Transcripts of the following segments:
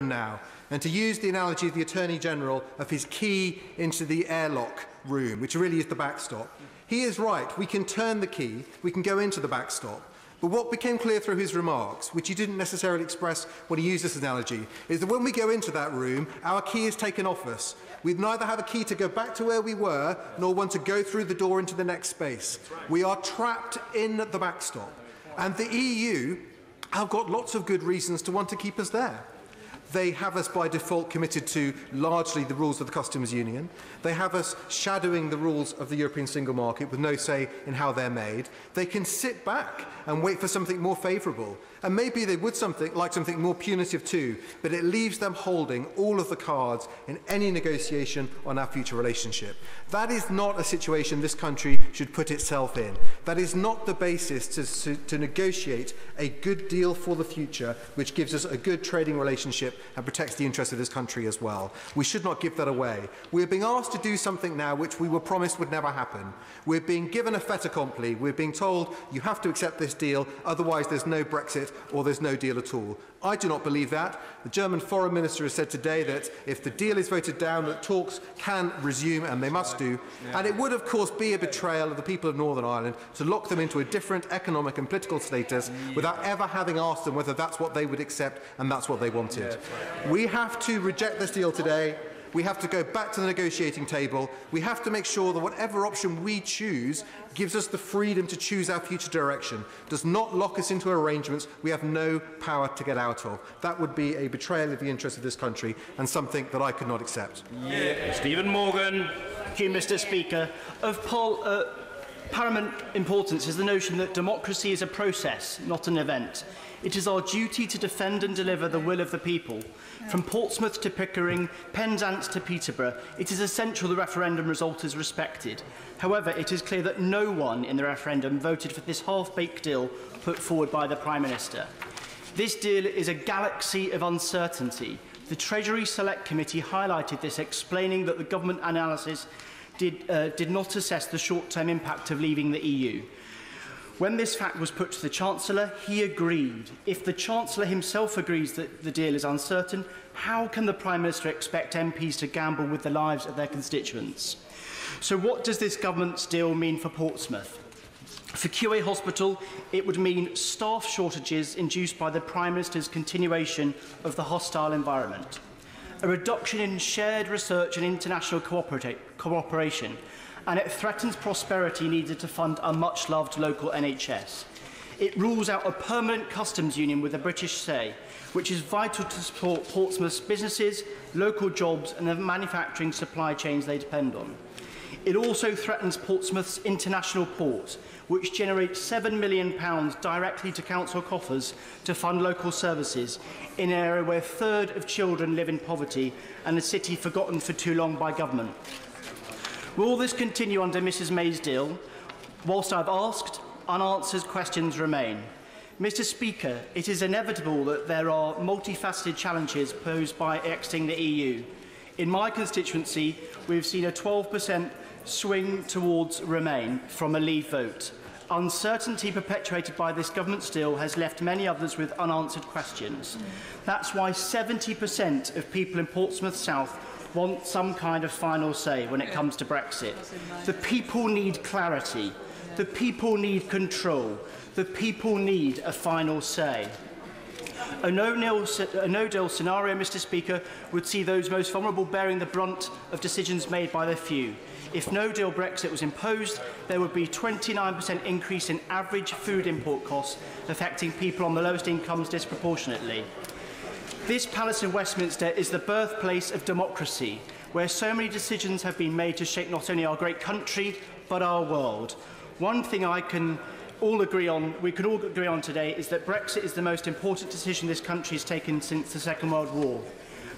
now. And to use the analogy of the Attorney General of his key into the airlock room, which really is the backstop, he is right. We can turn the key, we can go into the backstop. But what became clear through his remarks, which he didn't necessarily express when he used this analogy, is that when we go into that room, our key is taken off us. We neither have a key to go back to where we were, nor one to go through the door into the next space. We are trapped in the backstop. And the EU have got lots of good reasons to want to keep us there. They have us by default committed to largely the rules of the customs union. They have us shadowing the rules of the European single market with no say in how they're made. They can sit back and wait for something more favourable. And maybe they would like something more punitive too, but it leaves them holding all of the cards in any negotiation on our future relationship. That is not a situation this country should put itself in. That is not the basis to negotiate a good deal for the future, which gives us a good trading relationship and protects the interests of this country as well. We should not give that away. We are being asked to do something now which we were promised would never happen. We're being given a fait accompli. We're being told you have to accept this deal, otherwise there's no Brexit or there's no deal at all. I do not believe that. The German Foreign Minister has said today that if the deal is voted down, that talks can resume, and they must do. And it would, of course, be a betrayal of the people of Northern Ireland to lock them into a different economic and political status without ever having asked them whether that's what they would accept and that's what they wanted. We have to reject this deal today. We have to go back to the negotiating table. We have to make sure that whatever option we choose gives us the freedom to choose our future direction, does not lock us into arrangements we have no power to get out of. That would be a betrayal of the interests of this country and something that I could not accept. Stephen Morgan. Thank you, Mr. Speaker. Of paramount importance is the notion that democracy is a process, not an event. It is our duty to defend and deliver the will of the people. From Portsmouth to Pickering, Penzance to Peterborough, it is essential the referendum result is respected. However, it is clear that no one in the referendum voted for this half-baked deal put forward by the Prime Minister. This deal is a galaxy of uncertainty. The Treasury Select Committee highlighted this, explaining that the government analysis did not assess the short-term impact of leaving the EU. When this fact was put to the Chancellor, he agreed. If the Chancellor himself agrees that the deal is uncertain, how can the Prime Minister expect MPs to gamble with the lives of their constituents? So what does this government's deal mean for Portsmouth? For QA Hospital, it would mean staff shortages induced by the Prime Minister's continuation of the hostile environment, a reduction in shared research and international cooperation, and it threatens prosperity needed to fund a much-loved local NHS. It rules out a permanent customs union with a British say, which is vital to support Portsmouth's businesses, local jobs and the manufacturing supply chains they depend on. It also threatens Portsmouth's international port, which generates £7 million directly to council coffers to fund local services in an area where a third of children live in poverty and a city forgotten for too long by government. Will this continue under Mrs May's deal? Whilst I've asked, unanswered questions remain. Mr Speaker, it is inevitable that there are multifaceted challenges posed by exiting the EU. In my constituency, we've seen a 12% swing towards Remain from a Leave vote. Uncertainty perpetuated by this government's deal has left many others with unanswered questions. That's why 70% of people in Portsmouth South want some kind of final say when it comes to Brexit. The people need clarity. The people need control. The people need a final say. A no-deal scenario, Mr Speaker, would see those most vulnerable bearing the brunt of decisions made by the few. If no-deal Brexit was imposed, there would be a 29% increase in average food import costs, affecting people on the lowest incomes disproportionately. This Palace in Westminster is the birthplace of democracy, where so many decisions have been made to shape not only our great country, but our world. One thing we can all agree on today is that Brexit is the most important decision this country has taken since the Second World War.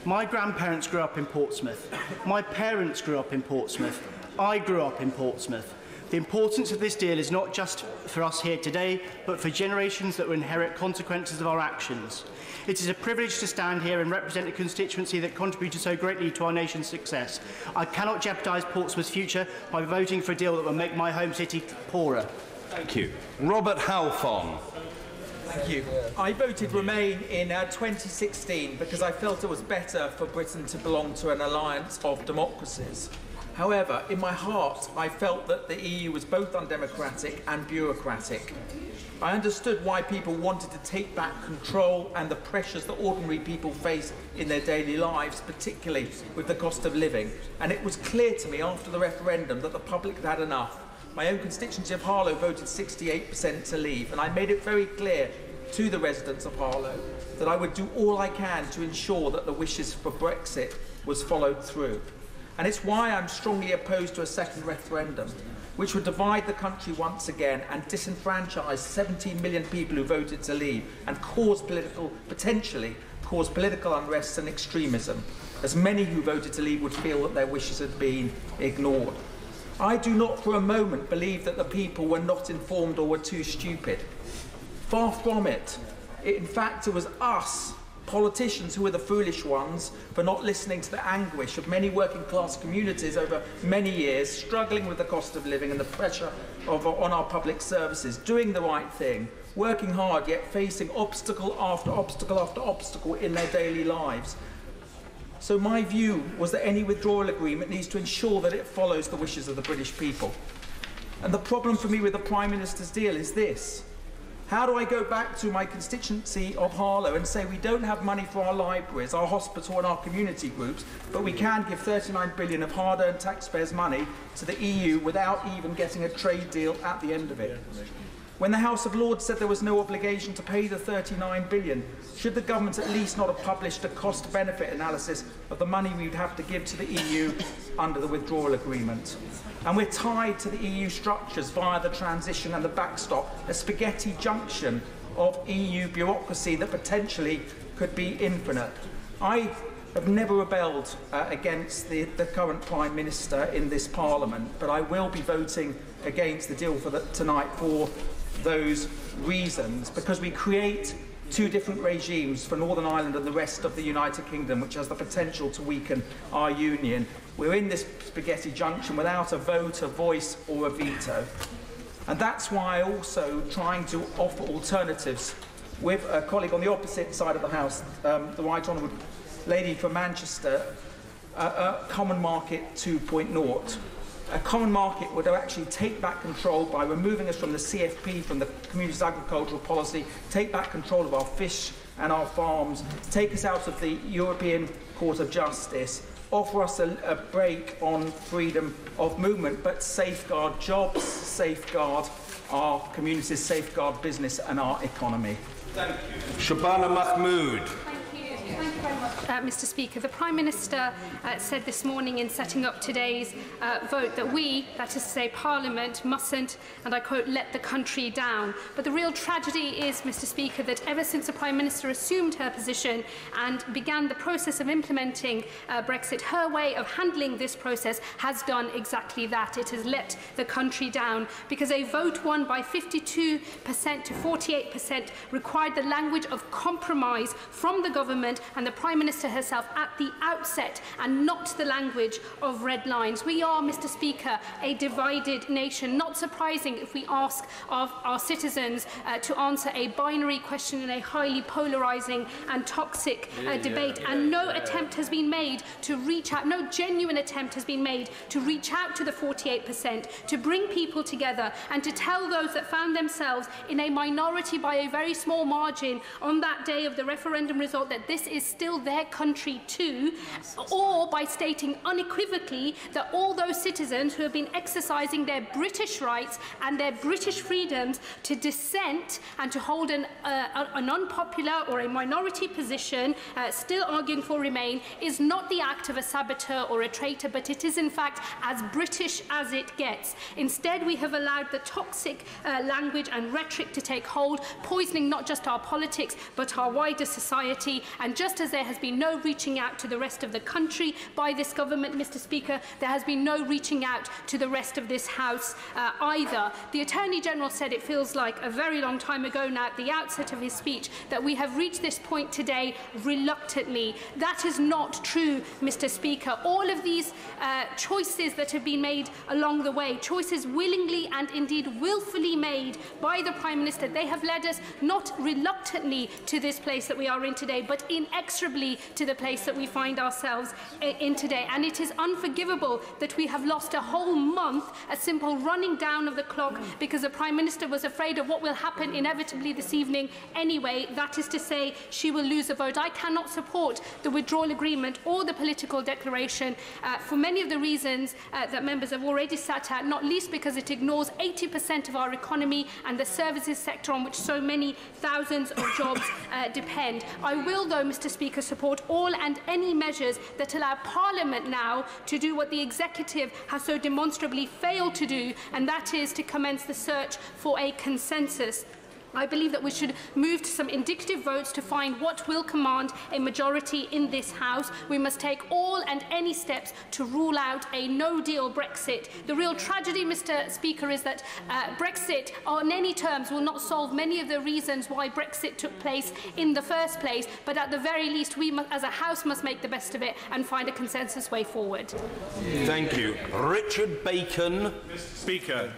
My grandparents grew up in Portsmouth. My parents grew up in Portsmouth. I grew up in Portsmouth. The importance of this deal is not just for us here today, but for generations that will inherit consequences of our actions. It is a privilege to stand here and represent a constituency that contributed so greatly to our nation's success. I cannot jeopardise Portsmouth's future by voting for a deal that will make my home city poorer. Thank you. Robert Halfon. Thank you. I voted Remain in 2016 because I felt it was better for Britain to belong to an alliance of democracies. However, in my heart, I felt that the EU was both undemocratic and bureaucratic. I understood why people wanted to take back control and the pressures that ordinary people face in their daily lives, particularly with the cost of living. And it was clear to me after the referendum that the public had had enough. My own constituency of Harlow voted 68% to leave, and I made it very clear to the residents of Harlow that I would do all I can to ensure that the wishes for Brexit was followed through. And it's why I'm strongly opposed to a second referendum, which would divide the country once again and disenfranchise 17 million people who voted to leave and potentially cause political unrest and extremism, as many who voted to leave would feel that their wishes had been ignored. I do not for a moment believe that the people were not informed or were too stupid. Far from it. In fact, it was us, politicians, who were the foolish ones for not listening to the anguish of many working class communities over many years, struggling with the cost of living and the pressure on our public services, doing the right thing, working hard yet facing obstacle after obstacle after obstacle in their daily lives. So my view was that any withdrawal agreement needs to ensure that it follows the wishes of the British people. And the problem for me with the Prime Minister's deal is this. How do I go back to my constituency of Harlow and say we don't have money for our libraries, our hospital and our community groups, but we can give 39 billion of hard-earned taxpayers' money to the EU without even getting a trade deal at the end of it? When the House of Lords said there was no obligation to pay the 39 billion, should the government at least not have published a cost-benefit analysis of the money we would have to give to the EU under the withdrawal agreement? And we're tied to the EU structures via the transition and the backstop, a spaghetti junction of EU bureaucracy that potentially could be infinite. I have never rebelled against the current Prime Minister in this Parliament, but I will be voting against the deal tonight for those reasons, because we create two different regimes for Northern Ireland and the rest of the United Kingdom, which has the potential to weaken our union. We're in this spaghetti junction without a vote, a voice or a veto. And that's why I'm also trying to offer alternatives with a colleague on the opposite side of the House, the Right Honourable Lady from Manchester, a Common Market 2.0. A common market would actually take back control by removing us from the CFP, from the Community's agricultural policy, take back control of our fish and our farms, take us out of the European Court of Justice, offer us a break on freedom of movement, but safeguard jobs, safeguard our communities, safeguard business and our economy. Thank you. Shabana Mahmood. Thank you very much, Mr. Speaker. The Prime Minister said this morning in setting up today's vote that we, that is to say Parliament, mustn't, and I quote, let the country down. But the real tragedy is, Mr. Speaker, that ever since the Prime Minister assumed her position and began the process of implementing Brexit, her way of handling this process has done exactly that. It has let the country down, because a vote won by 52% to 48% required the language of compromise from the government and the Prime Minister herself at the outset, and not the language of red lines. We are, Mr. Speaker, a divided nation. Not surprising if we ask of our citizens to answer a binary question in a highly polarising and toxic debate. And no attempt has been made to reach out, no genuine attempt has been made to reach out to the 48%, to bring people together and to tell those that found themselves in a minority by a very small margin on that day of the referendum result that this is still their country too, or by stating unequivocally that all those citizens who have been exercising their British rights and their British freedoms to dissent and to hold an unpopular or a minority position, still arguing for Remain, is not the act of a saboteur or a traitor, but it is in fact as British as it gets. Instead, we have allowed the toxic language and rhetoric to take hold, poisoning not just our politics but our wider society and just as there has been no reaching out to the rest of the country by this government, Mr. Speaker, there has been no reaching out to the rest of this House either. The Attorney-General said it feels like a very long time ago now at the outset of his speech that we have reached this point today reluctantly. That is not true, Mr. Speaker. All of these choices that have been made along the way, choices willingly and indeed willfully made by the Prime Minister, they have led us not reluctantly to this place that we are in today, but inexorably to the place that we find ourselves in today. And it is unforgivable that we have lost a whole month, a simple running down of the clock, because the Prime Minister was afraid of what will happen inevitably this evening anyway. That is to say, she will lose a vote. I cannot support the withdrawal agreement or the political declaration for many of the reasons that members have already sat out, not least because it ignores 80% of our economy and the services sector on which so many thousands of jobs depend. I will, though, Mr. Speaker, support all and any measures that allow Parliament now to do what the Executive has so demonstrably failed to do, and that is to commence the search for a consensus. I believe that we should move to some indicative votes to find what will command a majority in this House. We must take all and any steps to rule out a no-deal Brexit. The real tragedy, Mr. Speaker, is that Brexit on any terms will not solve many of the reasons why Brexit took place in the first place, but at the very least we as a House must make the best of it and find a consensus way forward. Thank you. Richard Bacon. Mr. Speaker,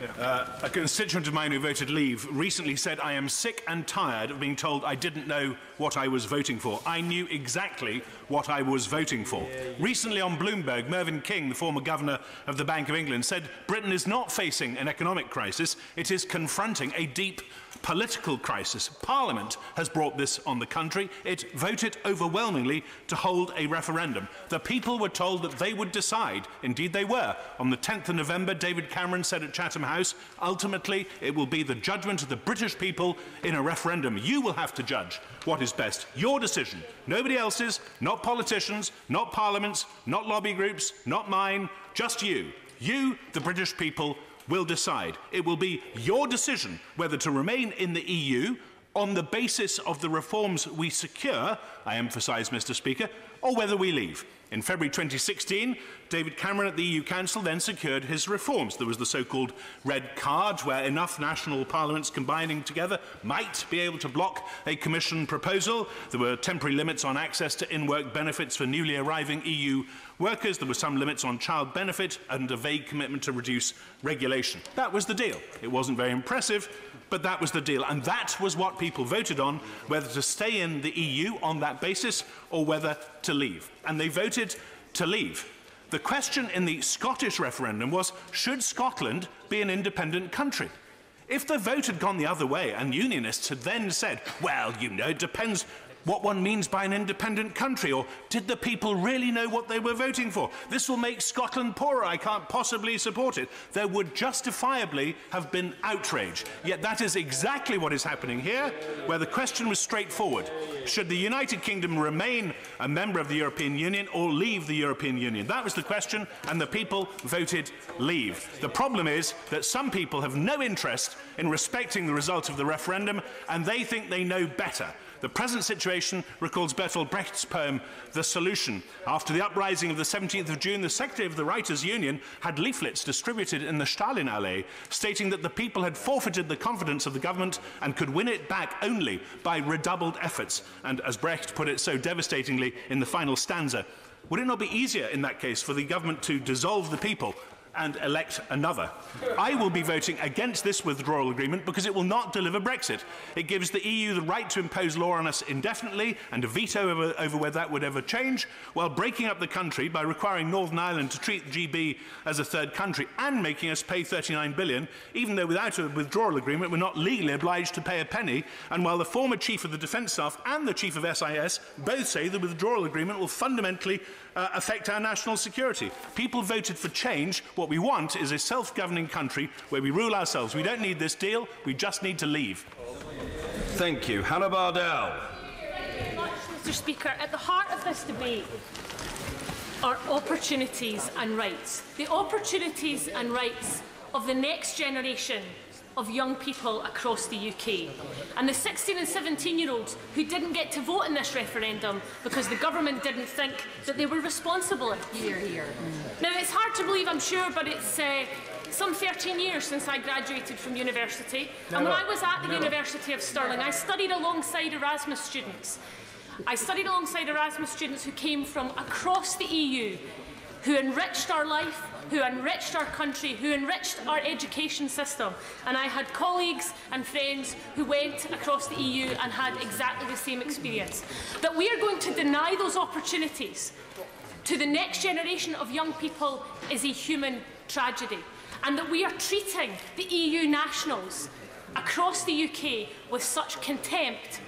a constituent of mine who voted leave recently said, "I am sick and tired of being told I didn't know what I was voting for. I knew exactly what I was voting for." Recently on Bloomberg, Mervyn King, the former governor of the Bank of England, said Britain is not facing an economic crisis, it is confronting a deep political crisis. Parliament has brought this on the country. It voted overwhelmingly to hold a referendum. The people were told that they would decide. Indeed they were. On the 10th of November, David Cameron said at Chatham House, ultimately it will be the judgment of the British people in a referendum. You will have to judge what is best. Your decision. Nobody else's, not politicians, not parliaments, not lobby groups, not mine, just you. You, the British people, will decide. It will be your decision whether to remain in the EU on the basis of the reforms we secure, I emphasise, Mr. Speaker, or whether we leave. In February 2016, David Cameron at the EU Council then secured his reforms. There was the so-called red card, where enough national parliaments combining together might be able to block a Commission proposal. There were temporary limits on access to in-work benefits for newly arriving EU workers. There were some limits on child benefit and a vague commitment to reduce regulation. That was the deal. It wasn't very impressive, but that was the deal. And that was what people voted on, whether to stay in the EU on that basis or whether to leave. And they voted to leave. The question in the Scottish referendum was, should Scotland be an independent country? If the vote had gone the other way and unionists had then said, well, you know, it depends what one means by an independent country, or did the people really know what they were voting for? This will make Scotland poorer, I can't possibly support it. There would justifiably have been outrage. Yet that is exactly what is happening here, where the question was straightforward. Should the United Kingdom remain a member of the European Union or leave the European Union? That was the question, and the people voted leave. The problem is that some people have no interest in respecting the result of the referendum, and they think they know better. The present situation recalls Bertolt Brecht's poem, The Solution. After the uprising of the 17th of June, the Secretary of the Writers' Union had leaflets distributed in the Stalinallee stating that the people had forfeited the confidence of the government and could win it back only by redoubled efforts. And as Brecht put it so devastatingly in the final stanza, would it not be easier in that case for the government to dissolve the people and elect another? I will be voting against this withdrawal agreement because it will not deliver Brexit. It gives the EU the right to impose law on us indefinitely and a veto over whether that would ever change, while breaking up the country by requiring Northern Ireland to treat GB as a third country and making us pay £39 billion, even though without a withdrawal agreement we're not legally obliged to pay a penny, and while the former Chief of the Defence Staff and the Chief of SIS both say the withdrawal agreement will fundamentally affect our national security. People voted for change. What we want is a self-governing country where we rule ourselves. We don't need this deal, we just need to leave. Thank you. Hannah Bardell. Mr. Speaker, at the heart of this debate are opportunities and rights. The opportunities and rights of the next generation of young people across the UK. And the 16 and 17-year-olds who didn't get to vote in this referendum because the government didn't think that they were responsible. Now, it's hard to believe, I'm sure, but it's some 13 years since I graduated from university. And when I was at the University of Stirling, I studied alongside Erasmus students. I studied alongside Erasmus students who came from across the EU, who enriched our life, who enriched our country, who enriched our education system. And I had colleagues and friends who went across the EU and had exactly the same experience. That we are going to deny those opportunities to the next generation of young people is a human tragedy. And that we are treating the EU nationals across the UK with such contempt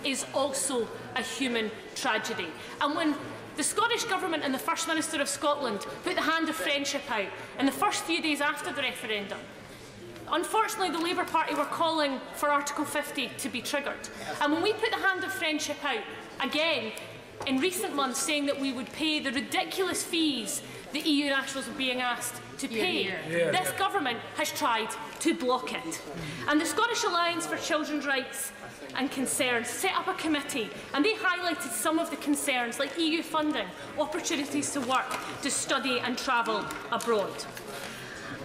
is also a human tragedy. And when the Scottish Government and the First Minister of Scotland put the hand of friendship out in the first few days after the referendum, unfortunately the Labour Party were calling for Article 50 to be triggered. And when we put the hand of friendship out, again, in recent months, saying that we would pay the ridiculous fees the EU nationals are being asked to pay, this government has tried to block it. And the Scottish Alliance for Children's Rights and Concerns set up a committee, and they highlighted some of the concerns like EU funding, opportunities to work, to study and travel abroad.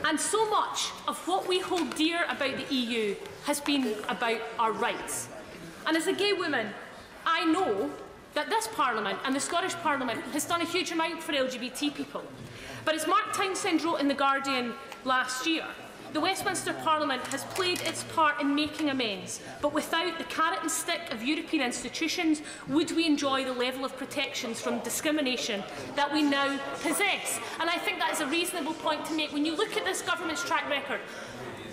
And so much of what we hold dear about the EU has been about our rights. And as a gay woman, I know that this Parliament and the Scottish Parliament has done a huge amount for LGBT people. But as Mark Townsend wrote in The Guardian last year, the Westminster Parliament has played its part in making amends, but without the carrot and stick of European institutions, would we enjoy the level of protections from discrimination that we now possess? And I think that is a reasonable point to make. When you look at this government's track record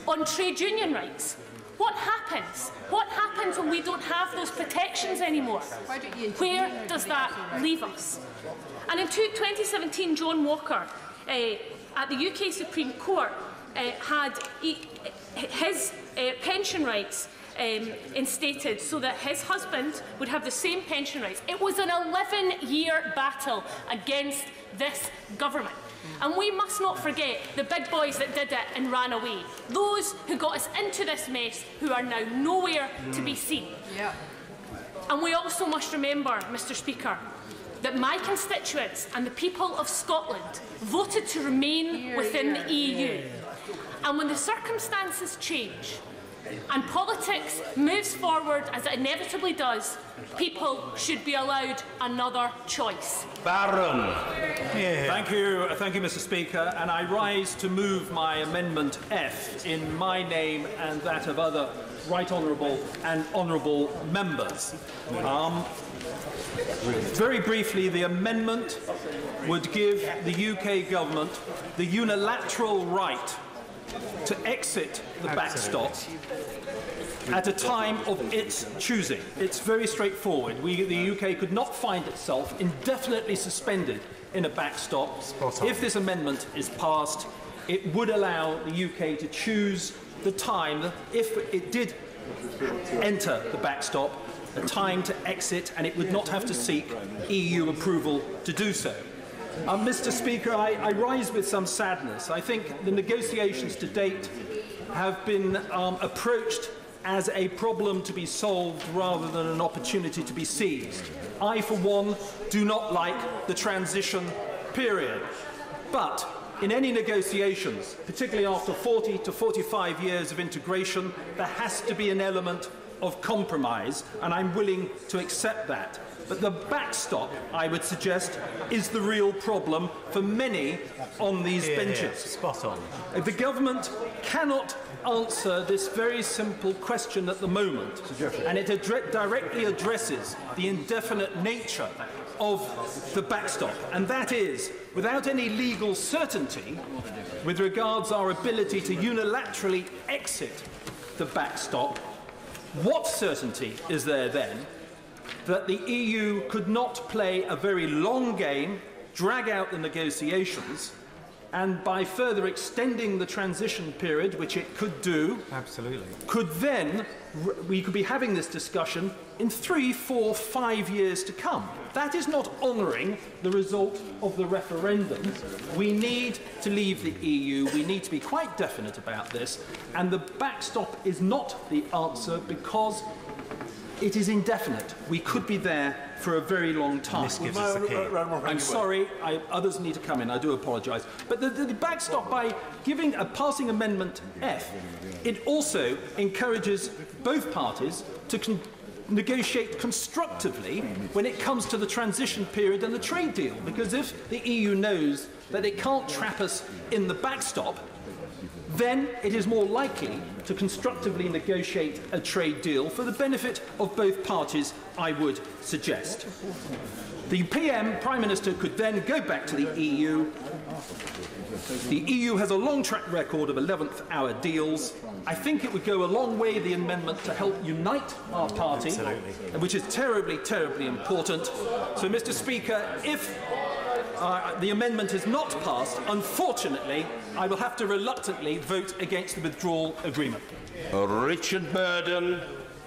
on trade union rights, what happens? What happens when we don't have those protections anymore? Where does that leave us? And in 2017, John Walker at the UK Supreme Court had his pension rights instated so that his husband would have the same pension rights. It was an 11-year battle against this government. And we must not forget the big boys that did it and ran away. Those who got us into this mess, who are now nowhere to be seen. And we also must remember, Mr. Speaker, that my constituents and the people of Scotland voted to remain within the EU. And when the circumstances change and politics moves forward, as it inevitably does, people should be allowed another choice. Barron. Thank you, Mr. Speaker, and I rise to move my Amendment F in my name and that of other right honourable and honourable members. Very briefly, the amendment would give the UK government the unilateral right to exit the backstop at a time of its choosing. It's very straightforward. The UK could not find itself indefinitely suspended in a backstop. If this amendment is passed, it would allow the UK to choose the time, if it did enter the backstop, a time to exit, and it would not have to seek EU approval to do so. Mr. Speaker, I rise with some sadness. I think the negotiations to date have been approached as a problem to be solved rather than an opportunity to be seized. I, for one, do not like the transition period. But in any negotiations, particularly after 40 to 45 years of integration, there has to be an element of compromise, and I'm willing to accept that. But the backstop, I would suggest, is the real problem for many on these benches. Spot on. The government cannot answer this very simple question at the moment, and it directly addresses the indefinite nature of the backstop, and that is, without any legal certainty with regards our ability to unilaterally exit the backstop, what certainty is there then that the EU could not play a very long game, drag out the negotiations, and by further extending the transition period, which it could do, we could be having this discussion in 3, 4, 5 years to come. That is not honouring the result of the referendum. We need to leave the EU. We need to be quite definite about this. And the backstop is not the answer because it is indefinite. We could be there for a very long time. This gives us the key. I'm sorry, others need to come in. I do apologise. But the backstop, by passing Amendment F, it also encourages both parties to negotiate constructively when it comes to the transition period and the trade deal. Because if the EU knows that it can't trap us in the backstop, then it is more likely to constructively negotiate a trade deal for the benefit of both parties, I would suggest. The Prime Minister, could then go back to the EU. The EU has a long track record of 11th hour deals. I think it would go a long way, the amendment, to help unite our party, which is terribly, terribly important. So, Mr. Speaker, if the amendment is not passed, unfortunately, I will have to reluctantly vote against the withdrawal agreement. Richard Burden.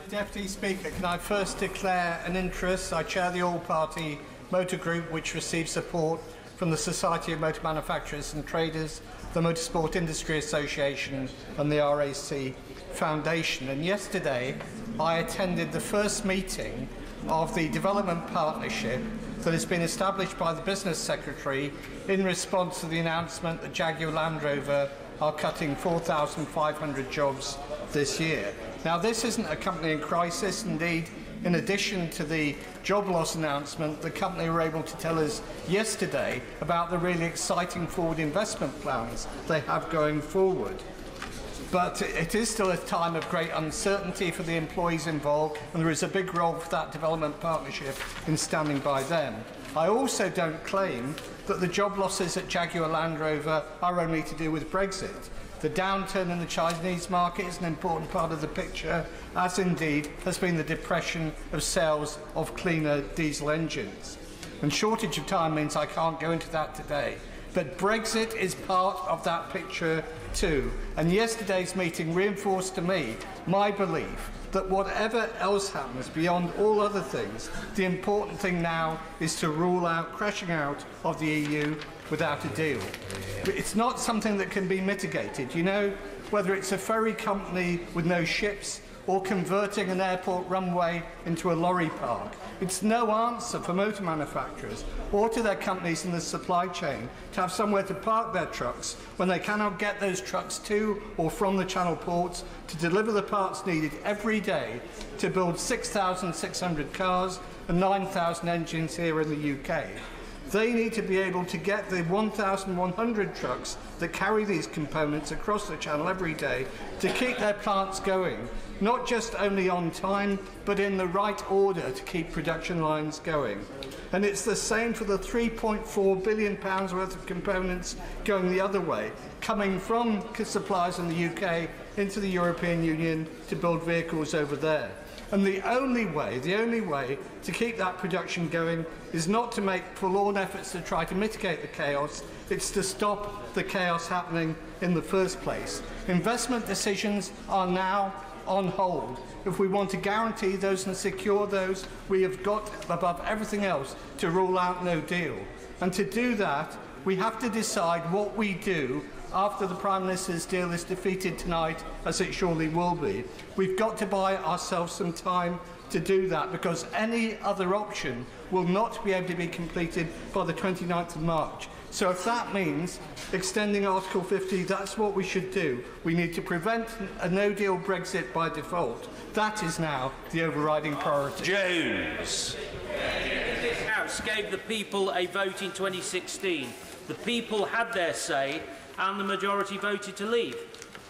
Deputy Speaker, can I first declare an interest? I chair the All-Party Motor Group, which receives support from the Society of Motor Manufacturers and Traders, the Motorsport Industry Association and the RAC Foundation. And yesterday, I attended the first meeting of the development partnership that has been established by the Business Secretary in response to the announcement that Jaguar Land Rover are cutting 4,500 jobs this year. Now, this isn't a company in crisis. Indeed, in addition to the job loss announcement, the company were able to tell us yesterday about the really exciting forward investment plans they have going forward. But it is still a time of great uncertainty for the employees involved, and there is a big role for that development partnership in standing by them. I also don't claim that the job losses at Jaguar Land Rover are only to do with Brexit. The downturn in the Chinese market is an important part of the picture, as indeed has been the depression of sales of cleaner diesel engines. And shortage of time means I can't go into that today. But Brexit is part of that picture too. And yesterday's meeting reinforced to me my belief that whatever else happens beyond all other things, the important thing now is to rule out crashing out of the EU without a deal. It's not something that can be mitigated. You know, whether it's a ferry company with no ships or converting an airport runway into a lorry park, it's no answer for motor manufacturers or to their companies in the supply chain to have somewhere to park their trucks when they cannot get those trucks to or from the Channel ports to deliver the parts needed every day to build 6,600 cars and 9,000 engines here in the UK. They need to be able to get the 1,100 trucks that carry these components across the Channel every day to keep their plants going, not just only on time, but in the right order to keep production lines going. And it's the same for the £3.4 billion worth of components going the other way, coming from suppliers in the UK into the European Union to build vehicles over there. And the only way to keep that production going is not to make forlorn efforts to try to mitigate the chaos, it's to stop the chaos happening in the first place. Investment decisions are now on hold. If we want to guarantee those and secure those, we have got, above everything else, to rule out no deal. And to do that, we have to decide what we do after the Prime Minister's deal is defeated tonight, as it surely will be. We've got to buy ourselves some time to do that, because any other option will not be able to be completed by the 29th of March. So if that means extending Article 50, that's what we should do. We need to prevent a no-deal Brexit by default. That is now the overriding priority. Jones. The House gave the people a vote in 2016. The people had their say, and the majority voted to leave.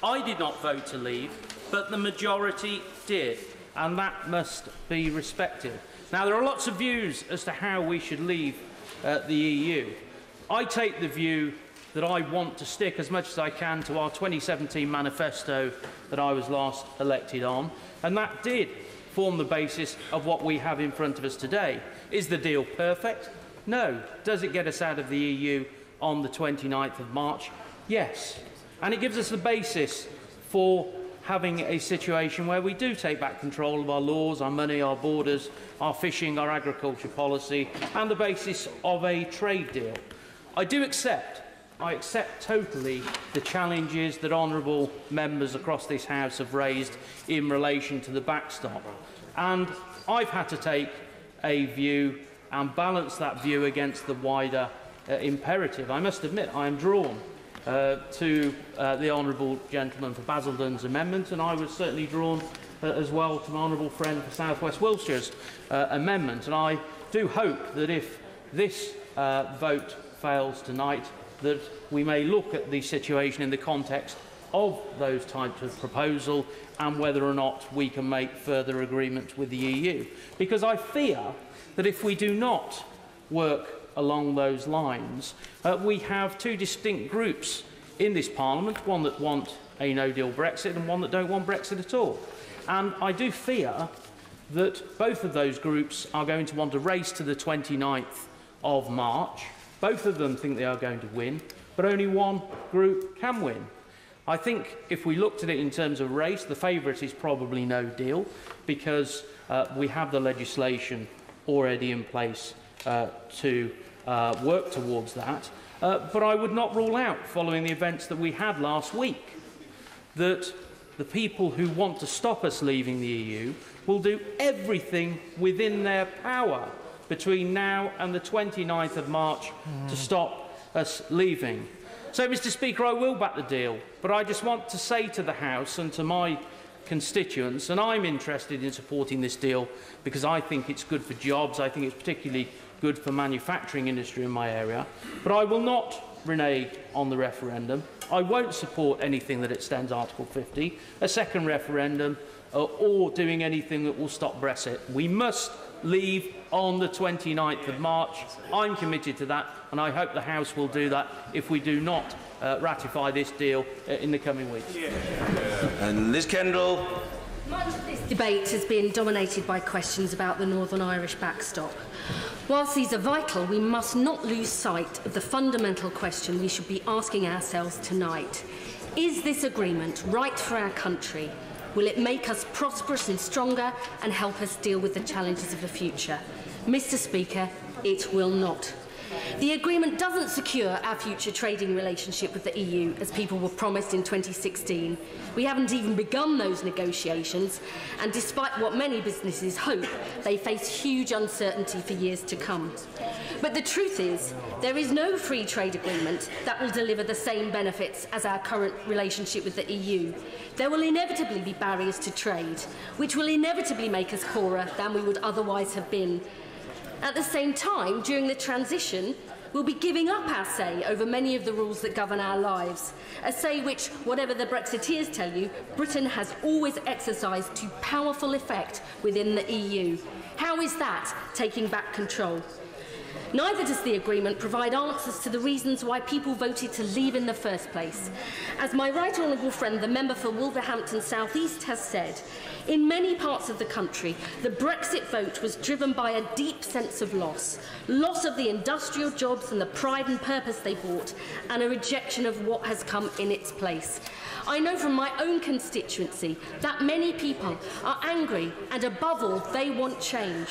I did not vote to leave, but the majority did, and that must be respected. Now, there are lots of views as to how we should leave the EU. I take the view that I want to stick as much as I can to our 2017 manifesto that I was last elected on, and that did form the basis of what we have in front of us today. Is the deal perfect? No. Does it get us out of the EU? on the 29th of March? Yes. And it gives us the basis for having a situation where we do take back control of our laws, our money, our borders, our fishing, our agriculture policy, and the basis of a trade deal. I accept totally the challenges that honourable members across this House have raised in relation to the backstop. And I've had to take a view and balance that view against the wider imperative. I must admit, I am drawn to the honourable gentleman for Basildon's amendment, and I was certainly drawn as well to my honourable friend for South West Wiltshire's amendment. And I do hope that if this vote fails tonight, that we may look at the situation in the context of those types of proposal and whether or not we can make further agreement with the EU. Because I fear that if we do not work along those lines, we have two distinct groups in this Parliament, one that want a no-deal Brexit and one that don't want Brexit at all. And I do fear that both of those groups are going to want to race to the 29th of March. Both of them think they are going to win, but only one group can win. I think if we looked at it in terms of race, the favourite is probably no deal, because we have the legislation already in place to work towards that. But I would not rule out, following the events that we had last week, that the people who want to stop us leaving the EU will do everything within their power between now and the 29th of March to stop us leaving. So, Mr. Speaker, I will back the deal, but I just want to say to the House and to my constituents, and I'm interested in supporting this deal because I think it's good for jobs, I think it's particularly good for manufacturing industry in my area, but I will not renege on the referendum. I won't support anything that extends Article 50, a second referendum, or doing anything that will stop Brexit. We must leave on the 29th of March. I'm committed to that, and I hope the House will do that if we do not ratify this deal in the coming weeks. And Liz Kendall. Much of this debate has been dominated by questions about the Northern Irish backstop. Whilst these are vital, we must not lose sight of the fundamental question we should be asking ourselves tonight. Is this agreement right for our country? Will it make us prosperous and stronger and help us deal with the challenges of the future? Mr. Speaker, it will not. The agreement doesn't secure our future trading relationship with the EU, as people were promised in 2016. We haven't even begun those negotiations, and despite what many businesses hope, they face huge uncertainty for years to come. But the truth is, there is no free trade agreement that will deliver the same benefits as our current relationship with the EU. There will inevitably be barriers to trade, which will inevitably make us poorer than we would otherwise have been. At the same time, during the transition, we'll be giving up our say over many of the rules that govern our lives, a say which, whatever the Brexiteers tell you, Britain has always exercised to powerful effect within the EU. How is that taking back control? Neither does the agreement provide answers to the reasons why people voted to leave in the first place. As my right honourable friend, the member for Wolverhampton South East, has said, in many parts of the country, the Brexit vote was driven by a deep sense of loss of the industrial jobs and the pride and purpose they brought, and a rejection of what has come in its place. I know from my own constituency that many people are angry, and above all, they want change.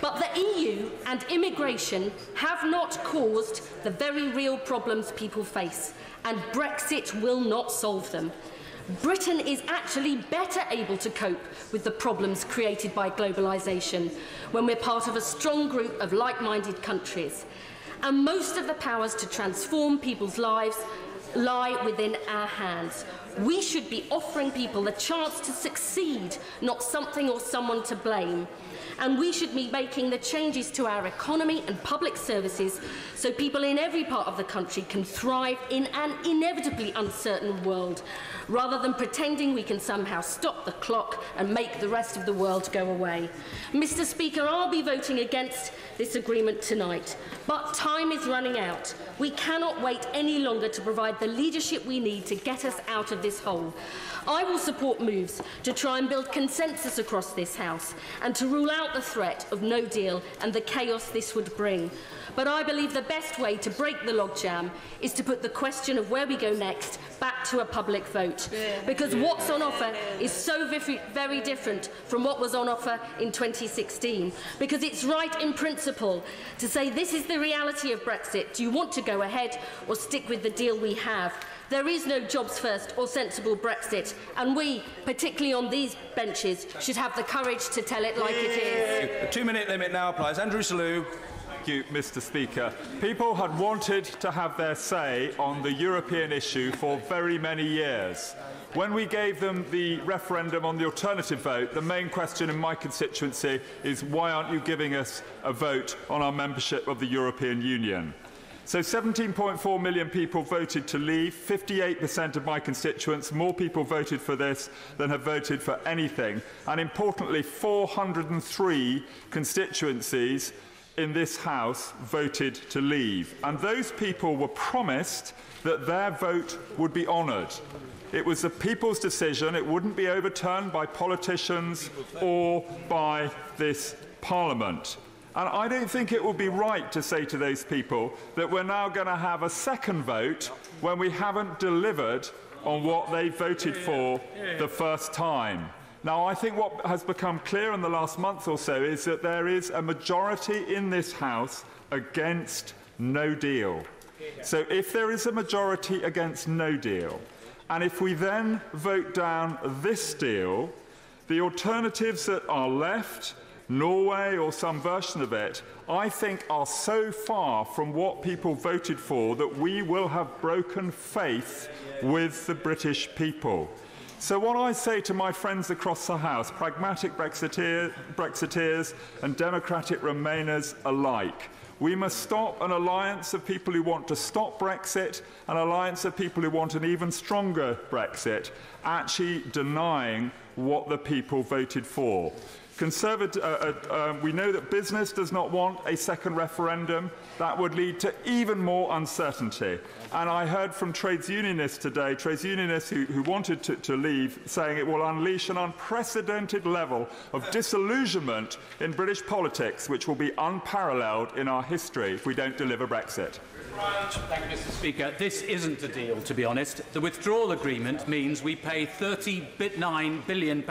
But the EU and immigration have not caused the very real problems people face, and Brexit will not solve them. Britain is actually better able to cope with the problems created by globalisation when we're part of a strong group of like-minded countries. And most of the powers to transform people's lives lie within our hands. We should be offering people the chance to succeed, not something or someone to blame. And we should be making the changes to our economy and public services so people in every part of the country can thrive in an inevitably uncertain world, rather than pretending we can somehow stop the clock and make the rest of the world go away. Mr. Speaker, I'll be voting against this agreement tonight, but time is running out. We cannot wait any longer to provide provide the leadership we need to get us out of this hole. I will support moves to try and build consensus across this House and to rule out the threat of no deal and the chaos this would bring. But I believe the best way to break the logjam is to put the question of where we go next back to a public vote. Because what's on offer is so very different from what was on offer in 2016. Because it's right in principle to say this is the reality of Brexit. Do you want to go ahead or stick with the deal we have? There is no jobs first or sensible Brexit, and we, particularly on these benches, should have the courage to tell it like it is. The 2-minute limit now applies. Andrew Selous. Thank you, Mr. Speaker. People had wanted to have their say on the European issue for very many years. When we gave them the referendum on the alternative vote, the main question in my constituency is why aren't you giving us a vote on our membership of the European Union? So 17.4 million people voted to leave, 58% of my constituents, more people voted for this than have voted for anything. And importantly, 403 constituencies in this House voted to leave. And those people were promised that their vote would be honoured. It was the people's decision. It wouldn't be overturned by politicians or by this Parliament. And I don't think it would be right to say to those people that we're now going to have a second vote when we haven't delivered on what they voted for the first time. Now, I think what has become clear in the last month or so is that there is a majority in this House against no deal. So if there is a majority against no deal, and if we then vote down this deal, the alternatives that are left, Norway or some version of it, I think are so far from what people voted for that we will have broken faith with the British people. So what I say to my friends across the House, pragmatic Brexiteers and democratic Remainers alike, we must stop an alliance of people who want to stop Brexit, an alliance of people who want an even stronger Brexit, actually denying what the people voted for. We know that business does not want a second referendum. That would lead to even more uncertainty. And I heard from trades unionists today, trades unionists who wanted to leave, saying it will unleash an unprecedented level of disillusionment in British politics, which will be unparalleled in our history if we don't deliver Brexit. Thank you, Mr. Speaker. This isn't a deal, to be honest. The withdrawal agreement means we pay £39 billion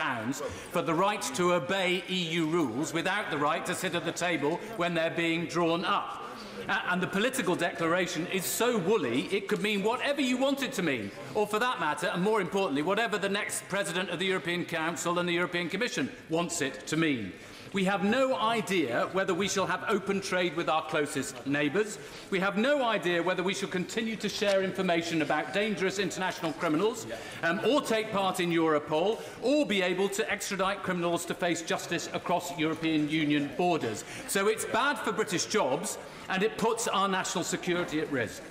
for the right to obey EU rules without the right to sit at the table when they're being drawn up. And the political declaration is so woolly, it could mean whatever you want it to mean. Or for that matter, and more importantly, whatever the next President of the European Council and the European Commission wants it to mean. We have no idea whether we shall have open trade with our closest neighbours. We have no idea whether we shall continue to share information about dangerous international criminals, or take part in Europol, or be able to extradite criminals to face justice across European Union borders. So it's bad for British jobs, and it puts our national security at risk.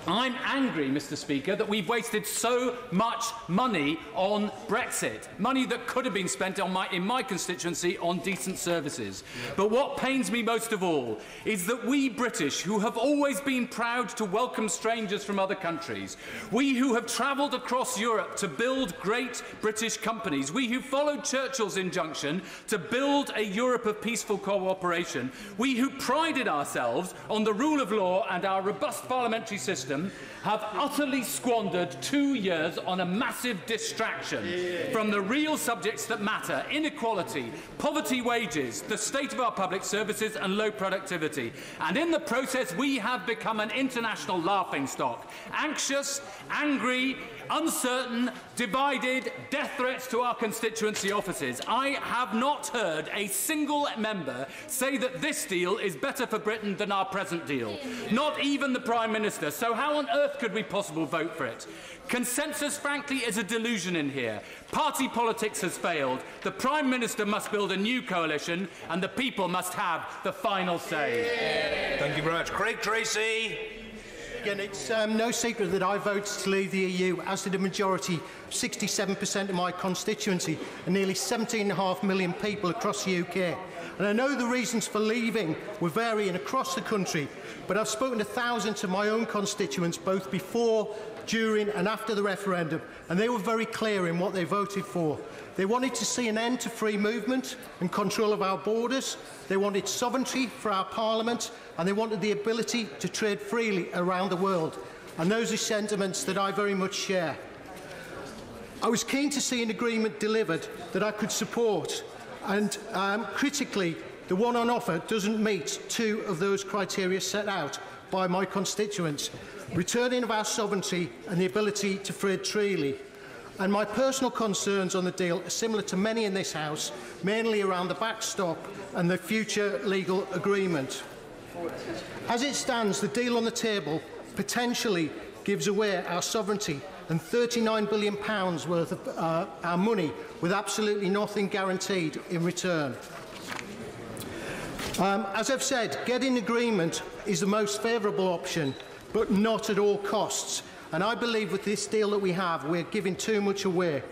I'm angry, Mr. Speaker, that we've wasted so much money on Brexit, money that could have been spent in my constituency on decent services. But what pains me most of all is that we British, who have always been proud to welcome strangers from other countries, we who have travelled across Europe to build great British companies, we who followed Churchill's injunction to build a Europe of peaceful cooperation, we who prided ourselves on the rule of law and our robust parliamentary system, have utterly squandered 2 years on a massive distraction from the real subjects that matter: inequality, poverty wages, the state of our public services and low productivity. And in the process we have become an international laughingstock, anxious, angry, uncertain, divided, death threats to our constituency offices. I have not heard a single member say that this deal is better for Britain than our present deal. Not even the Prime Minister. So how on earth could we possibly vote for it? Consensus, frankly, is a delusion in here. Party politics has failed. The Prime Minister must build a new coalition, and the people must have the final say. Thank you very much. Craig Tracy. Again, it's no secret that I voted to leave the EU, as did a majority, 67% of my constituency, and nearly 17.5 million people across the UK. And I know the reasons for leaving were varying across the country, but I've spoken to thousands of my own constituents both before, during and after the referendum, and they were very clear in what they voted for. They wanted to see an end to free movement and control of our borders. They wanted sovereignty for our Parliament, and they wanted the ability to trade freely around the world. And those are sentiments that I very much share. I was keen to see an agreement delivered that I could support, and critically, the one on offer doesn't meet two of those criteria set out by my constituents: returning of our sovereignty and the ability to trade freely. And my personal concerns on the deal are similar to many in this House, mainly around the backstop and the future legal agreement. As it stands, the deal on the table potentially gives away our sovereignty and £39 billion worth of our money with absolutely nothing guaranteed in return. As I've said, getting agreement is the most favourable option, but not at all costs. And I believe with this deal that we have, we're giving too much away.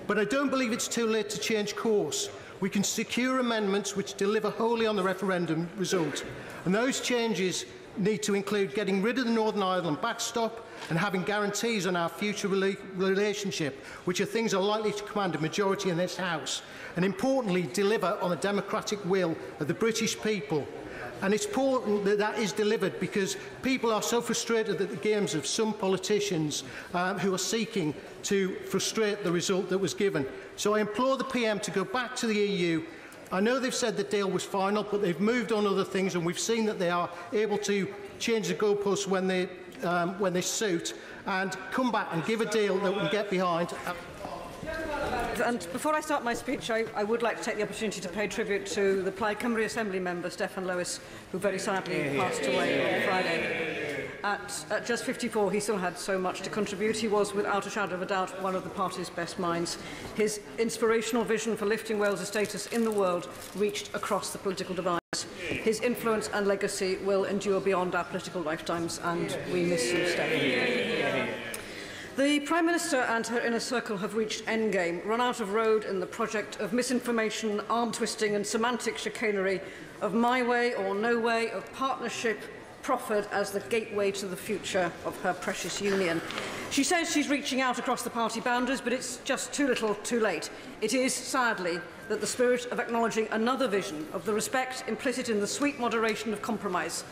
But I don't believe it's too late to change course. We can secure amendments which deliver wholly on the referendum result. And those changes need to include getting rid of the Northern Ireland backstop and having guarantees on our future relationship, which are things are likely to command a majority in this House. And importantly, deliver on the democratic will of the British people. And it's important that that is delivered because people are so frustrated at the games of some politicians who are seeking to frustrate the result that was given. So I implore the PM to go back to the EU. I know they've said the deal was final, but they've moved on other things, and we've seen that they are able to change the goalposts when they suit, and come back and give a deal that we can get behind. And before I start my speech, I would like to take the opportunity to pay tribute to the Plaid Cymru Assembly member, Steffan Lewis, who very sadly passed away on Friday. At just 54, he still had so much to contribute. He was, without a shadow of a doubt, one of the party's best minds. His inspirational vision for lifting Wales' status in the world reached across the political divide. His influence and legacy will endure beyond our political lifetimes, and we miss you, Steffan. The Prime Minister and her inner circle have reached endgame, run out of road in the project of misinformation, arm-twisting and semantic chicanery, of my way or no way, of partnership proffered as the gateway to the future of her precious union. She says she's reaching out across the party boundaries, but it's just too little, too late. It is, sadly, that the spirit of acknowledging another vision of the respect implicit in the sweet moderation of compromise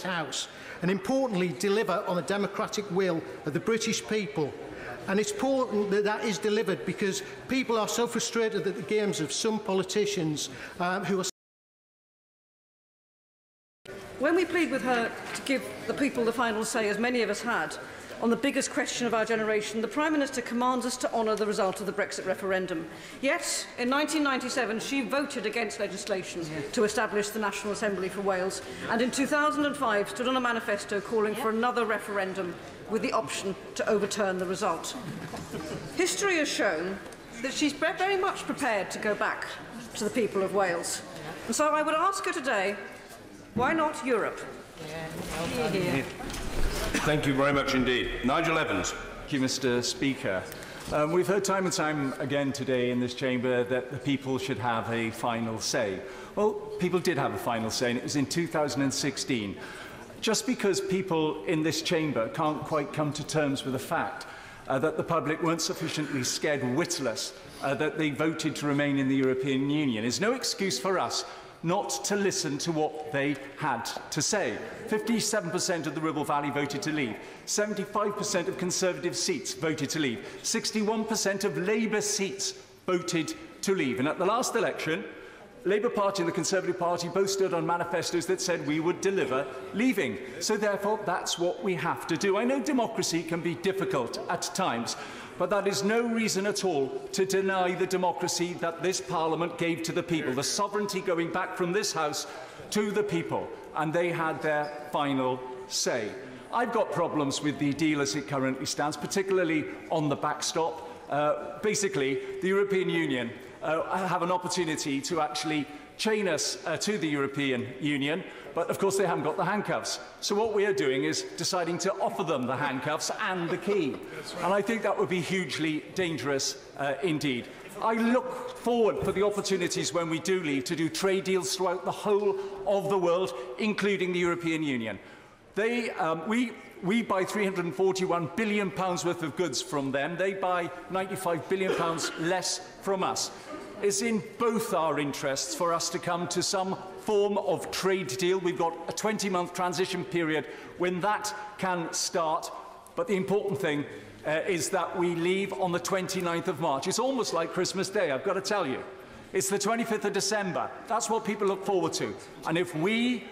House, and importantly deliver on the democratic will of the British people. And it's important that that is delivered because people are so frustrated at the games of some politicians who are... When we plead with her to give the people the final say, as many of us had, on the biggest question of our generation, the Prime Minister commands us to honour the result of the Brexit referendum. Yet, in 1997, she voted against legislation to establish the National Assembly for Wales, and in 2005 stood on a manifesto calling for another referendum with the option to overturn the result. History has shown that she's very much prepared to go back to the people of Wales. And so I would ask her today, why not Europe? Thank you very much indeed. Nigel Evans. Thank you, Mr. Speaker. We've heard time and time again today in this chamber that the people should have a final say. Well, people did have a final say, and it was in 2016. Just because people in this chamber can't quite come to terms with the fact that the public weren't sufficiently scared witless that they voted to remain in the European Union is no excuse for us not to listen to what they had to say. 57% of the Ribble Valley voted to leave. 75% of Conservative seats voted to leave. 61% of Labour seats voted to leave. And at the last election, Labour Party and the Conservative Party both stood on manifestos that said we would deliver leaving. So therefore, that's what we have to do. I know democracy can be difficult at times, but that is no reason at all to deny the democracy that this Parliament gave to the people, the sovereignty going back from this House to the people, and they had their final say. I've got problems with the deal as it currently stands, particularly on the backstop. Basically, the European Union have an opportunity to actually chain us to the European Union, but of course they haven't got the handcuffs. So what we are doing is deciding to offer them the handcuffs and the key. And I think that would be hugely dangerous indeed. I look forward for the opportunities when we do leave to do trade deals throughout the whole of the world, including the European Union. We buy £341 billion worth of goods from them. They buy £95 billion less from us. It's in both our interests for us to come to some form of trade deal. We've got a 20-month transition period when that can start. But the important thing is that we leave on the 29th of March. It's almost like Christmas Day, I've got to tell you. It's the 25th of December. That's what people look forward to. And if we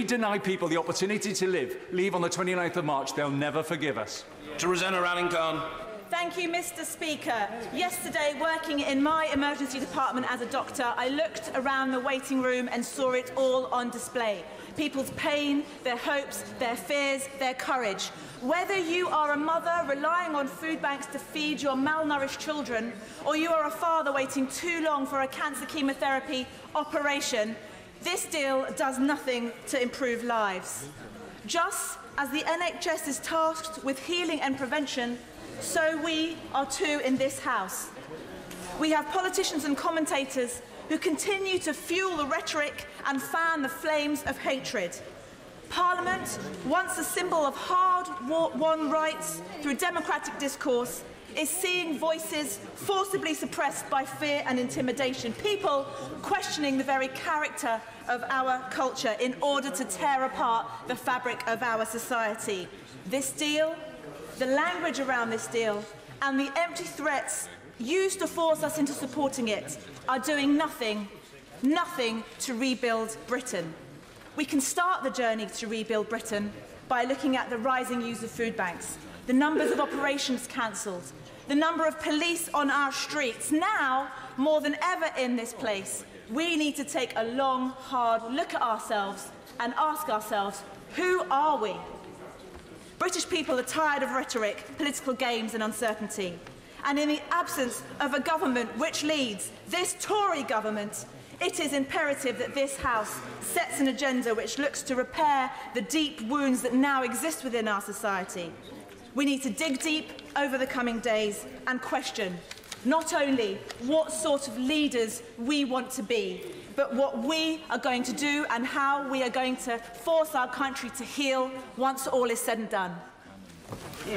deny people the opportunity to leave on the 29th of March, they'll never forgive us. To Rosanna Allen-Khan. Thank you, Mr. Speaker. Yesterday, working in my emergency department as a doctor, I looked around the waiting room and saw it all on display. People's pain, their hopes, their fears, their courage. Whether you are a mother relying on food banks to feed your malnourished children, or you are a father waiting too long for a cancer chemotherapy operation, this deal does nothing to improve lives. Just as the NHS is tasked with healing and prevention, so we are too in this House. We have politicians and commentators who continue to fuel the rhetoric and fan the flames of hatred. Parliament, once a symbol of hard-won rights through democratic discourse, is seeing voices forcibly suppressed by fear and intimidation, people questioning the very character of our culture in order to tear apart the fabric of our society. This deal, the language around this deal, and the empty threats used to force us into supporting it are doing nothing to rebuild Britain. We can start the journey to rebuild Britain by looking at the rising use of food banks, the numbers of operations cancelled, the number of police on our streets. Now, more than ever in this place, we need to take a long, hard look at ourselves and ask ourselves, who are we? British people are tired of rhetoric, political games and uncertainty. And in the absence of a government which leads, this Tory government, it is imperative that this House sets an agenda which looks to repair the deep wounds that now exist within our society. We need to dig deep over the coming days and question not only what sort of leaders we want to be, but what we are going to do and how we are going to force our country to heal once all is said and done.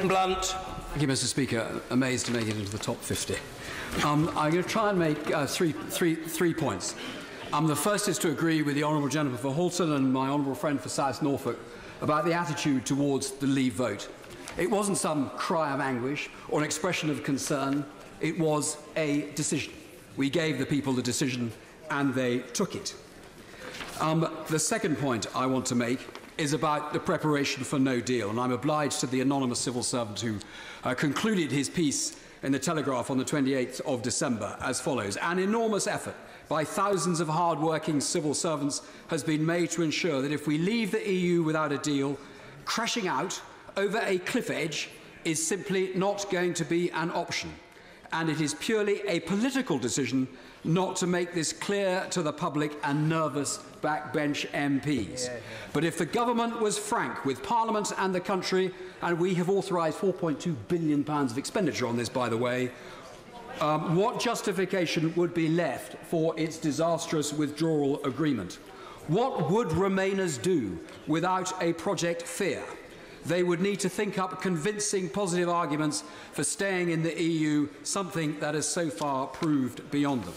Blunt. Thank you, Mr. Speaker. Amazed to make it into the top 50. I'm going to try and make three points. The first is to agree with the Honourable Gentleman for Halton and my Honourable friend for South Norfolk about the attitude towards the Leave vote. It wasn't some cry of anguish or an expression of concern. It was a decision. We gave the people the decision and they took it. The second point I want to make is about the preparation for no deal, and I'm obliged to the anonymous civil servant who concluded his piece in the Telegraph on the 28th of December as follows. An enormous effort by thousands of hard-working civil servants has been made to ensure that if we leave the EU without a deal, crashing out over a cliff edge is simply not going to be an option. And it is purely a political decision not to make this clear to the public and nervous backbench MPs. But if the government was frank with Parliament and the country, and we have authorised £4.2 billion of expenditure on this, by the way, what justification would be left for its disastrous withdrawal agreement? What would Remainers do without a Project Fear? They would need to think up convincing positive arguments for staying in the EU, something that has so far proved beyond them.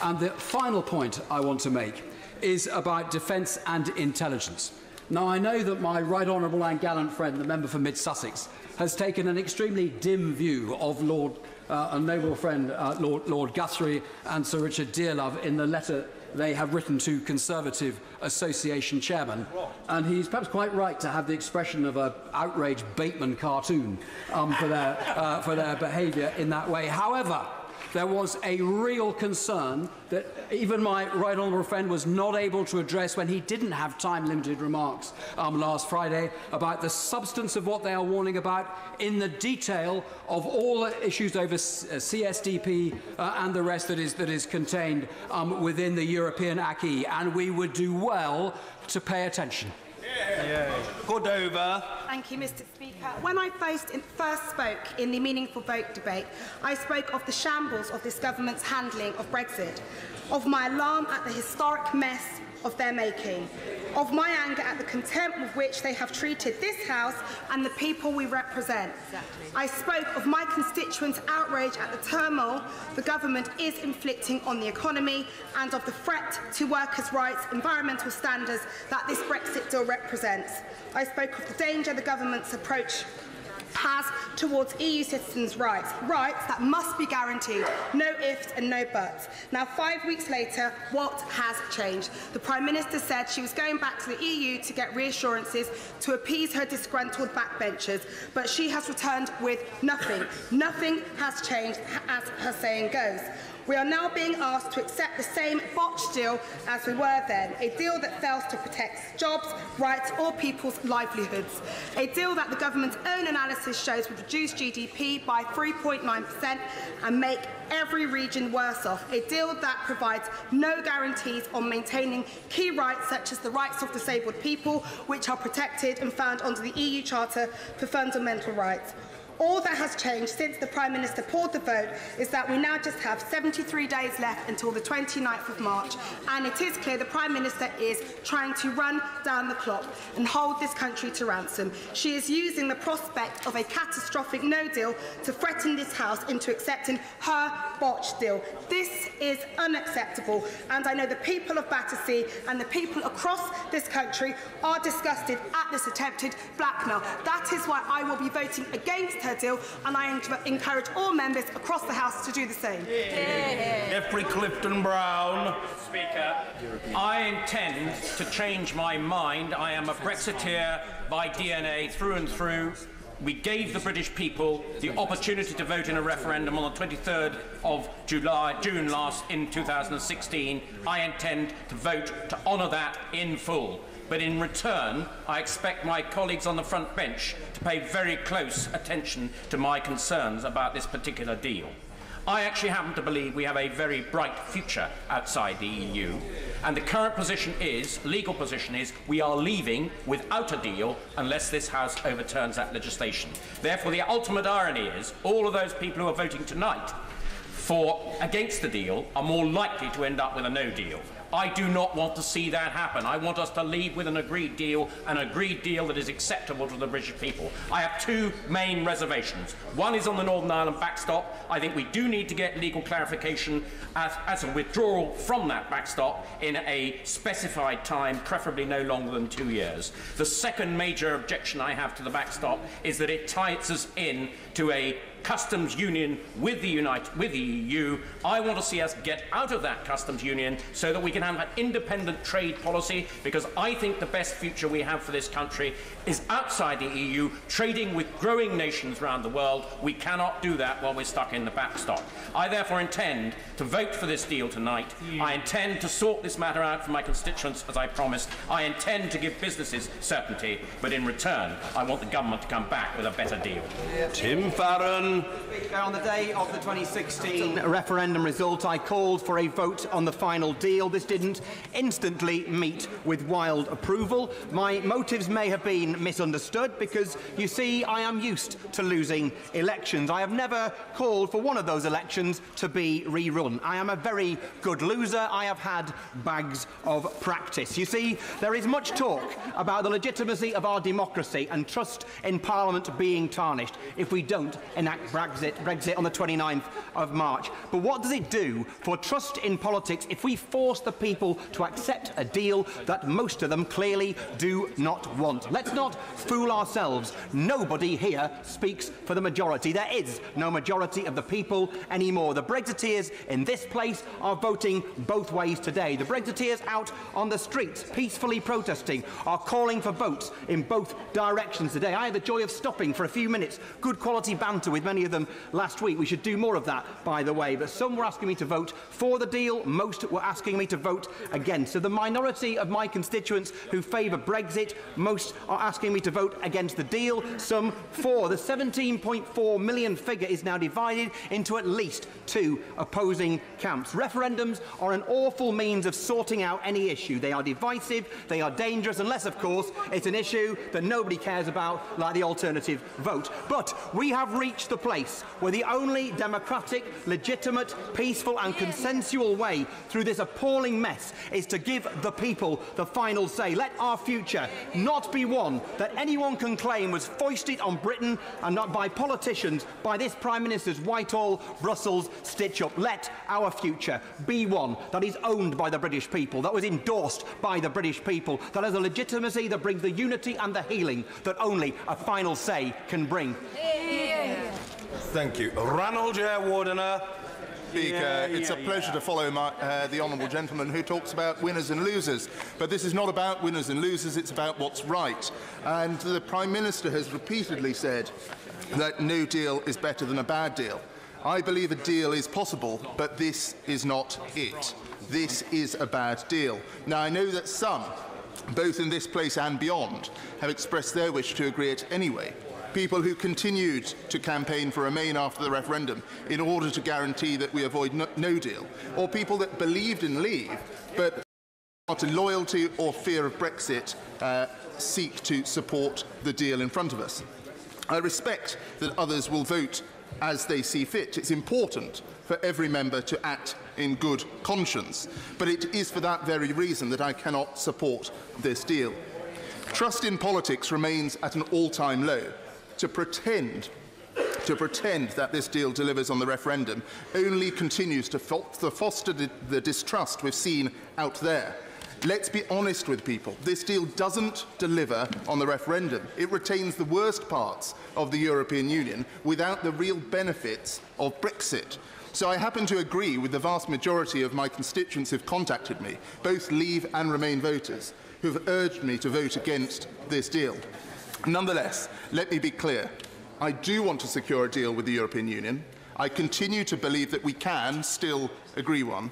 And the final point I want to make is about defence and intelligence. Now, I know that my right honourable and gallant friend, the member for Mid Sussex, has taken an extremely dim view of a noble friend, Lord Guthrie and Sir Richard Dearlove in the letter they have written to Conservative Association chairman, and he's perhaps quite right to have the expression of an outraged Bateman cartoon for their behaviour in that way. However, there was a real concern that even my right honourable friend was not able to address when he didn't have time-limited remarks last Friday about the substance of what they are warning about in the detail of all the issues over CSDP and the rest that is contained within the European acquis, and we would do well to pay attention. Cordova. Thank you, Mr. Speaker. When I first spoke in the meaningful vote debate, I spoke of the shambles of this government's handling of Brexit, of my alarm at the historic mess of their making, of my anger at the contempt with which they have treated this House and the people we represent. Exactly. I spoke of my constituents' outrage at the turmoil the government is inflicting on the economy and of the threat to workers' rights, environmental standards that this Brexit deal represents. I spoke of the danger the government's approach has towards EU citizens' rights that must be guaranteed, no ifs and no buts. Now, 5 weeks later, what has changed? The Prime Minister said she was going back to the EU to get reassurances to appease her disgruntled backbenchers, but she has returned with nothing. Nothing has changed, as her saying goes. We are now being asked to accept the same botched deal as we were then, a deal that fails to protect jobs, rights or people's livelihoods, a deal that the government's own analysis shows would reduce GDP by 3.9% and make every region worse off, a deal that provides no guarantees on maintaining key rights such as the rights of disabled people, which are protected and found under the EU Charter for Fundamental Rights. All that has changed since the Prime Minister poured the vote is that we now just have 73 days left until the 29th of March, and it is clear the Prime Minister is trying to run down the clock and hold this country to ransom. She is using the prospect of a catastrophic no deal to threaten this House into accepting her botched deal. This is unacceptable, and I know the people of Battersea and the people across this country are disgusted at this attempted blackmail. That is why I will be voting against her deal, and I encourage all members across the House to do the same. Jeffrey Clifton Brown. Speaker, I intend to change my mind. I am a Brexiteer by DNA through and through. We gave the British people the opportunity to vote in a referendum on the 23rd of June last in 2016. I intend to vote to honour that in full. But in return, I expect my colleagues on the front bench to pay very close attention to my concerns about this particular deal. I actually happen to believe we have a very bright future outside the EU, and the current position is, legal position is, we are leaving without a deal unless this House overturns that legislation. Therefore, the ultimate irony is all of those people who are voting tonight against the deal are more likely to end up with a no deal. I do not want to see that happen. I want us to leave with an agreed deal that is acceptable to the British people. I have two main reservations. One is on the Northern Ireland backstop. I think we do need to get legal clarification as a withdrawal from that backstop in a specified time, preferably no longer than 2 years. The second major objection I have to the backstop is that it ties us in to a customs union with the EU. I want to see us get out of that customs union so that we can have an independent trade policy, because I think the best future we have for this country is outside the EU, trading with growing nations around the world. We cannot do that while we're stuck in the backstop. I therefore intend to vote for this deal tonight. I intend to sort this matter out for my constituents as I promised. I intend to give businesses certainty, but in return I want the government to come back with a better deal. Tim Farron. On the day of the 2016 referendum result, I called for a vote on the final deal. This didn't instantly meet with wild approval. My motives may have been misunderstood because, you see, I am used to losing elections. I have never called for one of those elections to be rerun. I am a very good loser. I have had bags of practice. You see, there is much talk about the legitimacy of our democracy and trust in Parliament being tarnished if we don't enact Brexit on the 29th of March. But what does it do for trust in politics if we force the people to accept a deal that most of them clearly do not want? Let's not fool ourselves. Nobody here speaks for the majority. There is no majority of the people anymore. The Brexiteers in this place are voting both ways today. The Brexiteers out on the streets peacefully protesting are calling for votes in both directions today. I had the joy of stopping for a few minutes, good quality banter with many of them last week. We should do more of that, by the way. But some were asking me to vote for the deal, most were asking me to vote against. So the minority of my constituents who favour Brexit, most are asking me to vote against the deal, some for. The 17.4 million figure is now divided into at least two opposing camps. Referendums are an awful means of sorting out any issue. They are divisive, they are dangerous, unless, of course, it's an issue that nobody cares about, like the alternative vote. But we have reached the place where the only democratic, legitimate, peaceful and consensual way through this appalling mess is to give the people the final say. Let our future not be one that anyone can claim was foisted on Britain and not by politicians, by this Prime Minister's Whitehall, Brussels stitch-up. Let our future be one that is owned by the British people, that was endorsed by the British people, that has a legitimacy that brings the unity and the healing that only a final say can bring. Thank you. Ranald J. Wardener. Speaker, it's a pleasure to follow the honourable gentleman who talks about winners and losers. But this is not about winners and losers, it's about what's right. And the Prime Minister has repeatedly said that no deal is better than a bad deal. I believe a deal is possible, but this is not it. This is a bad deal. Now, I know that some, both in this place and beyond, have expressed their wish to agree it anyway. People who continued to campaign for Remain after the referendum in order to guarantee that we avoid no deal, or people that believed in Leave but out of loyalty or fear of Brexit seek to support the deal in front of us. I respect that others will vote as they see fit. It's important for every member to act in good conscience, but it is for that very reason that I cannot support this deal. Trust in politics remains at an all-time low. To pretend that this deal delivers on the referendum only continues to foster the distrust we've seen out there. Let's be honest with people. This deal doesn't deliver on the referendum. It retains the worst parts of the European Union without the real benefits of Brexit. So I happen to agree with the vast majority of my constituents who've contacted me, both Leave and Remain voters, who've urged me to vote against this deal. Nonetheless, let me be clear. I do want to secure a deal with the European Union. I continue to believe that we can still agree one.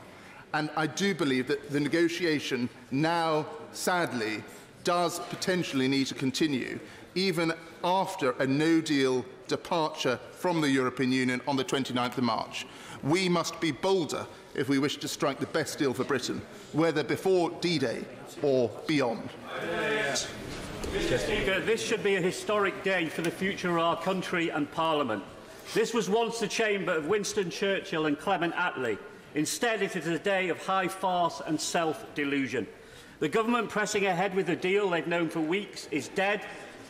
And I do believe that the negotiation now, sadly, does potentially need to continue, even after a no-deal departure from the European Union on the 29th of March. We must be bolder if we wish to strike the best deal for Britain, whether before D-Day or beyond. Mr. Speaker, this should be a historic day for the future of our country and Parliament. This was once the chamber of Winston Churchill and Clement Attlee. Instead, it is a day of high farce and self-delusion. The government pressing ahead with the deal they've known for weeks is dead.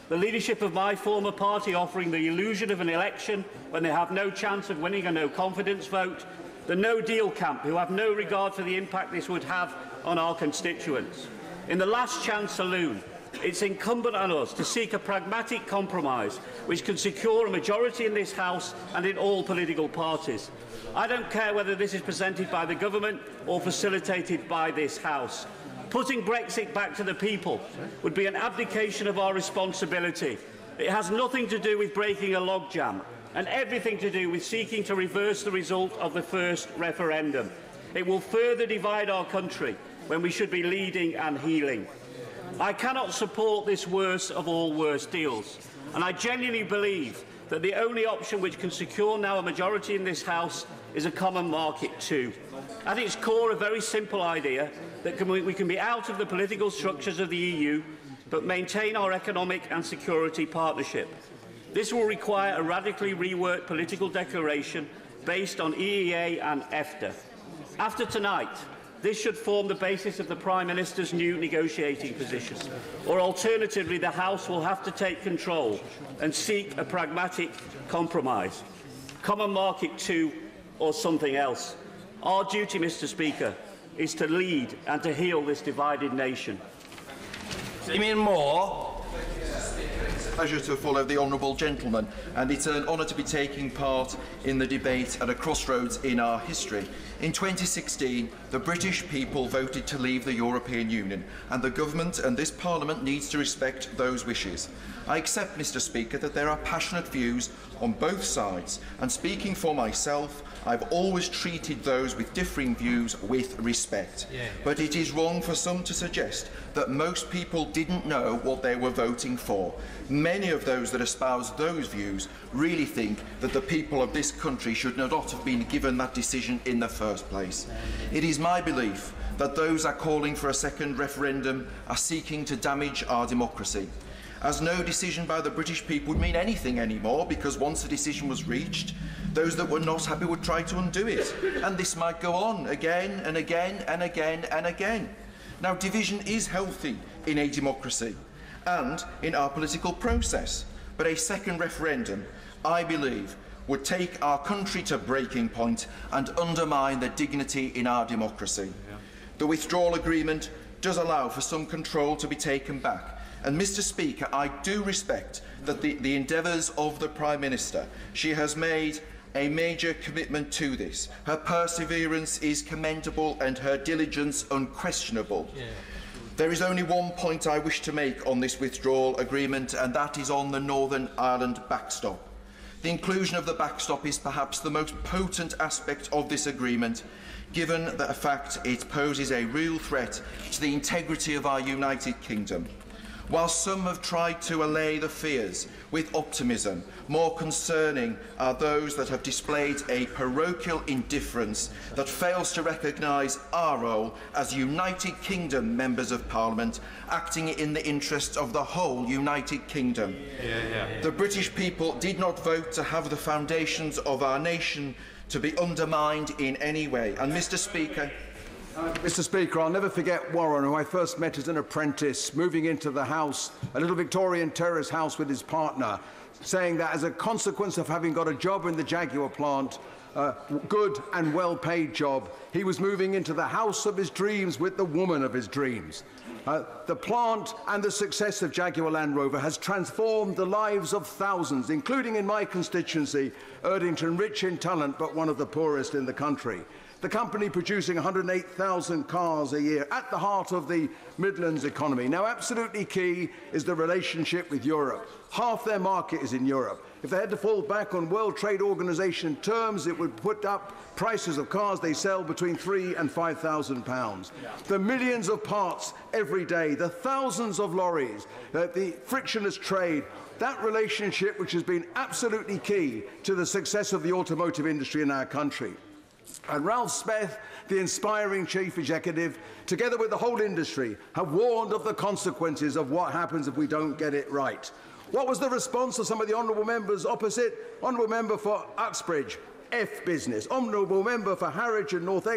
The leadership of my former party offering the illusion of an election when they have no chance of winning a no-confidence vote. The no-deal camp, who have no regard for the impact this would have on our constituents. In the last chance saloon, it's incumbent on us to seek a pragmatic compromise which can secure a majority in this House and in all political parties. I don't care whether this is presented by the government or facilitated by this House. Putting Brexit back to the people would be an abdication of our responsibility. It has nothing to do with breaking a logjam and everything to do with seeking to reverse the result of the first referendum. It will further divide our country when we should be leading and healing. I cannot support this worst of all worst deals, and I genuinely believe that the only option which can secure now a majority in this House is a common market too. At its core, a very simple idea that we can be out of the political structures of the EU, but maintain our economic and security partnership. This will require a radically reworked political declaration based on EEA and EFTA. After tonight, this should form the basis of the Prime Minister's new negotiating position. Or alternatively, the House will have to take control and seek a pragmatic compromise. Common market too, or something else. Our duty, Mr. Speaker, is to lead and to heal this divided nation. Damian Moore. pleasure to follow the honourable gentleman, and it's an honour to be taking part in the debate at a crossroads in our history. In 2016, the British people voted to leave the European Union, and the government and this Parliament needs to respect those wishes. I accept, Mr. Speaker, that there are passionate views on both sides, and speaking for myself, I've always treated those with differing views with respect. But it is wrong for some to suggest that most people didn't know what they were voting for. Many of those that espouse those views really think that the people of this country should not have been given that decision in the first place. It is my belief that those are calling for a second referendum are seeking to damage our democracy, as no decision by the British people would mean anything anymore, because once a decision was reached, those that were not happy would try to undo it. And this might go on again and again and again and again. Now, division is healthy in a democracy and in our political process, but a second referendum, I believe, would take our country to breaking point and undermine the dignity in our democracy. The withdrawal agreement does allow for some control to be taken back. And, Mr. Speaker, I do respect that the endeavours of the Prime Minister. She has made a major commitment to this. Her perseverance is commendable and her diligence unquestionable. There is only one point I wish to make on this withdrawal agreement, and that is on the Northern Ireland backstop. The inclusion of the backstop is perhaps the most potent aspect of this agreement, given the fact it poses a real threat to the integrity of our United Kingdom. While some have tried to allay the fears with optimism, more concerning are those that have displayed a parochial indifference that fails to recognise our role as United Kingdom Members of Parliament, acting in the interests of the whole United Kingdom. The British people did not vote to have the foundations of our nation to be undermined in any way. And, Mr. Speaker, I'll never forget Warren, who I first met as an apprentice, moving into the house, a little Victorian terrace house with his partner, saying that as a consequence of having got a job in the Jaguar plant, a good and well-paid job, he was moving into the house of his dreams with the woman of his dreams. The plant and the success of Jaguar Land Rover has transformed the lives of thousands, including in my constituency, Erdington, rich in talent but one of the poorest in the country. The company producing 108,000 cars a year at the heart of the Midlands economy. Now, absolutely key is the relationship with Europe. Half their market is in Europe. If they had to fall back on World Trade Organization terms, it would put up prices of cars they sell between £3,000 and £5,000. The millions of parts every day, the thousands of lorries, the frictionless trade, that relationship which has been absolutely key to the success of the automotive industry in our country. And Ralph Speth, the inspiring chief executive, together with the whole industry, have warned of the consequences of what happens if we don't get it right. What was the response of some of the honourable members opposite? Honourable member for Uxbridge, F business. Honourable member for Harwich and North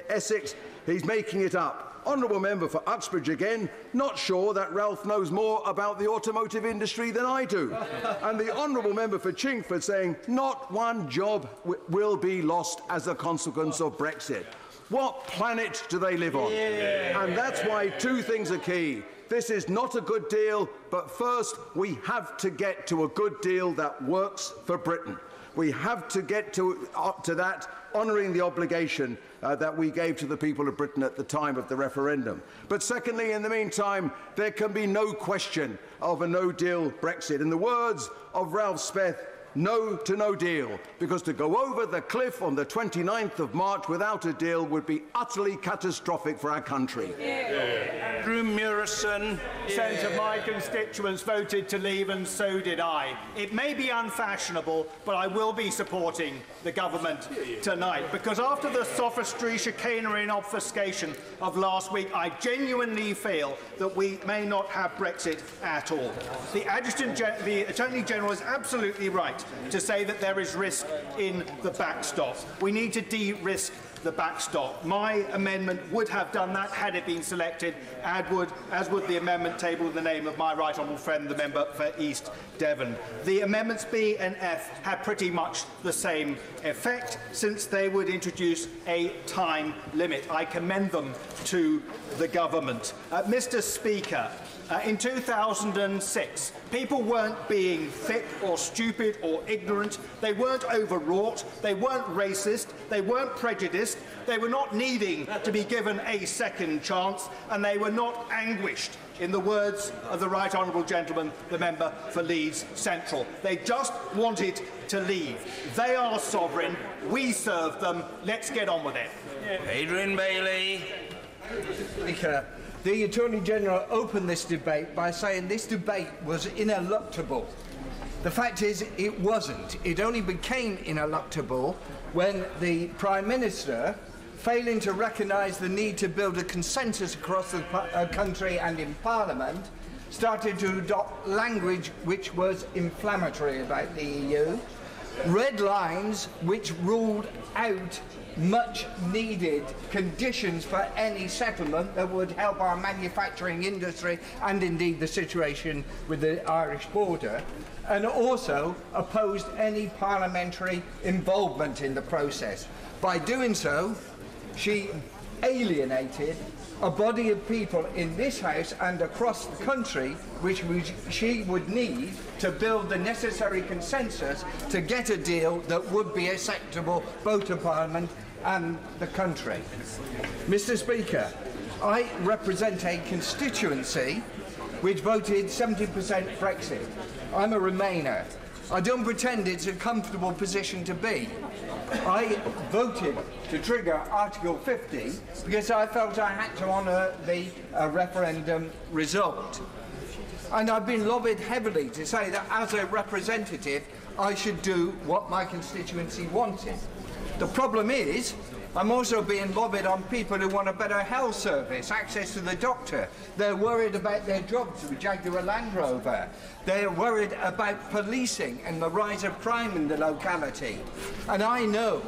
Essex, he's making it up. Honourable member for Uxbridge again, not sure that Ralph knows more about the automotive industry than I do. And the honourable member for Chingford saying not one job will be lost as a consequence of Brexit. What planet do they live on? And that's why two things are key. This is not a good deal, but first we have to get to a good deal that works for Britain. We have to get to that, honouring the obligation that we gave to the people of Britain at the time of the referendum. But secondly, in the meantime, there can be no question of a no-deal Brexit. In the words of Ralph Speth, no to no deal, because to go over the cliff on the 29th of March without a deal would be utterly catastrophic for our country. Andrew Murison. Percent of my constituents voted to leave, and so did I. It may be unfashionable, but I will be supporting the government tonight, because after the sophistry, chicanery and obfuscation of last week, I genuinely feel that we may not have Brexit at all. The Attorney General is absolutely right to say that there is risk in the backstop. We need to de-risk the backstop. My amendment would have done that had it been selected, as would the amendment tabled in the name of my right honourable friend, the member for East Devon. The amendments B and F had pretty much the same effect, since they would introduce a time limit. I commend them to the government. Mr. Speaker, in 2006, people weren't being thick or stupid or ignorant. They weren't overwrought. They weren't racist. They weren't prejudiced. They were not needing to be given a second chance, and they were not anguished, in the words of the right honourable gentleman, the member for Leeds Central. They just wanted to leave. They are sovereign. We serve them. Let's get on with it. Adrian Bailey. Speaker, the Attorney-General opened this debate by saying this debate was ineluctable. The fact is, it wasn't. It only became ineluctable when the Prime Minister, failing to recognise the need to build a consensus across the country and in Parliament, started to adopt language which was inflammatory about the EU, red lines which ruled out much needed conditions for any settlement that would help our manufacturing industry and indeed the situation with the Irish border, and also opposed any parliamentary involvement in the process. By doing so, she alienated a body of people in this House and across the country which she would need to build the necessary consensus to get a deal that would be acceptable both to Parliament and the country. Mr. Speaker, I represent a constituency which voted 70% Brexit. I'm a Remainer. I don't pretend it's a comfortable position to be. I voted to trigger Article 50 because I felt I had to honour the referendum result. And I've been lobbied heavily to say that as a representative, I should do what my constituency wanted. The problem is, I'm also being lobbied on people who want a better health service, access to the doctor. They're worried about their jobs with Jaguar Land Rover. They're worried about policing and the rise of crime in the locality. And I know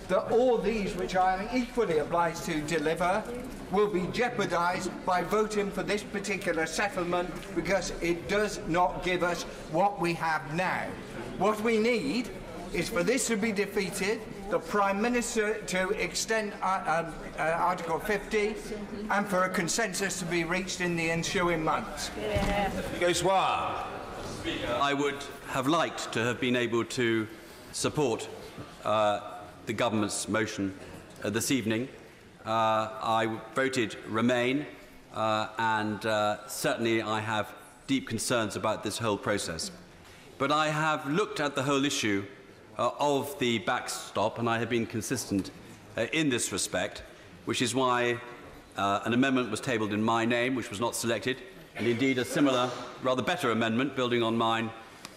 that all these, which I am equally obliged to deliver, will be jeopardised by voting for this particular settlement because it does not give us what we have now. What we need is for this to be defeated, the Prime Minister to extend Article 50, and for a consensus to be reached in the ensuing months. I would have liked to have been able to support the government's motion this evening. I voted Remain, and certainly I have deep concerns about this whole process. But I have looked at the whole issue of the backstop, and I have been consistent in this respect, which is why an amendment was tabled in my name, which was not selected, and indeed a similar, rather better amendment, building on mine,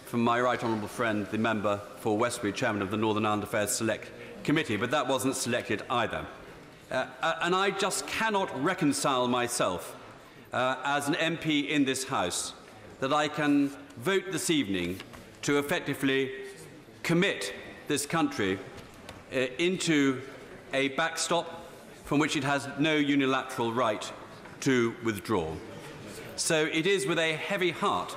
from my right honourable friend, the member for Westbury, chairman of the Northern Ireland Affairs Select Committee, but that wasn't selected either. And I just cannot reconcile myself as an MP in this House that I can vote this evening to effectively commit this country into a backstop from which it has no unilateral right to withdraw. So it is with a heavy heart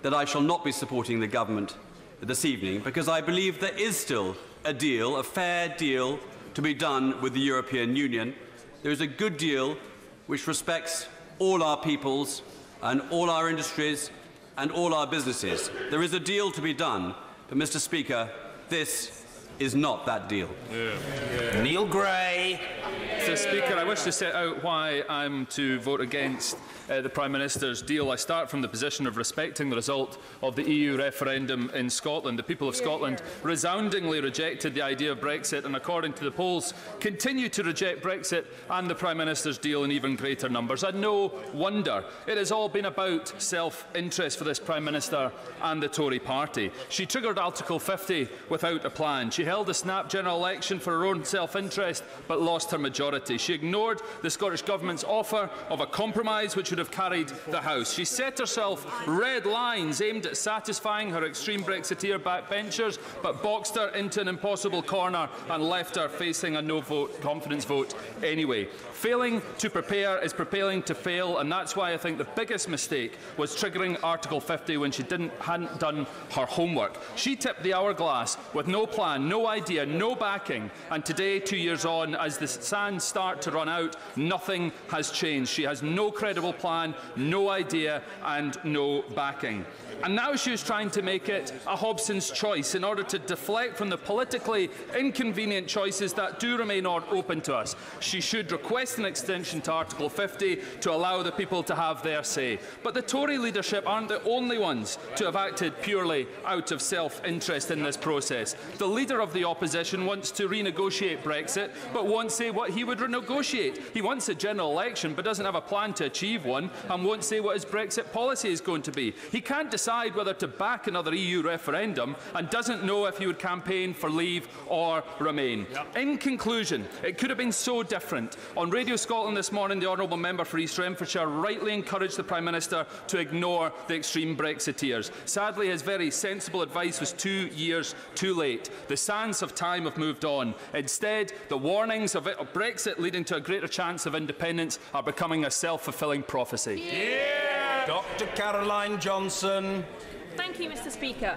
that I shall not be supporting the government this evening, because I believe there is still a deal, a fair deal, to be done with the European Union. There is a good deal which respects all our peoples and all our industries and all our businesses. There is a deal to be done. But, Mr. Speaker, this is not that deal. Neil Gray. Mr. Speaker, I wish to set out why I'm to vote against the Prime Minister's deal. I start from the position of respecting the result of the EU referendum in Scotland. The people of Scotland resoundingly rejected the idea of Brexit, and according to the polls, continue to reject Brexit and the Prime Minister's deal in even greater numbers. And no wonder. It has all been about self-interest for this Prime Minister and the Tory party. She triggered Article 50 without a plan. She She held a snap general election for her own self-interest, but lost her majority. She ignored the Scottish Government's offer of a compromise which would have carried the House. She set herself red lines aimed at satisfying her extreme Brexiteer backbenchers, but boxed her into an impossible corner and left her facing a no-vote confidence vote anyway. Failing to prepare is preparing to fail, and that's why I think the biggest mistake was triggering Article 50 when she hadn't done her homework. She tipped the hourglass with no plan, no idea, no backing, and today, 2 years on, as the sands start to run out, nothing has changed. She has no credible plan, no idea, and no backing. And now she is trying to make it a Hobson's choice in order to deflect from the politically inconvenient choices that do remain open to us. She should request an extension to Article 50 to allow the people to have their say. But the Tory leadership aren't the only ones to have acted purely out of self-interest in this process. The leader of the opposition wants to renegotiate Brexit, but won't say what he would renegotiate. He wants a general election, but doesn't have a plan to achieve one, and won't say what his Brexit policy is going to be. He can't decide whether to back another EU referendum and doesn't know if he would campaign for leave or remain. In conclusion, it could have been so different. On Radio Scotland this morning, the Honourable Member for East Renfrewshire rightly encouraged the Prime Minister to ignore the extreme Brexiteers. Sadly, his very sensible advice was 2 years too late. The sands of time have moved on. Instead, the warnings of Brexit leading to a greater chance of independence are becoming a self-fulfilling prophecy. Dr. Caroline Johnson. Thank you, Mr. Speaker.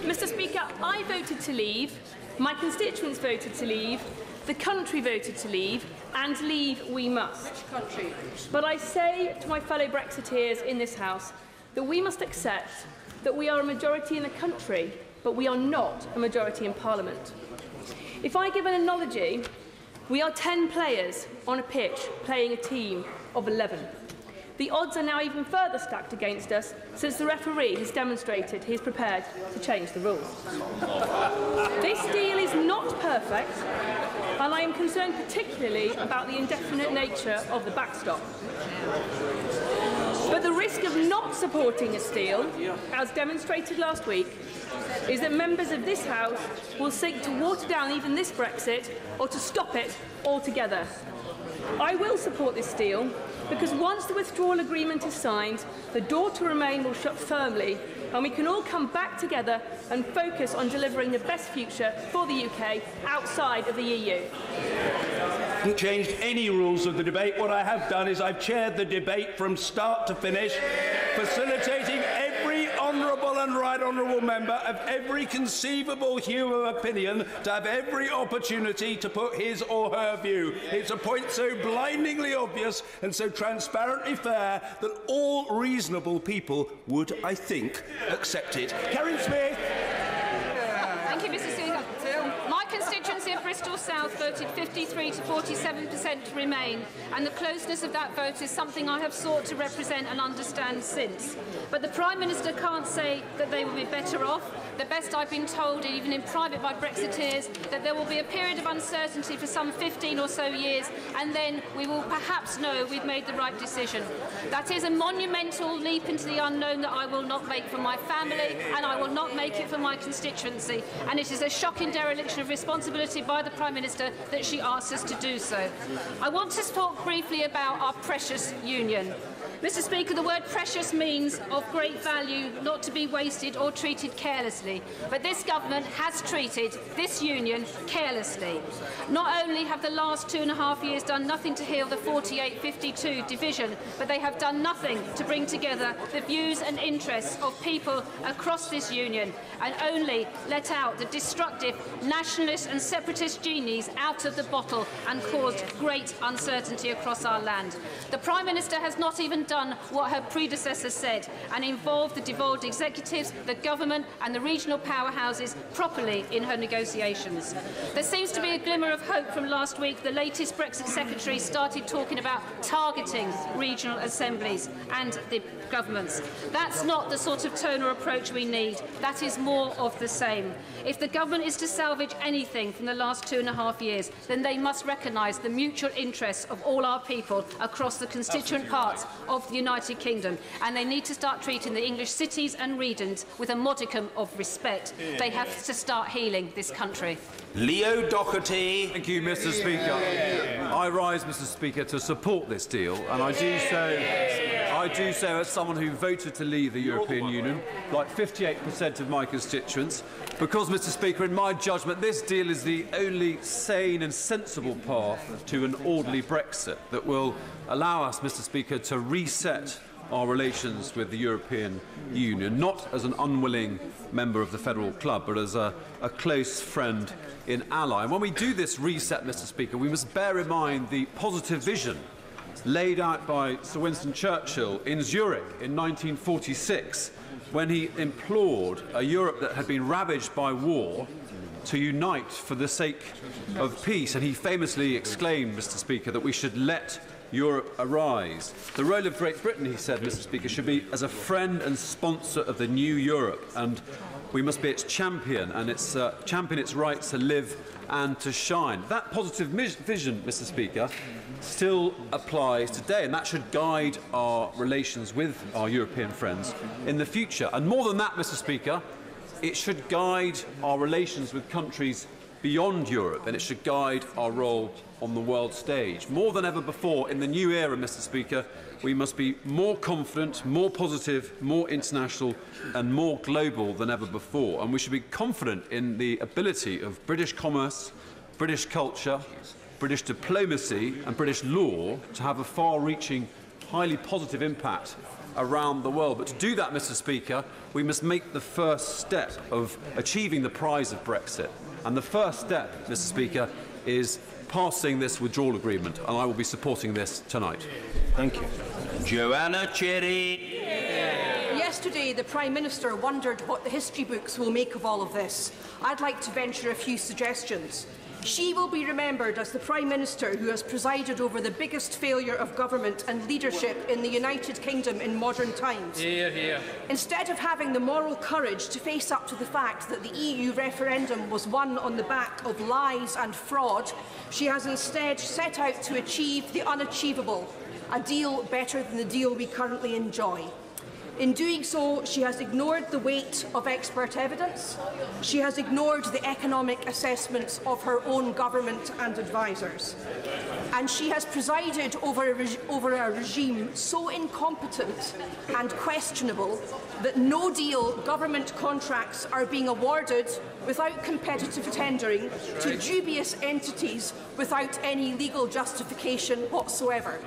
Mr. Speaker, I voted to leave, my constituents voted to leave, the country voted to leave, and leave we must. Which country? But I say to my fellow Brexiteers in this House that we must accept that we are a majority in the country, but we are not a majority in Parliament. If I give an analogy, we are 10 players on a pitch playing a team of 11. The odds are now even further stacked against us since the referee has demonstrated he is prepared to change the rules. This deal is not perfect, and I am concerned particularly about the indefinite nature of the backstop. But the risk of not supporting this deal, as demonstrated last week, is that members of this House will seek to water down even this Brexit or to stop it altogether. I will support this deal because once the withdrawal agreement is signed, the door to remain will shut firmly and we can all come back together and focus on delivering the best future for the UK outside of the EU. I haven't changed any rules of the debate. What I have done is I've chaired the debate from start to finish, facilitating every honourable and right honourable member of every conceivable hue of opinion to have every opportunity to put his or her view. It's a point so blindingly obvious and so transparently fair that all reasonable people would, I think, accept it. Karen Smith. Thank you, Mr. Speaker. My constituency of Bristol South voted 53 to 47% to remain, and the closeness of that vote is something I have sought to represent and understand since. But the Prime Minister can't say that they will be better off. The best I've been told, even in private by Brexiteers, that there will be a period of uncertainty for some 15 or so years, and then we will perhaps know we've made the right decision. That is a monumental leap into the unknown that I will not make for my family, and I will not make it for my constituency. And it is a shocking dereliction of responsibility by the Prime Minister that she asks us to do so. I want to talk briefly about our precious union. Mr. Speaker, the word precious means of great value, not to be wasted or treated carelessly. But this government has treated this union carelessly. Not only have the last 2.5 years done nothing to heal the 48-52 division, but they have done nothing to bring together the views and interests of people across this union, and only let out the destructive nationalist and separatist genies out of the bottle and caused great uncertainty across our land. The Prime Minister has not even done what her predecessor said and involved the devolved executives, the government and the regional powerhouses properly in her negotiations. There seems to be a glimmer of hope from last week. The latest Brexit Secretary started talking about targeting regional assemblies and the governments. That's not the sort of tone or approach we need. That is more of the same. If the government is to salvage anything from the last 2.5 years, then they must recognise the mutual interests of all our people across the constituent parts of of the United Kingdom, and they need to start treating the English cities and regions with a modicum of respect. They have to start healing this country. Leo Doherty. Thank you, Mr. Speaker. I rise, Mr. Speaker, to support this deal, and I do so as someone who voted to leave the European Union, like 58% of my constituents, because, Mr. Speaker, in my judgment, this deal is the only sane and sensible path to an orderly Brexit that will allow us, Mr. Speaker, to reset our relations with the European Union, not as an unwilling member of the Federal Club, but as a close friend and ally. And when we do this reset, Mr. Speaker, we must bear in mind the positive vision laid out by Sir Winston Churchill in Zurich in 1946, when he implored a Europe that had been ravaged by war to unite for the sake of peace. And he famously exclaimed, Mr. Speaker, that we should let Europe arise. The role of Great Britain, he said, Mr. Speaker, should be as a friend and sponsor of the new Europe, and we must be its champion and champion its rights to live and to shine. That positive vision, Mr. Speaker, still applies today, and that should guide our relations with our European friends in the future. And more than that, Mr. Speaker, it should guide our relations with countries beyond Europe, and it should guide our role on the world stage. More than ever before, in the new era, Mr. Speaker, we must be more confident, more positive, more international and more global than ever before. And we should be confident in the ability of British commerce, British culture, British diplomacy and British law to have a far-reaching, highly positive impact around the world. But to do that, Mr. Speaker, we must make the first step of achieving the prize of Brexit. And the first step, Mr. Speaker, is passing this withdrawal agreement, and I will be supporting this tonight. Thank you. Joanna Cherry. Yesterday, the Prime Minister wondered what the history books will make of all of this. I'd like to venture a few suggestions. She will be remembered as the Prime Minister who has presided over the biggest failure of government and leadership in the United Kingdom in modern times. Hear, hear. Instead of having the moral courage to face up to the fact that the EU referendum was won on the back of lies and fraud, she has instead set out to achieve the unachievable, a deal better than the deal we currently enjoy. In doing so, she has ignored the weight of expert evidence. She has ignored the economic assessments of her own government and advisers. And she has presided over a regime so incompetent and questionable that no deal government contracts are being awarded without competitive tendering to dubious entities without any legal justification whatsoever.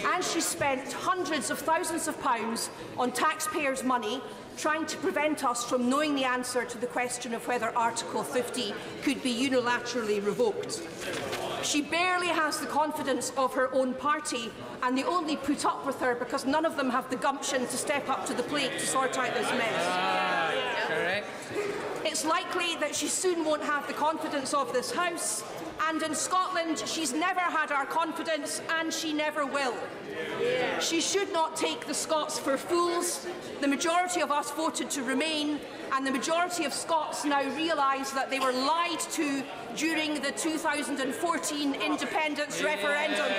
And she spent hundreds of thousands of pounds on taxpayers' money trying to prevent us from knowing the answer to the question of whether Article 50 could be unilaterally revoked. She barely has the confidence of her own party, and they only put up with her because none of them have the gumption to step up to the plate to sort out this mess. Correct. It's likely that she soon won't have the confidence of this House, and in Scotland she's never had our confidence and she never will. She should not take the Scots for fools. The majority of us voted to remain, and the majority of Scots now realise that they were lied to during the 2014 independence referendum.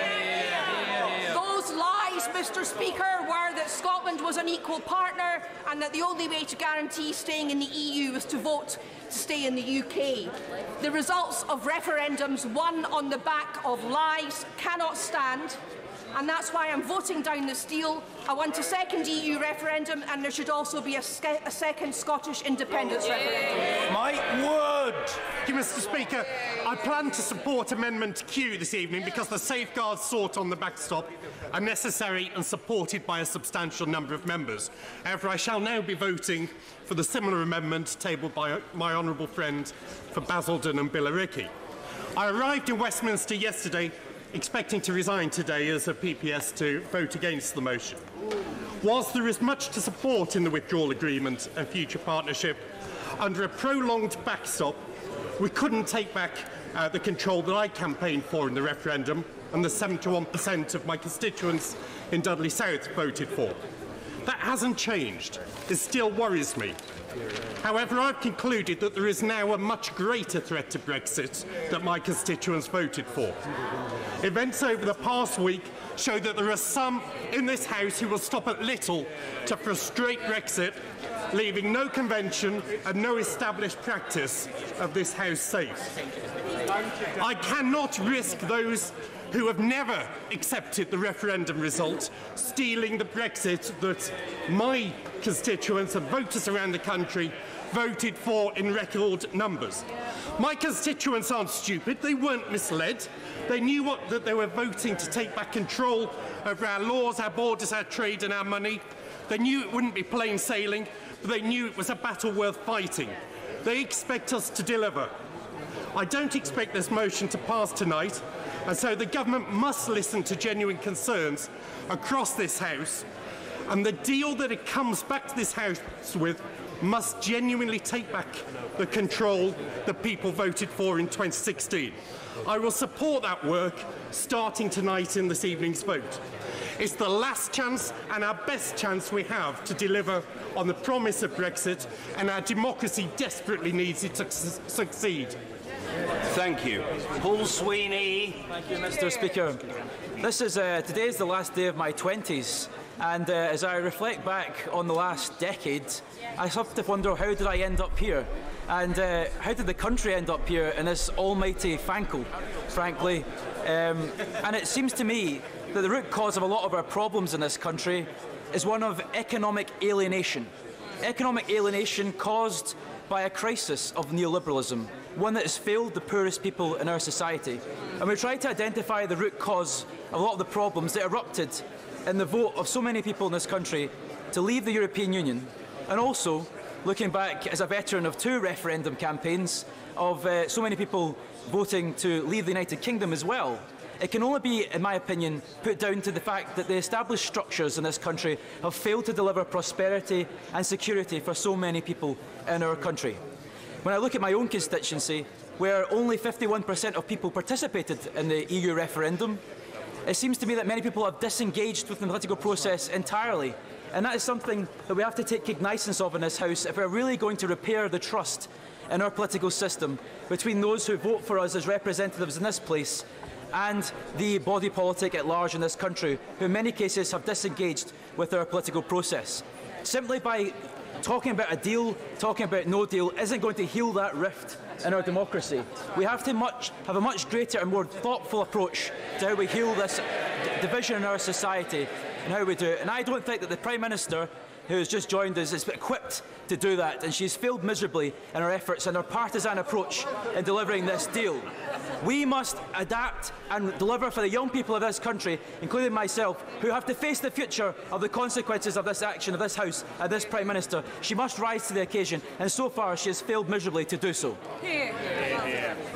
Those lies, Mr. Speaker, were that Scotland was an equal partner and that the only way to guarantee staying in the EU was to vote to stay in the UK. The results of referendums won on the back of lies cannot stand, and that's why I'm voting down this deal. I want a second EU referendum, and there should also be a second Scottish independence referendum. Mike Wood. Thank you, Mr. Speaker. I plan to support Amendment Q this evening because the safeguards sought on the backstop are necessary and supported by a substantial number of members. However, I shall now be voting for the similar amendment tabled by my honourable friend for Basildon and Billericay. I arrived in Westminster yesterday expecting to resign today as a PPS to vote against the motion. Whilst there is much to support in the withdrawal agreement and future partnership, under a prolonged backstop, we couldn't take back the control that I campaigned for in the referendum and the 71% of my constituents in Dudley South voted for. That hasn't changed. It still worries me. However, I've concluded that there is now a much greater threat to Brexit that my constituents voted for. Events over the past week show that there are some in this House who will stop at little to frustrate Brexit, leaving no convention and no established practice of this House safe. I cannot risk those who have never accepted the referendum result stealing the Brexit that my constituents and voters around the country voted for in record numbers. My constituents aren't stupid. They weren't misled. They knew that they were voting to take back control over our laws, our borders, our trade and our money. They knew it wouldn't be plain sailing, but they knew it was a battle worth fighting. They expect us to deliver. I don't expect this motion to pass tonight, and so the government must listen to genuine concerns across this House, and the deal that it comes back to this House with must genuinely take back the control that people voted for in 2016. I will support that work starting tonight in this evening's vote. It's the last chance and our best chance we have to deliver on the promise of Brexit, and our democracy desperately needs it to succeed. Thank you. Paul Sweeney. Thank you, Mr. Speaker. Today is the last day of my 20s, and as I reflect back on the last decade, I have to wonder, how did I end up here? And how did the country end up here in this almighty fancle, frankly? And it seems to me that the root cause of a lot of our problems in this country is one of economic alienation. Economic alienation caused by a crisis of neoliberalism, one that has failed the poorest people in our society. And we try to identify the root cause of a lot of the problems that erupted in the vote of so many people in this country to leave the European Union, and also looking back as a veteran of 2 referendum campaigns of so many people voting to leave the United Kingdom as well. It can only be, in my opinion, put down to the fact that the established structures in this country have failed to deliver prosperity and security for so many people in our country. When I look at my own constituency, where only 51% of people participated in the EU referendum, it seems to me that many people have disengaged with the political process entirely. And that is something that we have to take cognizance of in this House if we're really going to repair the trust in our political system between those who vote for us as representatives in this place and the body politic at large in this country, who in many cases have disengaged with our political process. Simply by talking about a deal, talking about no deal, isn't going to heal that rift in our democracy. We have to have a much greater and more thoughtful approach to how we heal this division in our society and how we do it. And I don't think that the Prime Minister, who has just joined us, is equipped to do that, and she's failed miserably in her efforts and her partisan approach in delivering this deal. We must adapt and deliver for the young people of this country, including myself, who have to face the future of the consequences of this action of this House and this Prime Minister. She must rise to the occasion, and so far she has failed miserably to do so.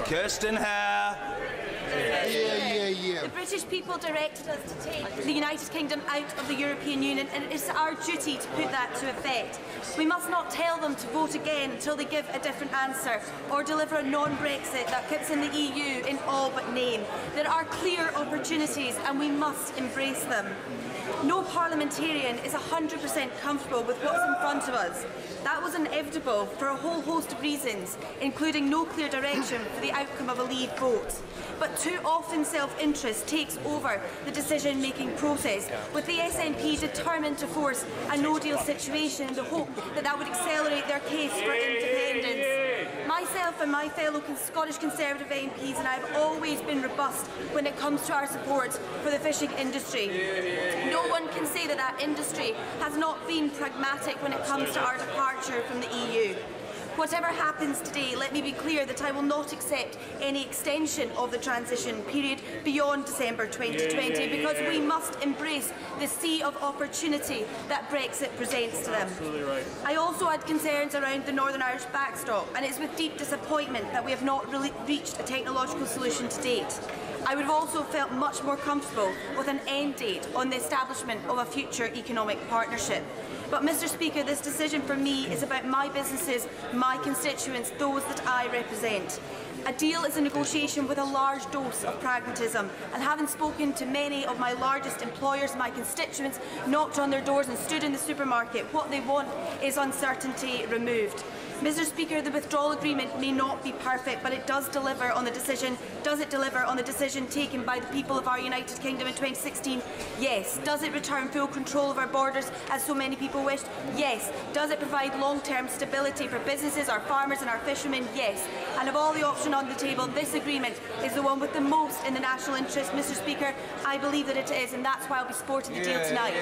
Kirsten Hare. The British people directed us to take the United Kingdom out of the European Union, and it is our duty to put that to effect. We must not tell them to vote again until they give a different answer, or deliver a non-Brexit that keeps in the EU in all but name. There are clear opportunities, and we must embrace them. No parliamentarian is 100% comfortable with what's in front of us. That was inevitable for a whole host of reasons, including no clear direction for the outcome of a Leave vote. But too often self-interest takes over the decision-making process, with the SNP determined to force a no-deal situation in the hope that that would accelerate their case for independence. Myself and my fellow Scottish Conservative MPs and I have always been robust when it comes to our support for the fishing industry. No one can say that that industry has not been pragmatic when it comes to our departure from the EU. Whatever happens today, let me be clear that I will not accept any extension of the transition period beyond December 2020, because we must embrace the sea of opportunity that Brexit presents to them. Right. I also had concerns around the Northern Irish backstop, and it's with deep disappointment that we have not really reached a technological solution to date. I would have also felt much more comfortable with an end date on the establishment of a future economic partnership. But, Mr. Speaker, this decision for me is about my businesses, my constituents, those that I represent. A deal is a negotiation with a large dose of pragmatism, and having spoken to many of my largest employers, my constituents knocked on their doors and stood in the supermarket, what they want is uncertainty removed. Mr. Speaker, the withdrawal agreement may not be perfect, but it does deliver on the decision. Does it deliver on the decision taken by the people of our United Kingdom in 2016? Yes. Does it return full control of our borders, as so many people wished? Yes. Does it provide long-term stability for businesses, our farmers and our fishermen? Yes. And of all the options on the table, this agreement is the one with the most in the national interest. Mr. Speaker, I believe that it is, and that's why I'll be supporting the deal tonight.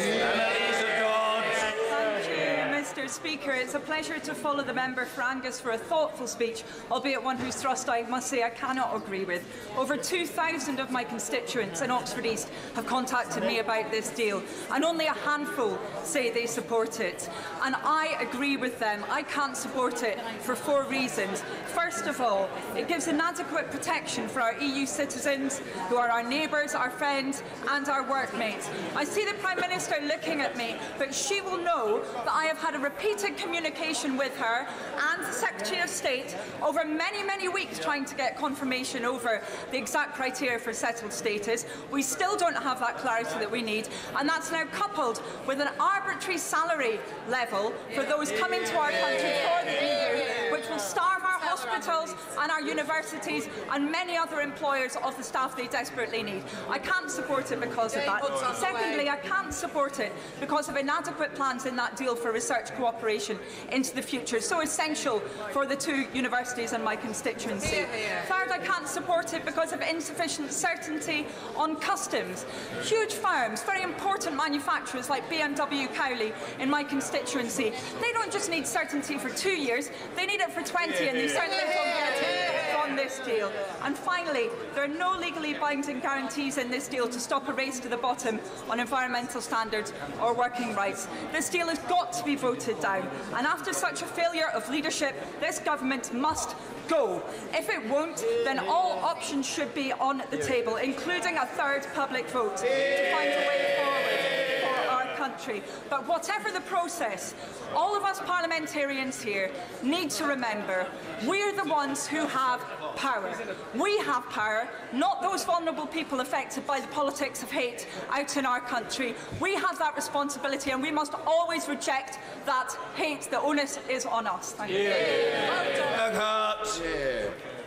Thank you, Mr. Speaker. It's a pleasure to follow the member for Angus for a thoughtful speech, albeit one whose thrust I must say I cannot agree with. Over 2,000 of my constituents in Oxford East have contacted me about this deal, and only a handful say they support it. And I agree with them. I can't support it for 4 reasons. First of all, it gives inadequate protection for our EU citizens, who are our neighbours, our friends and our workmates. I see the Prime Minister looking at me, but she will know that I have had a repeated communication with her and the Secretary of State over many, many weeks trying to get confirmation over the exact criteria for settled status. We still don't have that clarity that we need, and that's now coupled with an arbitrary salary level for those coming to our country for the EU, which will starve our hospitals and our universities and many other employers of the staff they desperately need. I can't support it because of that. Secondly, I can't support it because of inadequate plans in that deal for research cooperation into the future, so essential for the 2 universities and my constituency. Third, I can't support it because of insufficient certainty on customs. Huge firms, very important manufacturers like BMW Cowley in my constituency, they don't just need certainty for 2 years, they need it for 20, and they certainly won't get it from this deal. And finally, there are no legally binding guarantees in this deal to stop a race to the bottom on environmental standards or working rights. This deal has got to be voted down, and after such a failure of leadership, this government must go. If it won't, then all options should be on the table, including a 3rd public vote, to find a way forward for our country. But whatever the process, all of us parliamentarians here need to remember we're the ones who have power. We have power, not those vulnerable people affected by the politics of hate out in our country. We have that responsibility, and we must always reject that hate. The onus is on us. Thank you.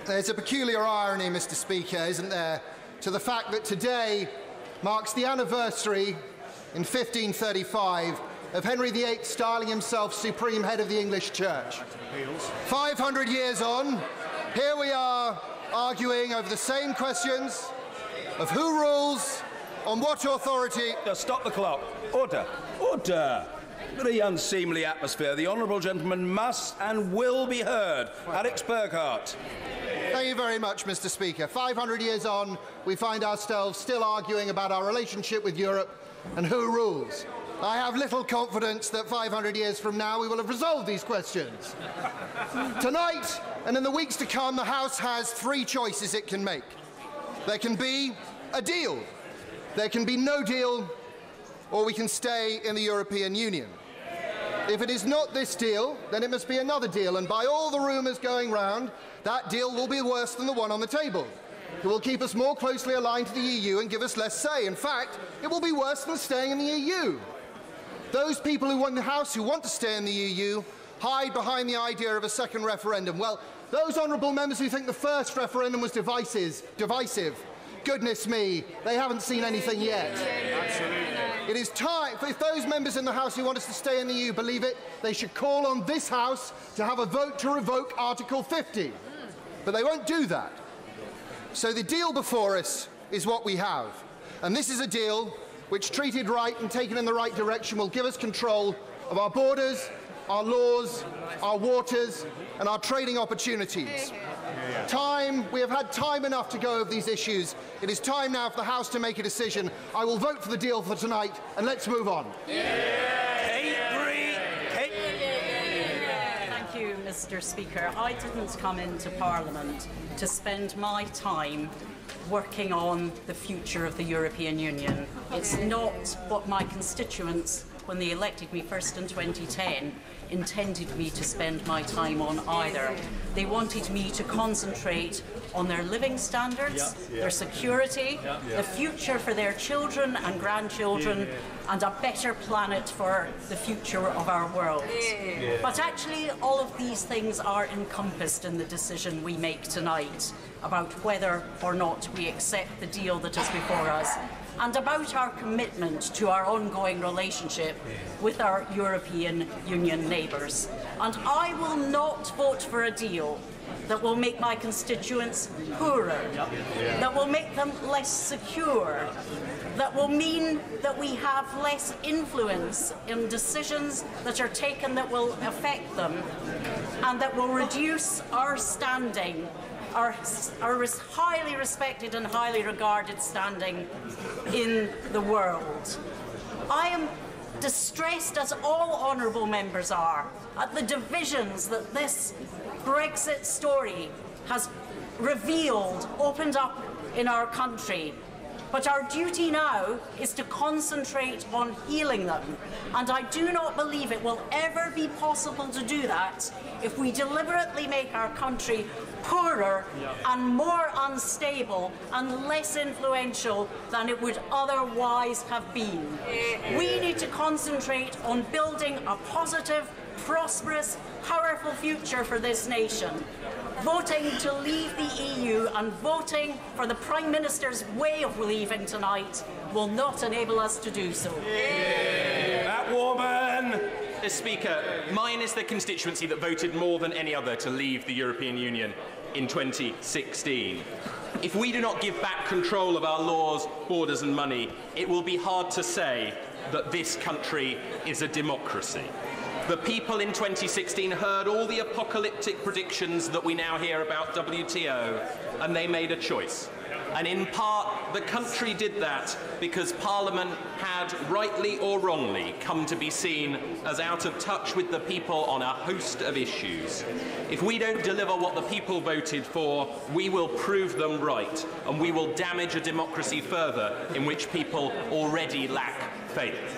There's a peculiar irony, Mr. Speaker, isn't there, to the fact that today marks the anniversary in 1535 of Henry VIII styling himself supreme head of the English Church. 500 years on, here we are arguing over the same questions of who rules, on what authority. Stop the clock. Order. Order. The unseemly atmosphere. The honourable gentleman must and will be heard. Alex Burkhardt. Thank you very much, Mr. Speaker. 500 years on, we find ourselves still arguing about our relationship with Europe and who rules. I have little confidence that 500 years from now we will have resolved these questions. Tonight, and in the weeks to come, the House has 3 choices it can make. There can be a deal, there can be no deal, or we can stay in the European Union. If it is not this deal, then it must be another deal, and by all the rumours going round, that deal will be worse than the one on the table. It will keep us more closely aligned to the EU and give us less say. In fact, it will be worse than staying in the EU. Those people who in the House who want to stay in the EU hide behind the idea of a second referendum. Well, those honourable members who think the first referendum was divisive, goodness me, they haven't seen anything yet. It is time, if those members in the House who want us to stay in the EU believe it, they should call on this House to have a vote to revoke Article 50. But they won't do that. So the deal before us is what we have. And this is a deal which, treated right and taken in the right direction, will give us control of our borders, our laws, our waters and our trading opportunities. We have had time enough to go over these issues. It is time now for the House to make a decision. I will vote for the deal for tonight, and let's move on. Thank you, Mr. Speaker. I didn't come into Parliament to spend my time working on the future of the European Union. It's not what my constituents when they elected me first in 2010, intended me to spend my time on either. They wanted me to concentrate on their living standards, their security, the future for their children and grandchildren, and a better planet for the future of our world. But actually, all of these things are encompassed in the decision we make tonight about whether or not we accept the deal that is before us, and about our commitment to our ongoing relationship with our European Union neighbours. And I will not vote for a deal that will make my constituents poorer, that will make them less secure, that will mean that we have less influence in decisions that are taken that will affect them, and that will reduce our standing, our highly respected and highly regarded standing in the world. I am distressed, as all honourable members are, at the divisions that this Brexit story has revealed, opened up in our country. But our duty now is to concentrate on healing them. And I do not believe it will ever be possible to do that if we deliberately make our country poorer and more unstable and less influential than it would otherwise have been. We need to concentrate on building a positive, prosperous, powerful future for this nation. Voting to leave the EU and voting for the Prime Minister's way of leaving tonight will not enable us to do so. That woman! Mr. Speaker, mine is the constituency that voted more than any other to leave the European Union in 2016. If we do not give back control of our laws, borders and money, it will be hard to say that this country is a democracy. The people in 2016 heard all the apocalyptic predictions that we now hear about WTO, and they made a choice. And in part, the country did that because Parliament had, rightly or wrongly, come to be seen as out of touch with the people on a host of issues. If we don't deliver what the people voted for, we will prove them right, and we will damage a democracy further in which people already lack faith.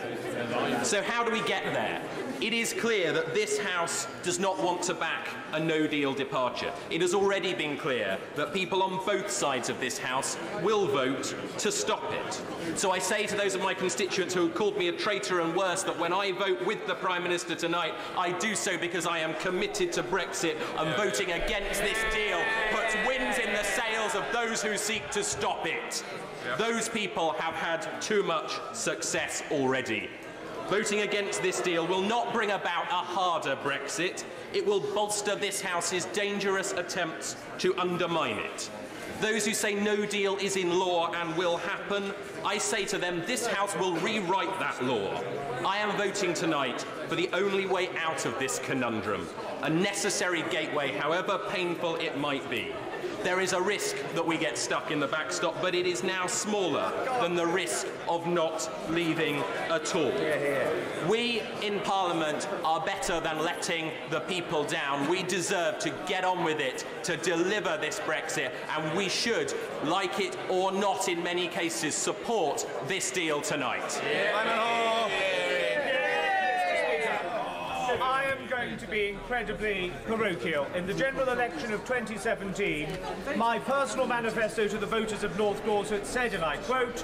So how do we get there? It is clear that this House does not want to back a no-deal departure. It has already been clear that people on both sides of this House will vote to stop it. So I say to those of my constituents who have called me a traitor and worse that when I vote with the Prime Minister tonight, I do so because I am committed to Brexit, and voting against this deal puts winds in the sails of those who seek to stop it. Those people have had too much success already. Voting against this deal will not bring about a harder Brexit. It will bolster this House's dangerous attempts to undermine it. Those who say no deal is in law and will happen, I say to them, this House will rewrite that law. I am voting tonight for the only way out of this conundrum, a necessary gateway, however painful it might be. There is a risk that we get stuck in the backstop, but it is now smaller than the risk of not leaving at all. We in Parliament are better than letting the people down. We deserve to get on with it, to deliver this Brexit, and we should, like it or not in many cases, support this deal tonight. I am going to be incredibly parochial. In the general election of 2017, my personal manifesto to the voters of North Dorset said, and I quote,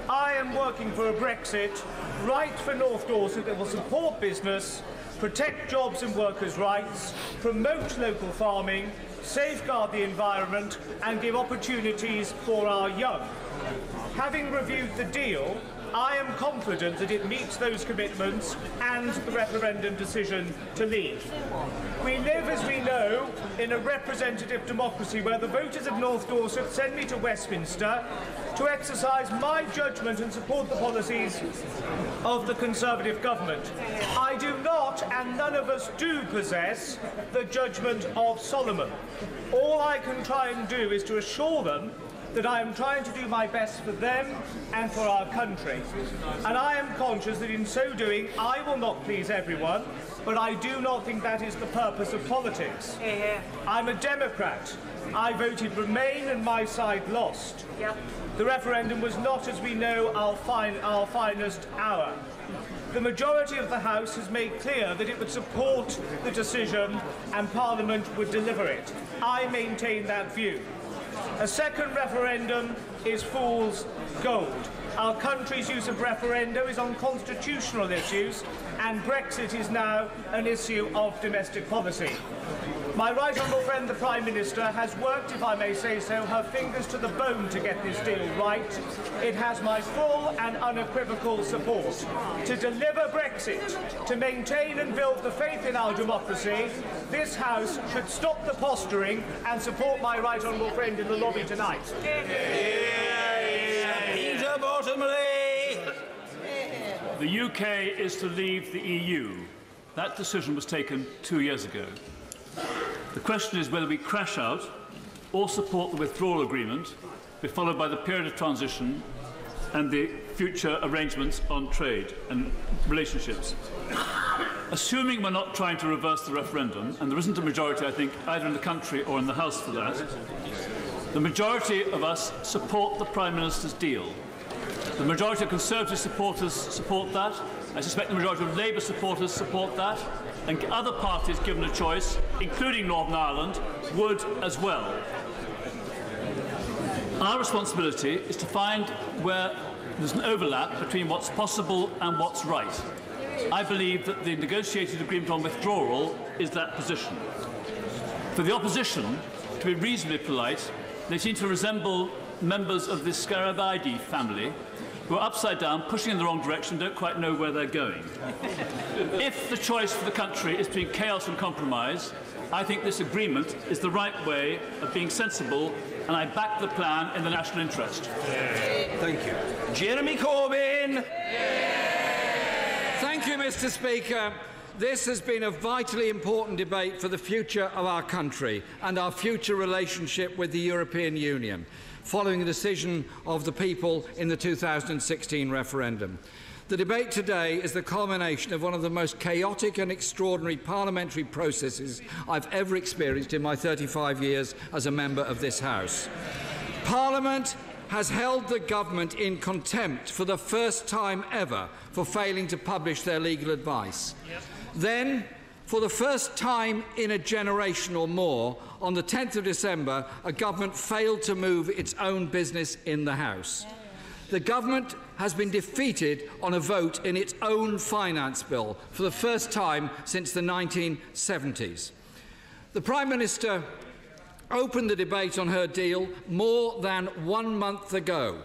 "I am working for a Brexit right for North Dorset that will support business, protect jobs and workers' rights, promote local farming, safeguard the environment and give opportunities for our young." Having reviewed the deal, I am confident that it meets those commitments and the referendum decision to leave. We live, as we know, in a representative democracy where the voters of North Dorset send me to Westminster to exercise my judgment and support the policies of the Conservative government. I do not, and none of us do, possess the judgment of Solomon. All I can try and do is to assure them that I am trying to do my best for them and for our country. And I am conscious that in so doing, I will not please everyone, but I do not think that is the purpose of politics. I'm a Democrat. I voted Remain and my side lost. The referendum was not, as we know, our finest hour. The majority of the House has made clear that it would support the decision and Parliament would deliver it. I maintain that view. A second referendum is fool's gold. Our country's use of referenda is on constitutional issues, and Brexit is now an issue of domestic policy. My right honourable friend, the Prime Minister, has worked, if I may say so, her fingers to the bone to get this deal right. It has my full and unequivocal support. To deliver Brexit, to maintain and build the faith in our democracy, this House should stop the posturing and support my right honourable friend in the lobby tonight. Peter Bottomley! The UK is to leave the EU. That decision was taken 2 years ago. The question is whether we crash out or support the withdrawal agreement, be followed by the period of transition and the future arrangements on trade and relationships. Assuming we're not trying to reverse the referendum, and there isn't a majority, I think, either in the country or in the House for that, the majority of us support the Prime Minister's deal. The majority of Conservative supporters support that. I suspect the majority of Labour supporters support that. And other parties, given a choice, including Northern Ireland, would as well. Our responsibility is to find where there's an overlap between what's possible and what's right. I believe that the negotiated agreement on withdrawal is that position. For the opposition to be reasonably polite, they seem to resemble members of the Scarabaei family who are upside down, pushing in the wrong direction, don't quite know where they're going. If the choice for the country is between chaos and compromise, I think this agreement is the right way of being sensible, and I back the plan in the national interest. Thank you. Jeremy Corbyn! Thank you, Mr. Speaker. This has been a vitally important debate for the future of our country and our future relationship with the European Union, following the decision of the people in the 2016 referendum. The debate today is the culmination of one of the most chaotic and extraordinary parliamentary processes I've ever experienced in my 35 years as a member of this House. Parliament has held the government in contempt for the first time ever for failing to publish their legal advice. Then, for the first time in a generation or more, on the 10th of December, a government failed to move its own business in the House. The government has been defeated on a vote in its own finance bill for the first time since the 1970s. The Prime Minister opened the debate on her deal more than 1 month ago,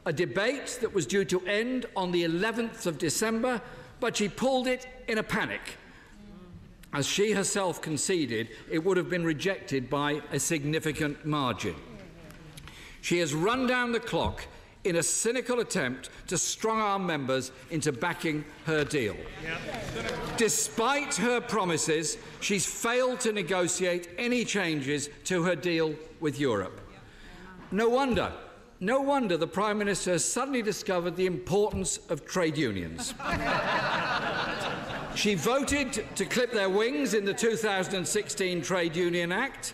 a debate that was due to end on the 11th of December, but she pulled it in a panic. As she herself conceded, it would have been rejected by a significant margin. She has run down the clock in a cynical attempt to strong-arm members into backing her deal. Despite her promises, she's failed to negotiate any changes to her deal with Europe. No wonder the Prime Minister has suddenly discovered the importance of trade unions. She voted to clip their wings in the 2016 Trade Union Act,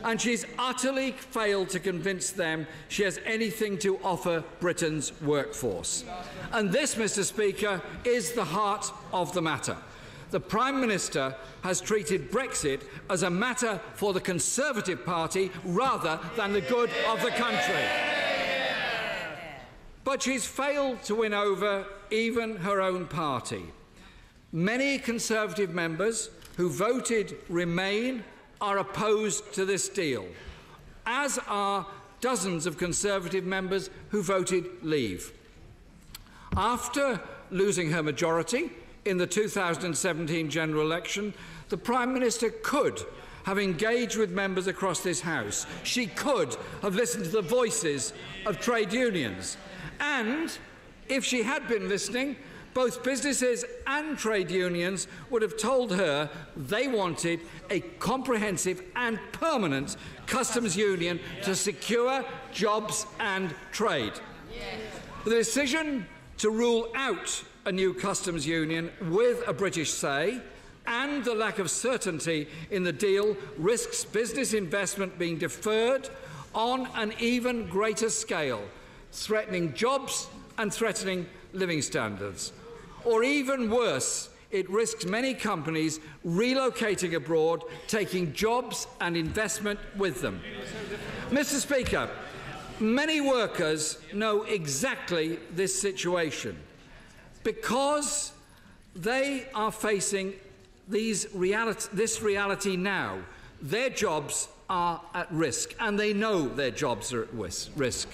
and she's utterly failed to convince them she has anything to offer Britain's workforce. And this, Mr. Speaker, is the heart of the matter. The Prime Minister has treated Brexit as a matter for the Conservative Party rather than the good of the country. But she's failed to win over even her own party. Many Conservative members who voted Remain are opposed to this deal, as are dozens of Conservative members who voted Leave. After losing her majority in the 2017 general election, the Prime Minister could have engaged with members across this House. She could have listened to the voices of trade unions. And if she had been listening, both businesses and trade unions would have told her they wanted a comprehensive and permanent customs union to secure jobs and trade. The decision to rule out a new customs union with a British say and the lack of certainty in the deal risks business investment being deferred on an even greater scale, threatening jobs and threatening living standards. or even worse, it risks many companies relocating abroad, taking jobs and investment with them. Mr. Speaker, many workers know exactly this situation because they are facing this reality now. Their jobs are at risk, and they know their jobs are at risk.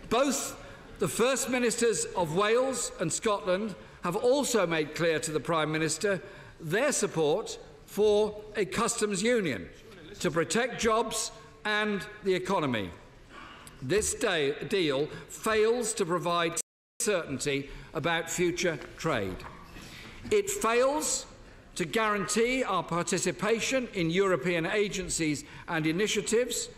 Both the First Ministers of Wales and Scotland have also made clear to the Prime Minister their support for a customs union to protect jobs and the economy. This deal fails to provide certainty about future trade. It fails to guarantee our participation in European agencies and initiatives.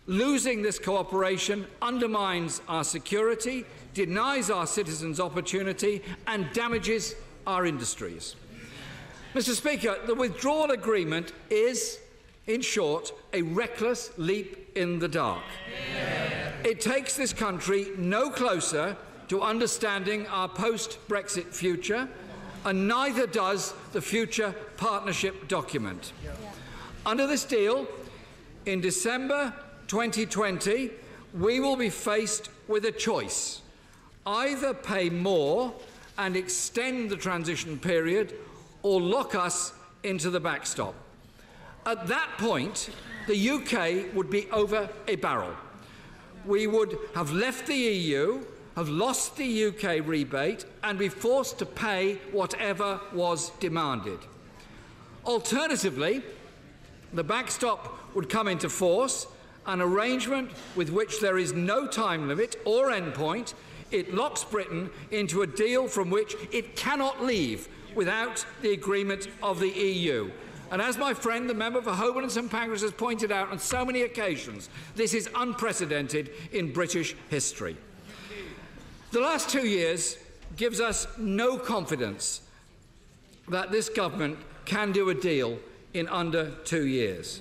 Losing this cooperation undermines our security, denies our citizens opportunity and damages our industries. Mr. Speaker, the withdrawal agreement is, in short, a reckless leap in the dark. It takes this country no closer to understanding our post-Brexit future, and neither does the future partnership document. Under this deal, in December 2020, we will be faced with a choice: either pay more and extend the transition period, or lock us into the backstop. At that point, the UK would be over a barrel. We would have left the EU, have lost the UK rebate, and be forced to pay whatever was demanded. Alternatively, the backstop would come into force, an arrangement with which there is no time limit or endpoint. It locks Britain into a deal from which it cannot leave without the agreement of the EU. And as my friend, the member for Holborn and St Pancras, has pointed out on so many occasions, this is unprecedented in British history. The last 2 years gives us no confidence that this government can do a deal in under 2 years.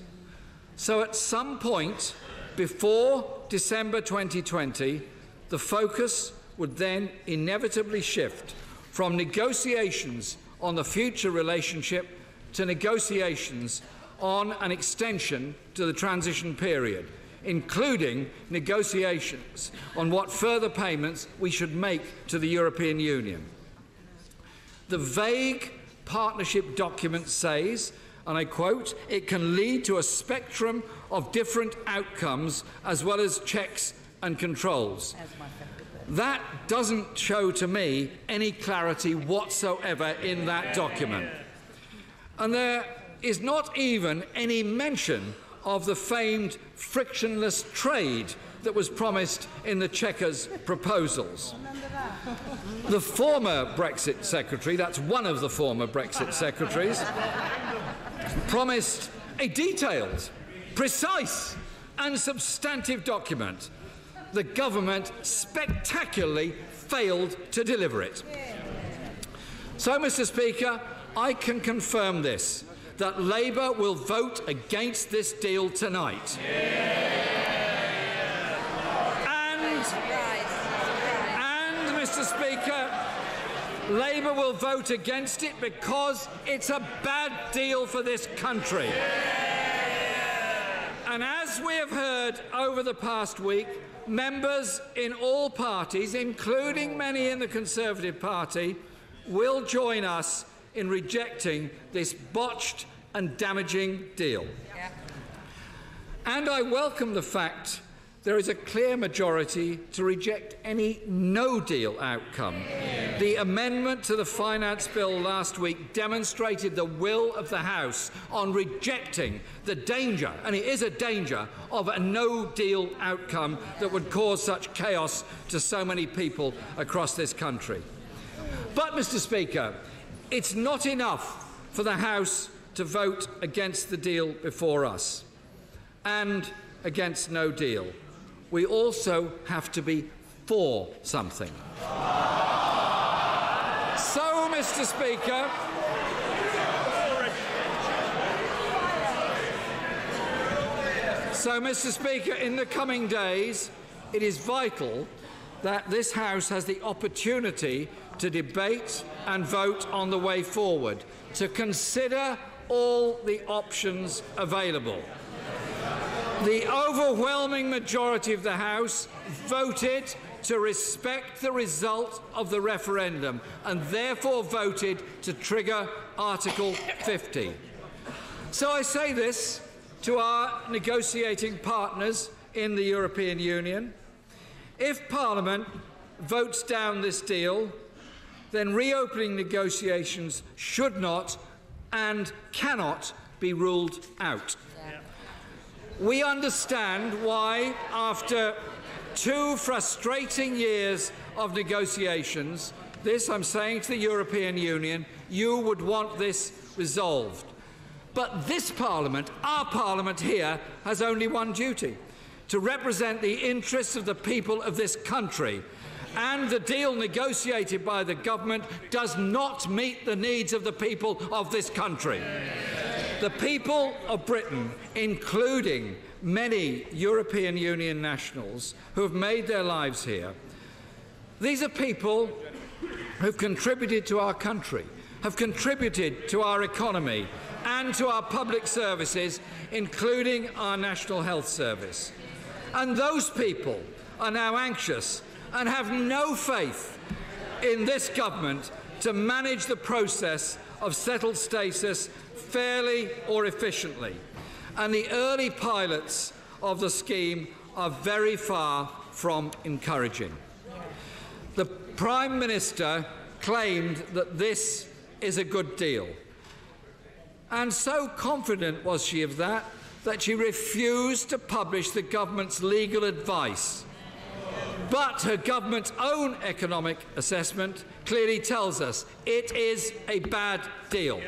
So at some point before December 2020, the focus would then inevitably shift from negotiations on the future relationship to negotiations on an extension to the transition period, including negotiations on what further payments we should make to the European Union. The vague partnership document says, and I quote, "It can lead to a spectrum of different outcomes as well as checks and controls." That doesn't show to me any clarity whatsoever in that document. And there is not even any mention of the famed frictionless trade that was promised in the Chequers proposals. The former Brexit secretary, that's one of the former Brexit secretaries, promised a detailed, precise and substantive document. The government spectacularly failed to deliver it. So, Mr. Speaker, I can confirm this, that Labour will vote against this deal tonight. And, Mr. Speaker, Labour will vote against it because it's a bad deal for this country. And as we have heard over the past week, members in all parties, including many in the Conservative Party, will join us in rejecting this botched and damaging deal. Yeah. And I welcome the fact there is a clear majority to reject any no-deal outcome. Yeah. The amendment to the Finance Bill last week demonstrated the will of the House on rejecting the danger, and it is a danger, of a no-deal outcome that would cause such chaos to so many people across this country. But, Mr. Speaker, it's not enough for the House to vote against the deal before us and against no deal. We also have to be for something. So, Mr. Speaker, in the coming days, it is vital that this House has the opportunity to debate and vote on the way forward, to consider all the options available. The overwhelming majority of the House voted to respect the result of the referendum and therefore voted to trigger Article 50. So I say this to our negotiating partners in the European Union. If Parliament votes down this deal, then reopening negotiations should not and cannot be ruled out. We understand why, after 2 frustrating years of negotiations, this I'm saying to the European Union, you would want this resolved. But this Parliament, our Parliament here, has only one duty: to represent the interests of the people of this country. And the deal negotiated by the government does not meet the needs of the people of this country. The people of Britain, including many European Union nationals who have made their lives here, these are people who've contributed to our country, have contributed to our economy and to our public services, including our National Health Service. And those people are now anxious and have no faith in this government to manage the process of settled status fairly or efficiently. And the early pilots of the scheme are very far from encouraging. The Prime Minister claimed that this is a good deal. And so confident was she of that, that she refused to publish the government's legal advice. But her government's own economic assessment clearly tells us it is a bad deal.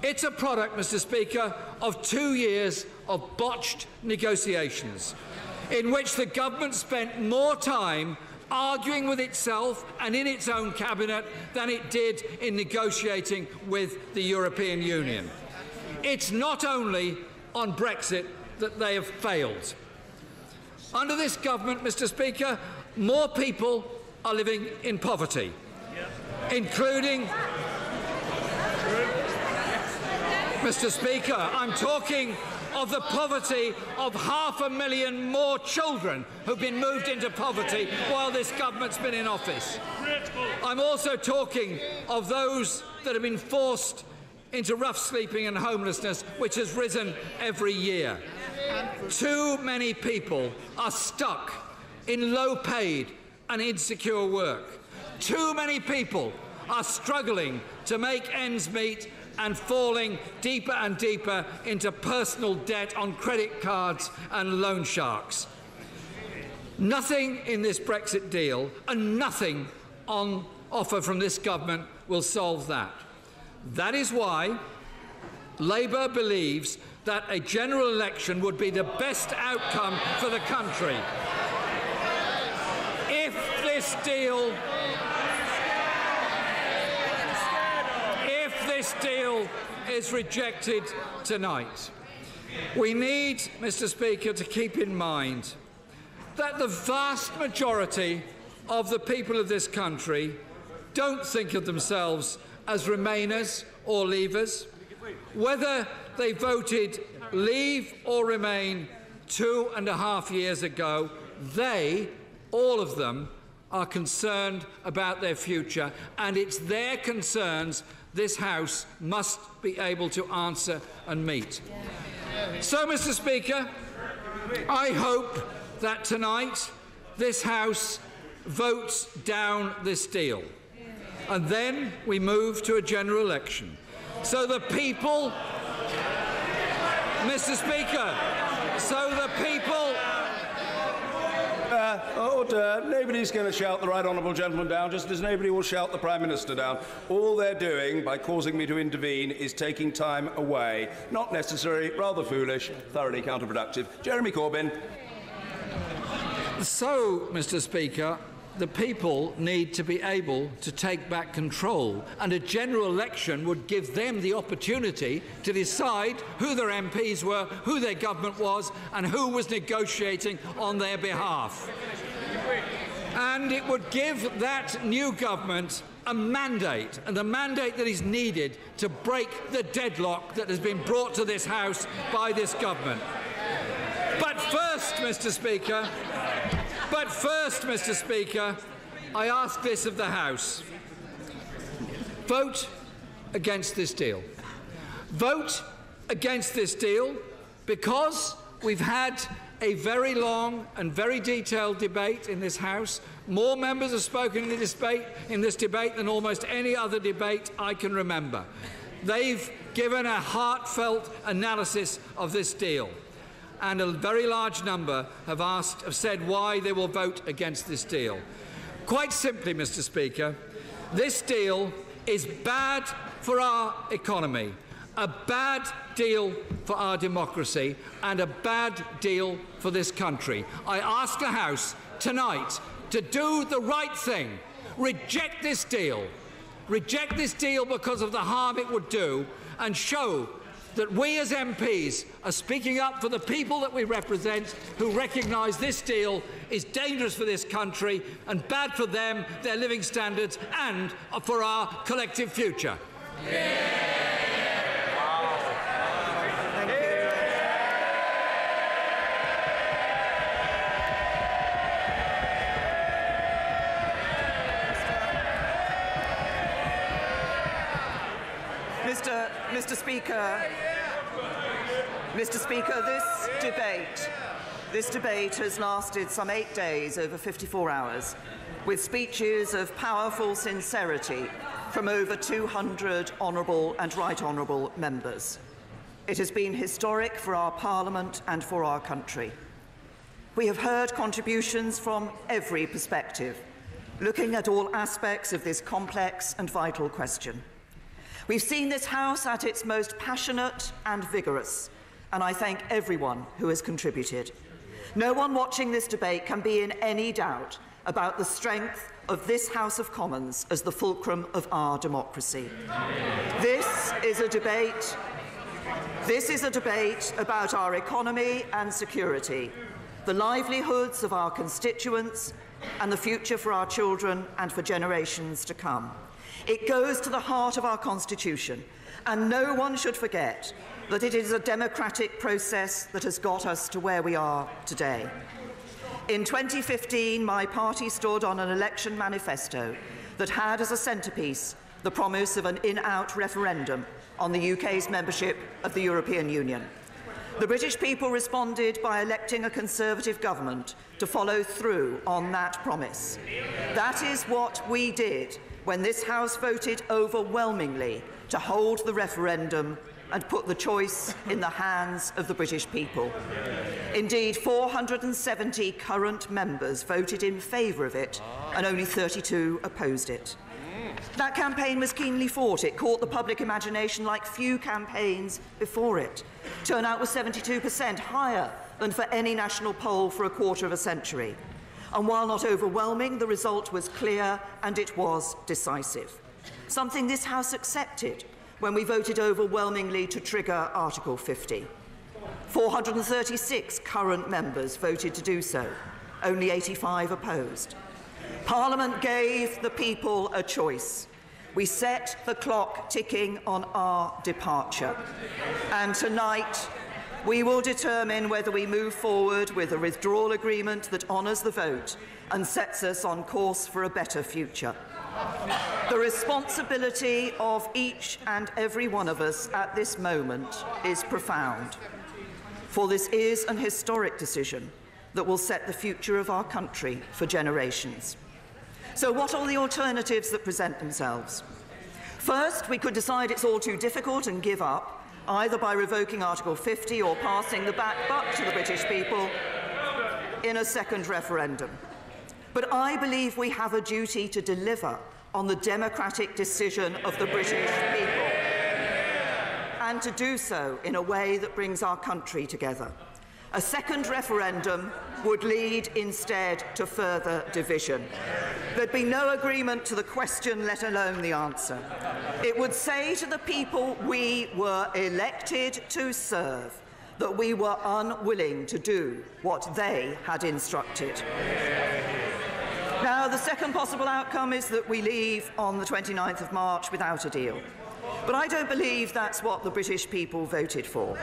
It's a product, Mr. Speaker, of 2 years of botched negotiations, in which the government spent more time arguing with itself and in its own cabinet than it did in negotiating with the European Union. It's not only on Brexit that they have failed. Under this government, Mr. Speaker, more people are living in poverty, including... Mr. Speaker, I'm talking of the poverty of 500,000 more children who've been moved into poverty while this government's been in office. I'm also talking of those that have been forced into rough sleeping and homelessness, which has risen every year. Too many people are stuck in low-paid and insecure work. Too many people are struggling to make ends meet and falling deeper and deeper into personal debt on credit cards and loan sharks. Nothing in this Brexit deal and nothing on offer from this government will solve that. That is why Labour believes that a general election would be the best outcome for the country. If this deal is rejected tonight, we need, Mr. Speaker, to keep in mind that the vast majority of the people of this country don't think of themselves as Remainers or Leavers. Whether they voted Leave or Remain 2.5 years ago, they, all of them, are concerned about their future, and it's their concerns this House must be able to answer and meet. So, Mr. Speaker, I hope that tonight this House votes down this deal, and then we move to a general election. So the people, Mr. Speaker, so the people... Order. Nobody's going to shout the right honourable gentleman down, just as nobody will shout the Prime Minister down. All they're doing, by causing me to intervene, is taking time away. Not necessary, rather foolish, thoroughly counterproductive. Jeremy Corbyn. So, Mr. Speaker, the people need to be able to take back control, and a general election would give them the opportunity to decide who their MPs were, who their government was, and who was negotiating on their behalf. And it would give that new government a mandate, and a mandate that is needed to break the deadlock that has been brought to this House by this government. But first, Mr. Speaker, I ask this of the House. Vote against this deal. Vote against this deal because we've had a very long and very detailed debate in this House. More members have spoken in this debate than almost any other debate I can remember. They've given a heartfelt analysis of this deal, and a very large number have said why they will vote against this deal. Quite simply, Mr. Speaker, this deal is bad for our economy, a bad deal for our democracy, and a bad deal for this country. I ask the House tonight to do the right thing. Reject this deal. Reject this deal because of the harm it would do, and show that we as MPs are speaking up for the people that we represent, who recognise this deal is dangerous for this country and bad for them, their living standards, and for our collective future. Mr. Speaker, this debate has lasted some 8 days over 54 hours, with speeches of powerful sincerity from over 200 honourable and right honourable members. It has been historic for our Parliament and for our country. We have heard contributions from every perspective, looking at all aspects of this complex and vital question. We've seen this House at its most passionate and vigorous, and I thank everyone who has contributed. No one watching this debate can be in any doubt about the strength of this House of Commons as the fulcrum of our democracy. This is a debate about our economy and security, the livelihoods of our constituents, and the future for our children and for generations to come. It goes to the heart of our Constitution, and no one should forget that it is a democratic process that has got us to where we are today. In 2015, my party stood on an election manifesto that had as a centrepiece the promise of an in-out referendum on the UK's membership of the European Union. The British people responded by electing a Conservative government to follow through on that promise. That is what we did when this House voted overwhelmingly to hold the referendum and put the choice in the hands of the British people. Indeed, 470 current members voted in favour of it, and only 32 opposed it. That campaign was keenly fought. It caught the public imagination like few campaigns before it. Turnout was 72%, higher than for any national poll for a quarter of a century. And while not overwhelming, the result was clear and it was decisive. Something this House accepted when we voted overwhelmingly to trigger Article 50. 436 current members voted to do so, only 85 opposed. Parliament gave the people a choice. We set the clock ticking on our departure. And tonight, we will determine whether we move forward with a withdrawal agreement that honours the vote and sets us on course for a better future. The responsibility of each and every one of us at this moment is profound, for this is an historic decision that will set the future of our country for generations. So what are the alternatives that present themselves? First, we could decide it's all too difficult and give up, either by revoking Article 50 or passing the back buck to the British people in a second referendum. But I believe we have a duty to deliver on the democratic decision of the British people, and to do so in a way that brings our country together. A second referendum would lead instead to further division. There'd be no agreement to the question, let alone the answer. It would say to the people we were elected to serve that we were unwilling to do what they had instructed. Now, the second possible outcome is that we leave on the 29th of March without a deal. But I don't believe that's what the British people voted for,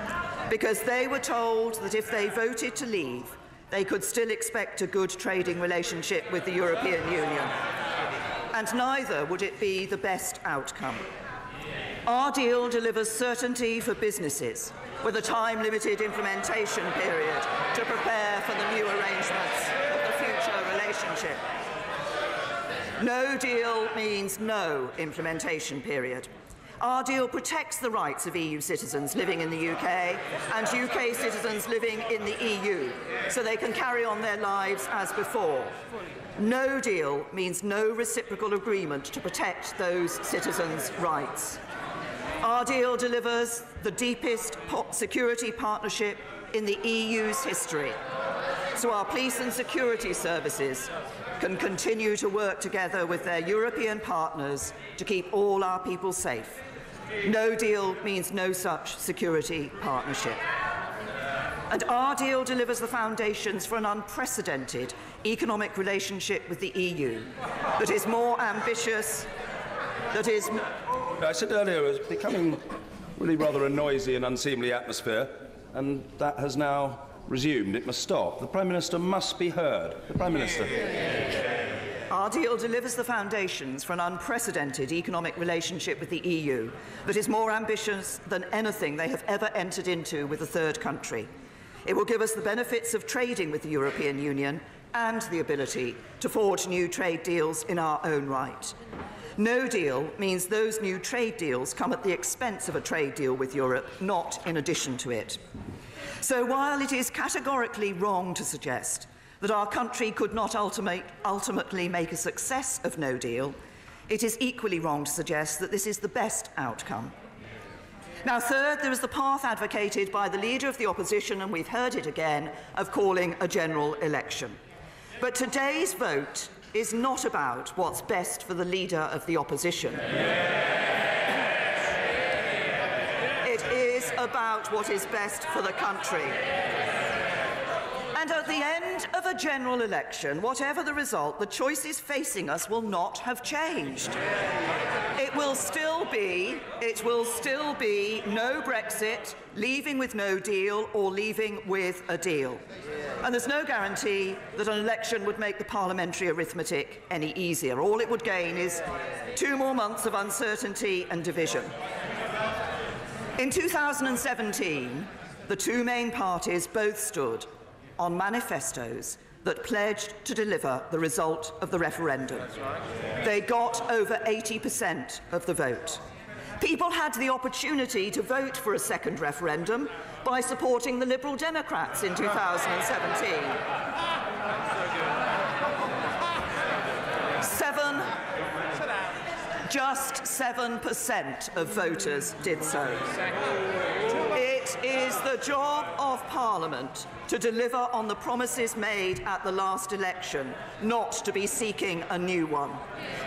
because they were told that if they voted to leave, they could still expect a good trading relationship with the European Union. And neither would it be the best outcome. Our deal delivers certainty for businesses, with a time-limited implementation period to prepare for the new arrangements of the future relationship. No deal means no implementation period. Our deal protects the rights of EU citizens living in the UK and UK citizens living in the EU, so they can carry on their lives as before. No deal means no reciprocal agreement to protect those citizens' rights. Our deal delivers the deepest security partnership in the EU's history, so our police and security services can continue to work together with their European partners to keep all our people safe. No deal means no such security partnership. And our deal delivers the foundations for an unprecedented economic relationship with the EU that is more ambitious, that is... I said earlier it was becoming really rather a noisy and unseemly atmosphere, and that has now resumed. It must stop. The Prime Minister must be heard. The Prime Minister. Our deal delivers the foundations for an unprecedented economic relationship with the EU that is more ambitious than anything they have ever entered into with a third country. It will give us the benefits of trading with the European Union and the ability to forge new trade deals in our own right. No deal means those new trade deals come at the expense of a trade deal with Europe, not in addition to it. So while it is categorically wrong to suggest that our country could not ultimately make a success of no deal, it is equally wrong to suggest that this is the best outcome. Now, third, there is the path advocated by the Leader of the Opposition, and we've heard it again, of calling a general election. But today's vote is not about what's best for the Leader of the Opposition. It is about what is best for the country. And at the end of a general election, whatever the result, the choices facing us will not have changed. It will still be no Brexit, leaving with no deal, or leaving with a deal. And there's no guarantee that an election would make the parliamentary arithmetic any easier. All it would gain is 2 more months of uncertainty and division. In 2017, the two main parties both stood on manifestos that pledged to deliver the result of the referendum. They got over 80% of the vote. People had the opportunity to vote for a second referendum by supporting the Liberal Democrats in 2017. Just 7% of voters did so. It is the job of Parliament to deliver on the promises made at the last election, not to be seeking a new one.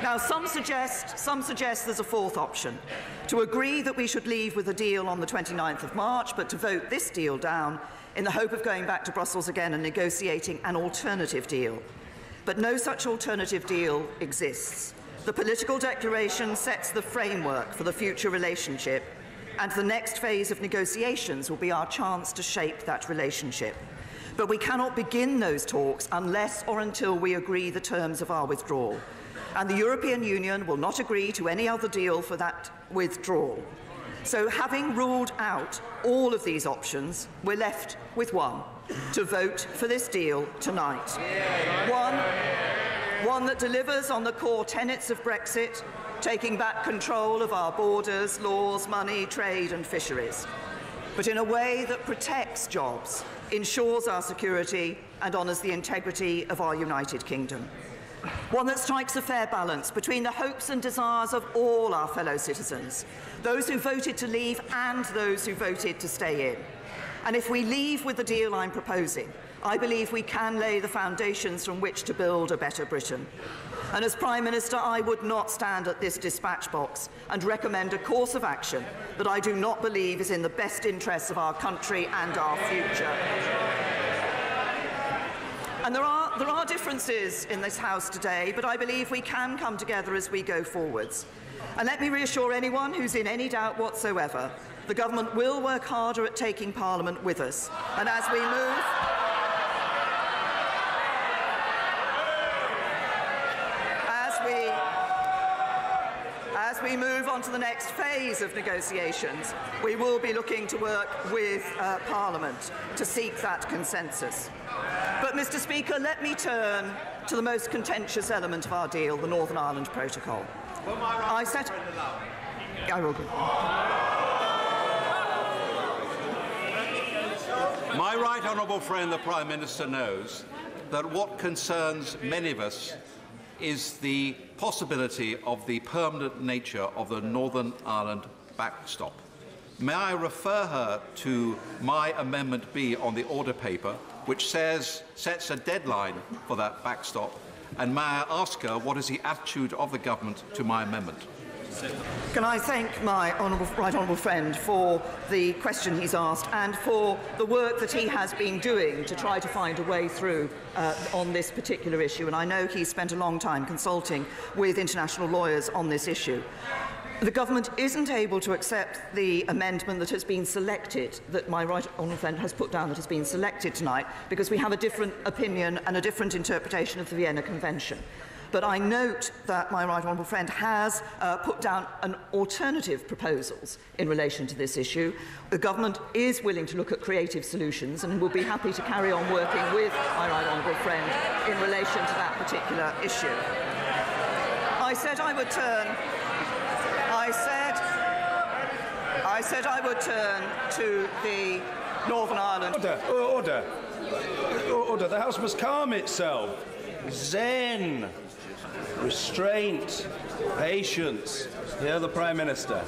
Now, some suggest there's a fourth option, to agree that we should leave with a deal on the 29th of March, but to vote this deal down in the hope of going back to Brussels again and negotiating an alternative deal. But no such alternative deal exists. The political declaration sets the framework for the future relationship, and the next phase of negotiations will be our chance to shape that relationship. But we cannot begin those talks unless or until we agree the terms of our withdrawal. And the European Union will not agree to any other deal for that withdrawal. So, having ruled out all of these options, we're left with one: to vote for this deal tonight. One that delivers on the core tenets of Brexit, taking back control of our borders, laws, money, trade and fisheries, but in a way that protects jobs, ensures our security and honours the integrity of our United Kingdom. One that strikes a fair balance between the hopes and desires of all our fellow citizens, those who voted to leave and those who voted to stay in. And if we leave with the deal I'm proposing, I believe we can lay the foundations from which to build a better Britain. And as Prime Minister, I would not stand at this dispatch box and recommend a course of action that I do not believe is in the best interests of our country and our future. And there are differences in this House today, but I believe we can come together as we go forwards. And let me reassure anyone who's in any doubt whatsoever, the government will work harder at taking Parliament with us. And as we move on to the next phase of negotiations, we will be looking to work with Parliament to seek that consensus. But, Mr. Speaker, let me turn to the most contentious element of our deal, the Northern Ireland Protocol. My right honourable friend, the Prime Minister, knows that what concerns many of us is the possibility of the permanent nature of the Northern Ireland backstop. May I refer her to my Amendment B on the order paper, which sets a deadline for that backstop, and may I ask her what is the attitude of the government to my amendment? Can I thank my right honourable friend for the question he's asked and for the work that he has been doing to try to find a way through on this particular issue. And I know he's spent a long time consulting with international lawyers on this issue. The government isn't able to accept the amendment that has been selected, that my right honourable friend has put down that has been selected tonight, because we have a different opinion and a different interpretation of the Vienna Convention. But I note that my right honourable friend has put down an alternative proposals in relation to this issue. The government is willing to look at creative solutions and will be happy to carry on working with my right honourable friend in relation to that particular issue. I said I would turn to the Northern Ireland. Order. The House must calm itself. Zen. Restraint, patience. Hear the Prime Minister.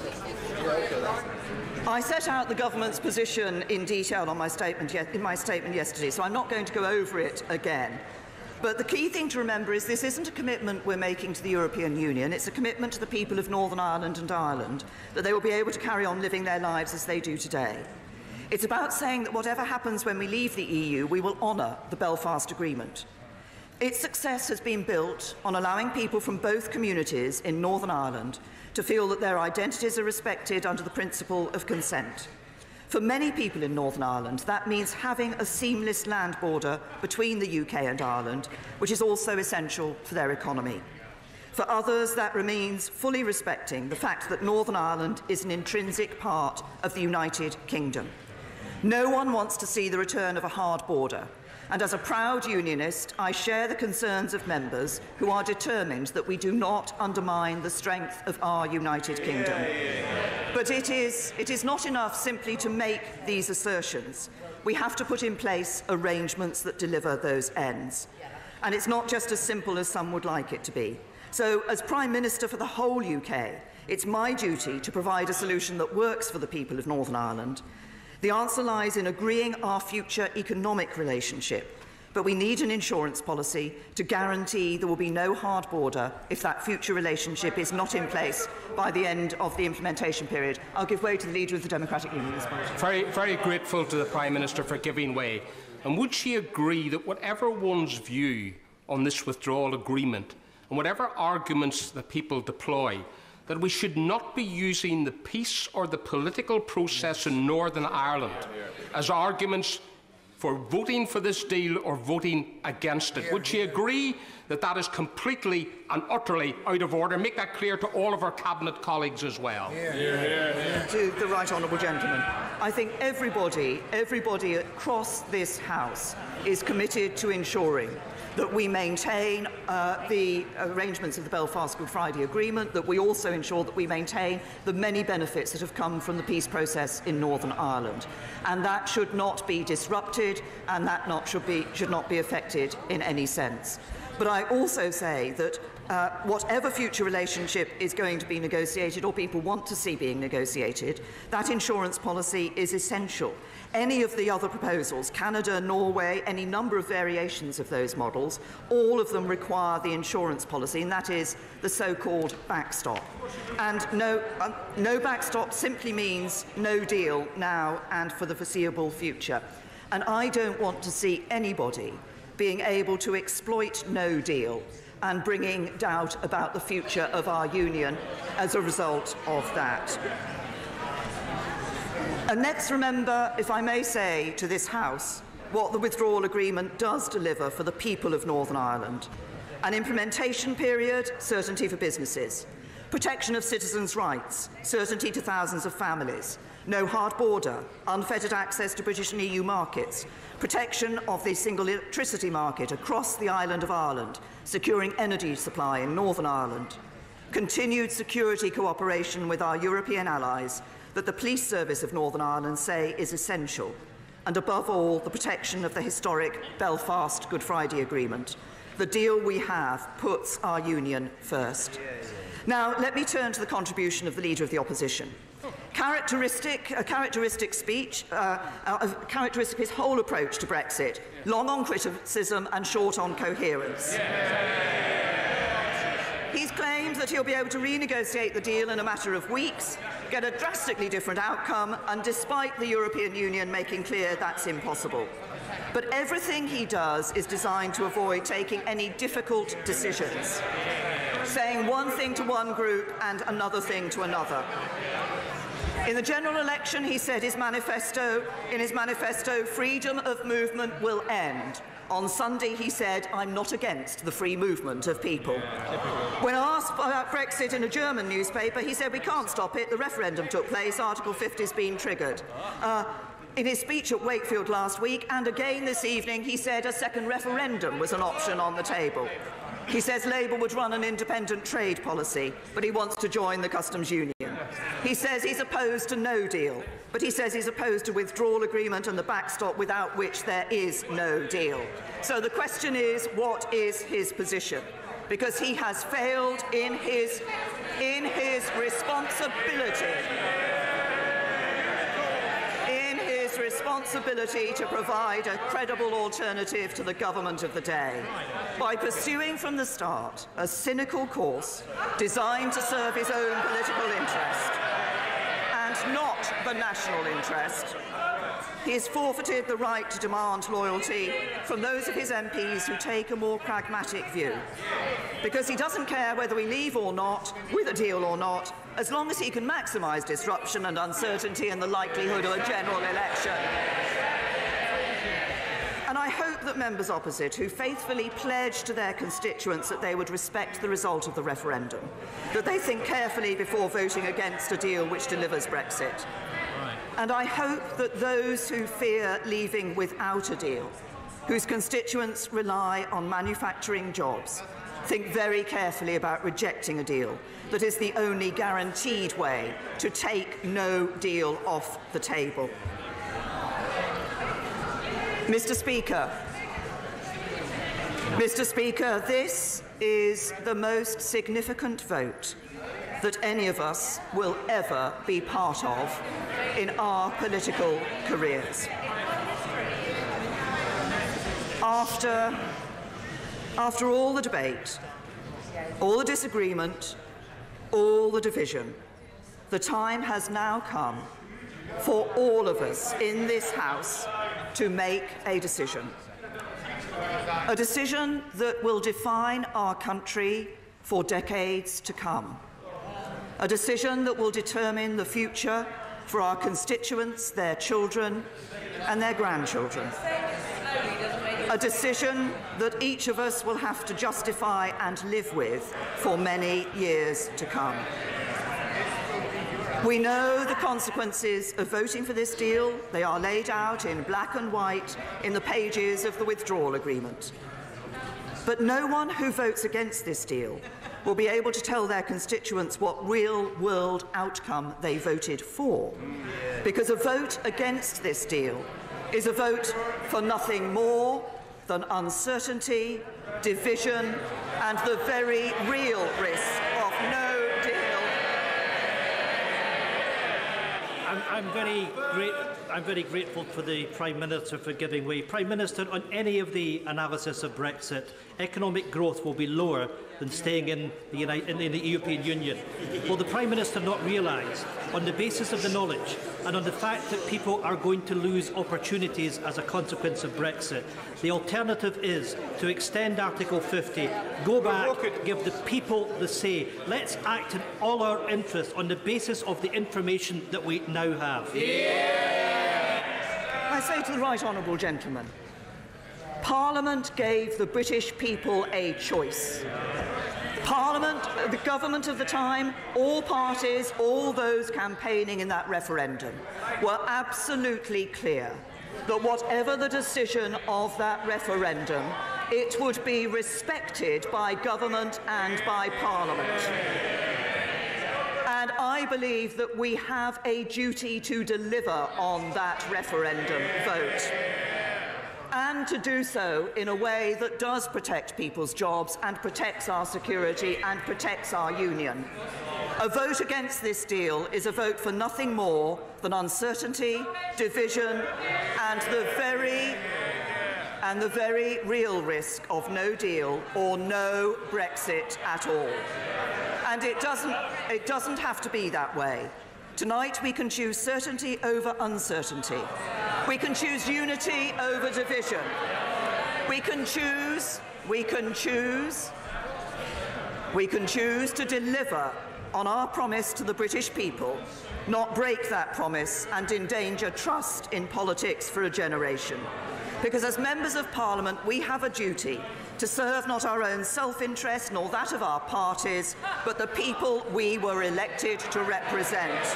I set out the government's position in detail on my statement yesterday, so I'm not going to go over it again. But the key thing to remember is this isn't a commitment we're making to the European Union. It's a commitment to the people of Northern Ireland and Ireland that they will be able to carry on living their lives as they do today. It's about saying that whatever happens when we leave the EU, we will honour the Belfast Agreement. Its success has been built on allowing people from both communities in Northern Ireland to feel that their identities are respected under the principle of consent. For many people in Northern Ireland, that means having a seamless land border between the UK and Ireland, which is also essential for their economy. For others, that means fully respecting the fact that Northern Ireland is an intrinsic part of the United Kingdom. No one wants to see the return of a hard border. And as a proud unionist, I share the concerns of members who are determined that we do not undermine the strength of our United Kingdom. But it is not enough simply to make these assertions. We have to put in place arrangements that deliver those ends. And it's not just as simple as some would like it to be. So, as Prime Minister for the whole UK, it's my duty to provide a solution that works for the people of Northern Ireland. The answer lies in agreeing our future economic relationship, but we need an insurance policy to guarantee there will be no hard border if that future relationship is not in place by the end of the implementation period. I'll give way to the Leader of the Democratic Unionist Party. Very grateful to the Prime Minister for giving way. And would she agree that whatever one's view on this withdrawal agreement, and whatever arguments that people deploy, that we should not be using the peace or the political process in Northern Ireland as arguments for voting for this deal or voting against it? Would she agree that that is completely and utterly out of order? Make that clear to all of our Cabinet colleagues as well. To the right honourable gentleman, I think everybody across this House is committed to ensuring that we maintain the arrangements of the Belfast Good Friday Agreement, that we also ensure that we maintain the many benefits that have come from the peace process in Northern Ireland. And that should not be disrupted, and that should not be affected in any sense. But I also say that whatever future relationship is going to be negotiated or people want to see being negotiated, that insurance policy is essential. Any of the other proposals, Canada, Norway, any number of variations of those models, all of them require the insurance policy, and that is the so-called backstop. And no backstop simply means no deal now and for the foreseeable future. And I don't want to see anybody being able to exploit no deal and bringing doubt about the future of our union as a result of that. And let's remember, if I may say to this House, what the withdrawal agreement does deliver for the people of Northern Ireland. An implementation period, certainty for businesses. Protection of citizens' rights, certainty to thousands of families. No hard border, unfettered access to British and EU markets. Protection of the single electricity market across the island of Ireland, securing energy supply in Northern Ireland. Continued security cooperation with our European allies that the police service of Northern Ireland say is essential. And above all, the protection of the historic Belfast Good Friday Agreement. The deal we have puts our union first. Now, let me turn to the contribution of the Leader of the Opposition. Characteristic of his whole approach to Brexit, long on criticism and short on coherence. He's claimed that he'll be able to renegotiate the deal in a matter of weeks, get a drastically different outcome, and despite the European Union making clear that's impossible. But everything he does is designed to avoid taking any difficult decisions, saying one thing to one group and another thing to another. In the general election, he said in his manifesto, freedom of movement will end. On Sunday, he said, I'm not against the free movement of people. When asked about Brexit in a German newspaper, he said, we can't stop it. The referendum took place. Article 50 has been triggered. In his speech at Wakefield last week, and again this evening, he said a second referendum was an option on the table. He says Labour would run an independent trade policy, but he wants to join the customs union. He says he's opposed to no deal, but he says he's opposed to withdrawal agreement and the backstop without which there is no deal. So the question is, what is his position? Because he has failed in his responsibility to provide a credible alternative to the government of the day by pursuing from the start a cynical course designed to serve his own political interest and not the national interest. He has forfeited the right to demand loyalty from those of his MPs who take a more pragmatic view, because he doesn't care whether we leave or not, with a deal or not, as long as he can maximise disruption and uncertainty and the likelihood of a general election. And I hope that members opposite, who faithfully pledged to their constituents that they would respect the result of the referendum, that they think carefully before voting against a deal which delivers Brexit. And I hope that those who fear leaving without a deal, whose constituents rely on manufacturing jobs, think very carefully about rejecting a deal that is the only guaranteed way to take no deal off the table. Mr. Speaker, this is the most significant vote that any of us will ever be part of in our political careers. After all the debate, all the disagreement, all the division, the time has now come for all of us in this House to make a decision. A decision that will define our country for decades to come. A decision that will determine the future for our constituents, their children and their grandchildren. A decision that each of us will have to justify and live with for many years to come. We know the consequences of voting for this deal. They are laid out in black and white in the pages of the withdrawal agreement. But no one who votes against this deal will be able to tell their constituents what real-world outcome they voted for, because a vote against this deal is a vote for nothing more than uncertainty, division, and the very real risk of no deal. I'm very grateful for the Prime Minister for giving way. Prime Minister, on any of the analysis of Brexit, economic growth will be lower than staying in the European Union. Will the Prime Minister not realise, on the basis of the knowledge and on the fact that people are going to lose opportunities as a consequence of Brexit, the alternative is to extend Article 50, go back, give the people the say. Let's act in all our interests on the basis of the information that we now have. I say to the right honourable gentleman, Parliament gave the British people a choice. Parliament, the government of the time, all parties, all those campaigning in that referendum were absolutely clear that whatever the decision of that referendum, it would be respected by government and by Parliament. And I believe that we have a duty to deliver on that referendum vote, and to do so in a way that does protect people's jobs and protects our security and protects our union. A vote against this deal is a vote for nothing more than uncertainty, division, and the very real risk of no deal or no Brexit at all. And it doesn't have to be that way. Tonight we can choose certainty over uncertainty. We can choose unity over division. We can choose to deliver on our promise to the British people, not break that promise and endanger trust in politics for a generation. Because as members of Parliament, we have a duty to serve not our own self-interest nor that of our parties, but the people we were elected to represent.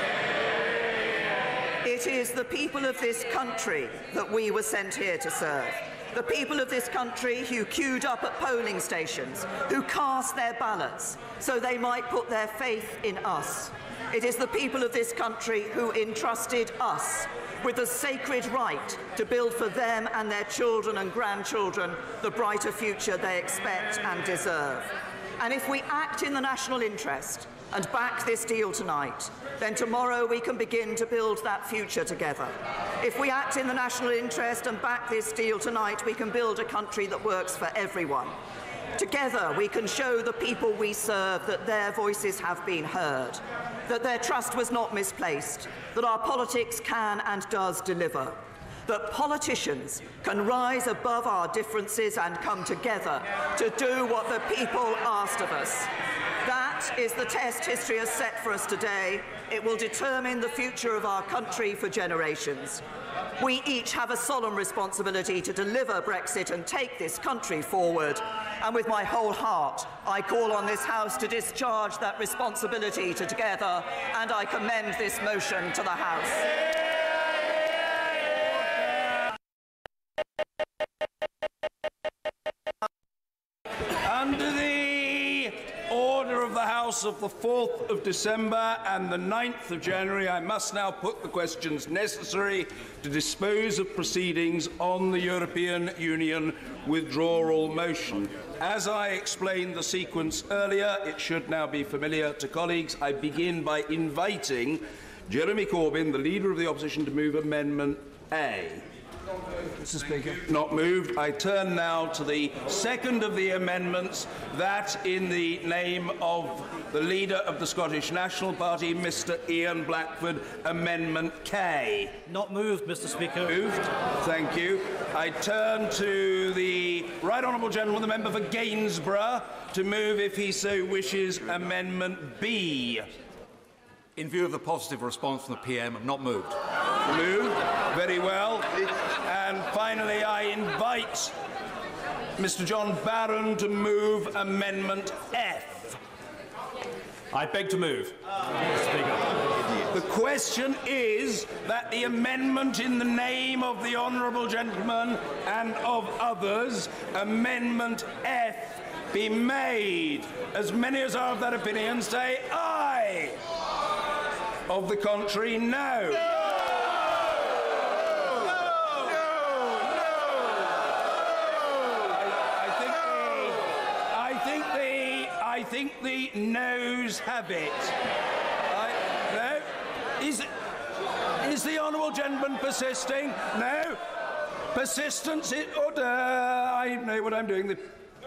It is the people of this country that we were sent here to serve. The people of this country who queued up at polling stations, who cast their ballots so they might put their faith in us. It is the people of this country who entrusted us with the sacred right to build for them and their children and grandchildren the brighter future they expect and deserve. And if we act in the national interest and back this deal tonight, then tomorrow we can begin to build that future together. If we act in the national interest and back this deal tonight, we can build a country that works for everyone. Together we can show the people we serve that their voices have been heard, that their trust was not misplaced, that our politics can and does deliver, that politicians can rise above our differences and come together to do what the people asked of us. That is the test history has set for us today. It will determine the future of our country for generations. We each have a solemn responsibility to deliver Brexit and take this country forward. And with my whole heart, I call on this House to discharge that responsibility together, and I commend this motion to the House. Under the order of the House of the 4th of December and the 9th of January, I must now put the questions necessary to dispose of proceedings on the European Union withdrawal motion. As I explained the sequence earlier, it should now be familiar to colleagues. I begin by inviting Jeremy Corbyn, the Leader of the Opposition, to move Amendment A. Mr. Speaker. Not moved. I turn now to the second of the amendments, that in the name of the Leader of the Scottish National Party, Mr. Ian Blackford, Amendment K. Not moved, Mr. Speaker. Moved. Thank you. I turn to the Right Honourable Gentleman, the member for Gainsborough, to move, if he so wishes, Amendment B. In view of the positive response from the PM, not moved. Moved. Very well. And finally, I invite Mr. John Barron to move Amendment F. I beg to move. Mr. Speaker. The question is that the amendment in the name of the honourable gentleman and of others, Amendment F, be made. As many as are of that opinion say aye. Of the contrary, no. I think the noes have it. No? Is the honourable gentleman persisting? No? Persistence in order. I know what I'm doing.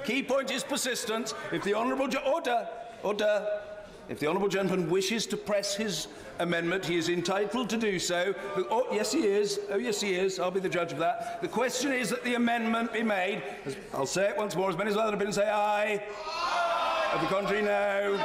Key point is persistence. If the honourable order. If the honourable gentleman wishes to press his amendment, he is entitled to do so. Oh, yes, he is. Oh, yes, he is. I'll be the judge of that. The question is that the amendment be made. I'll say it once more. As many as have been, say aye. Of the contrary, no.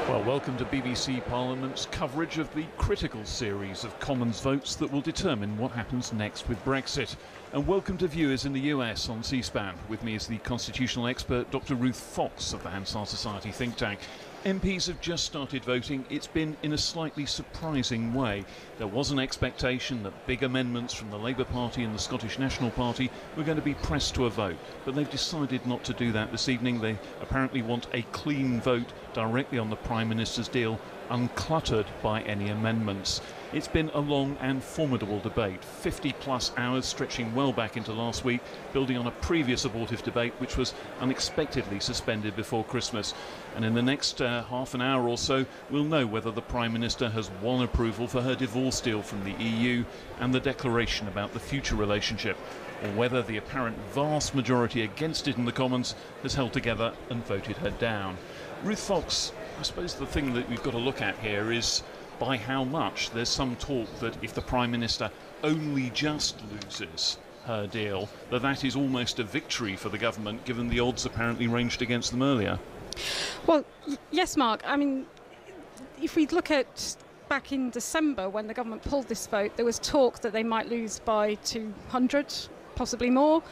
Well, welcome to BBC Parliament's coverage of the critical series of Commons votes that will determine what happens next with Brexit. And welcome to viewers in the US on C-SPAN. With me is the constitutional expert Dr. Ruth Fox of the Hansard Society think tank. MPs have just started voting. It's been in a slightly surprising way. There was an expectation that big amendments from the Labour Party and the Scottish National Party were going to be pressed to a vote, but they've decided not to do that this evening. They apparently want a clean vote directly on the Prime Minister's deal, uncluttered by any amendments. It's been a long and formidable debate, 50-plus hours stretching well back into last week, building on a previous abortive debate which was unexpectedly suspended before Christmas. And in the next half an hour or so, we'll know whether the Prime Minister has won approval for her divorce deal from the EU and the declaration about the future relationship, or whether the apparent vast majority against it in the Commons has held together and voted her down. Ruth Fox, I suppose the thing that we've got to look at here is by how much. There's some talk that if the Prime Minister only just loses her deal, that is almost a victory for the government, given the odds apparently ranged against them earlier. Well, yes, Mark. I mean, if we look at back in December when the government pulled this vote, there was talk that they might lose by 200, possibly more.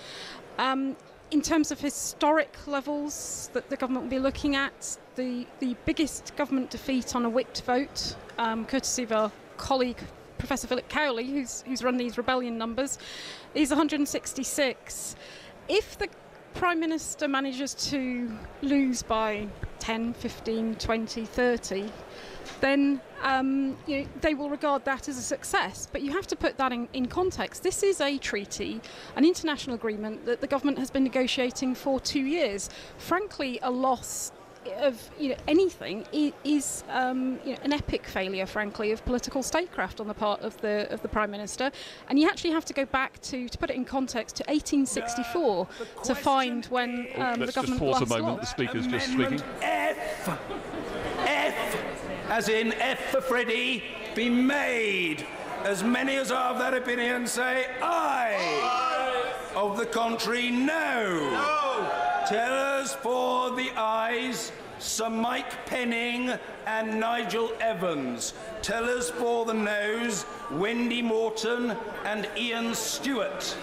In terms of historic levels that the government will be looking at, the biggest government defeat on a whipped vote, courtesy of our colleague Professor Philip Cowley, who's run these rebellion numbers, is 166. If the Prime Minister manages to lose by 10, 15, 20, 30, then they will regard that as a success. But you have to put that in context. This is a treaty, an international agreement that the government has been negotiating for 2 years. Frankly, a loss of anything is an epic failure, frankly, of political statecraft on the part of the Prime Minister. And you actually have to go back to put it in context, to 1864 to find when the government last lost. Let's just pause a moment. The Speaker's just speaking. F, as in F for Freddie, be made. As many as are of that opinion say aye. Of the contrary, no. Tellers for the ayes, Sir Mike Penning and Nigel Evans. Tellers for the noes, Wendy Morton and Ian Stewart.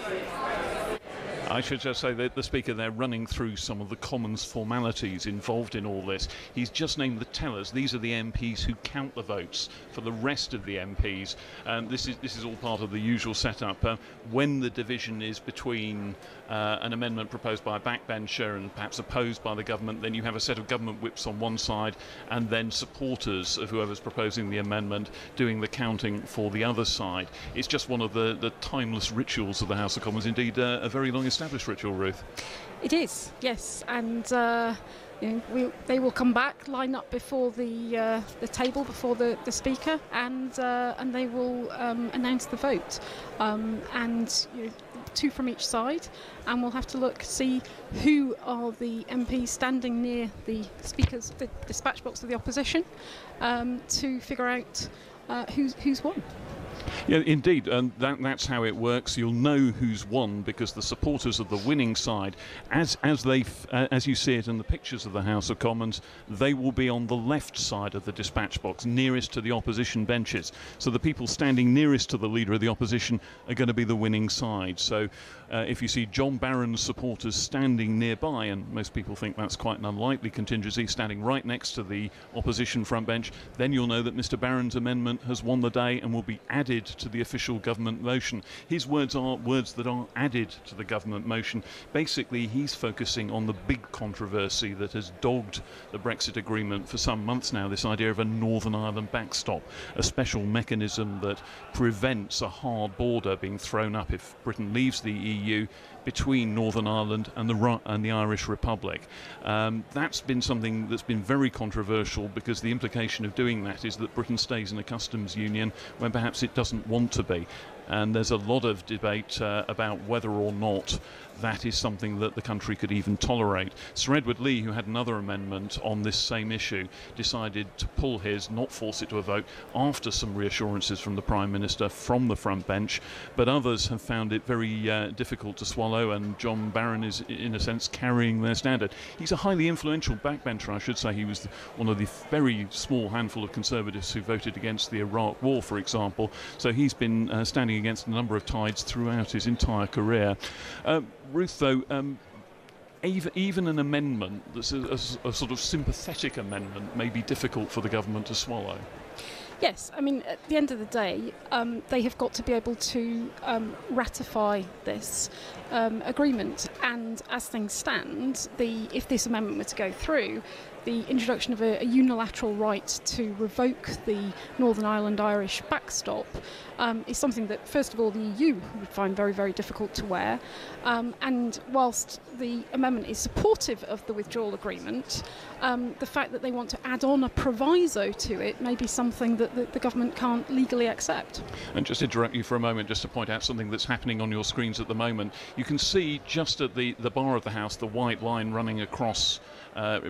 I should just say that the Speaker there running through some of the Commons formalities involved in all this. He's just named the tellers. These are the MPs who count the votes for the rest of the MPs. This is all part of the usual setup. When the division is between an amendment proposed by a backbencher and perhaps opposed by the government, then you have a set of government whips on one side and then supporters of whoever's proposing the amendment doing the counting for the other side. It's just one of the timeless rituals of the House of Commons, indeed a very long established ritual, Ruth. It is, yes, and they will come back, line up before the table, before the Speaker, and they will announce the vote, and two from each side, and we'll have to see who are the MPs standing near the Speaker's the dispatch box of the opposition, to figure out who's won. Yeah, indeed, and that's how it works. You'll know who's won because the supporters of the winning side, as you see it in the pictures of the House of Commons, they will be on the left side of the dispatch box, nearest to the opposition benches. So the people standing nearest to the leader of the opposition are going to be the winning side. So if you see John Barron's supporters standing nearby, and most people think that's quite an unlikely contingency, standing right next to the opposition front bench, then you'll know that Mr. Barron's amendment has won the day and will be added added to the official government motion. His words are words that are added to the government motion. Basically, he's focusing on the big controversy that has dogged the Brexit agreement for some months now, this idea of a Northern Ireland backstop, a special mechanism that prevents a hard border being thrown up if Britain leaves the EU between Northern Ireland and the Irish Republic. That's been something that's been very controversial, because the implication of doing that is that Britain stays in a customs union when perhaps it doesn't want to be. And there's a lot of debate about whether or not that is something that the country could even tolerate. Sir Edward Lee, who had another amendment on this same issue, decided to pull his, not force it to a vote, after some reassurances from the Prime Minister from the front bench. But others have found it very difficult to swallow, and John Barron is, in a sense, carrying their standard. He's a highly influential backbencher, I should say. He was one of the very small handful of Conservatives who voted against the Iraq War, for example. So he's been standing against a number of tides throughout his entire career. Ruth, though, even an amendment that's a sort of sympathetic amendment may be difficult for the government to swallow. Yes, I mean, at the end of the day, they have got to be able to ratify this agreement. And as things stand, if this amendment were to go through, the introduction of a unilateral right to revoke the Northern Ireland Irish backstop is something that, first of all, the EU would find very, very difficult to wear. And whilst the amendment is supportive of the withdrawal agreement, the fact that they want to add on a proviso to it may be something that the government can't legally accept. And just interrupt you for a moment, just to point out something that's happening on your screens at the moment. You can see just at the bar of the House the white line running across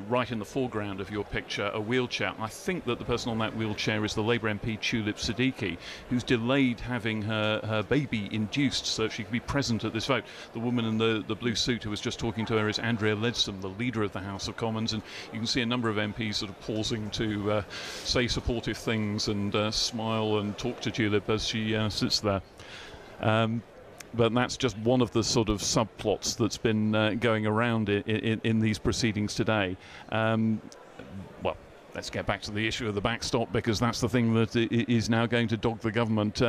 right in the foreground of your picture, a wheelchair. I think that the person on that wheelchair is the Labour MP Tulip Siddiqui, who's delayed having her baby induced so she can be present at this vote. The woman in the blue suit who was just talking to her is Andrea Leadsom, the leader of the House of Commons, and you can see a number of MPs sort of pausing to say supportive things and smile and talk to Tulip as she sits there. But that's just one of the sort of subplots that's been going around in these proceedings today. Well, let's get back to the issue of the backstop, because that's the thing that is now going to dog the government.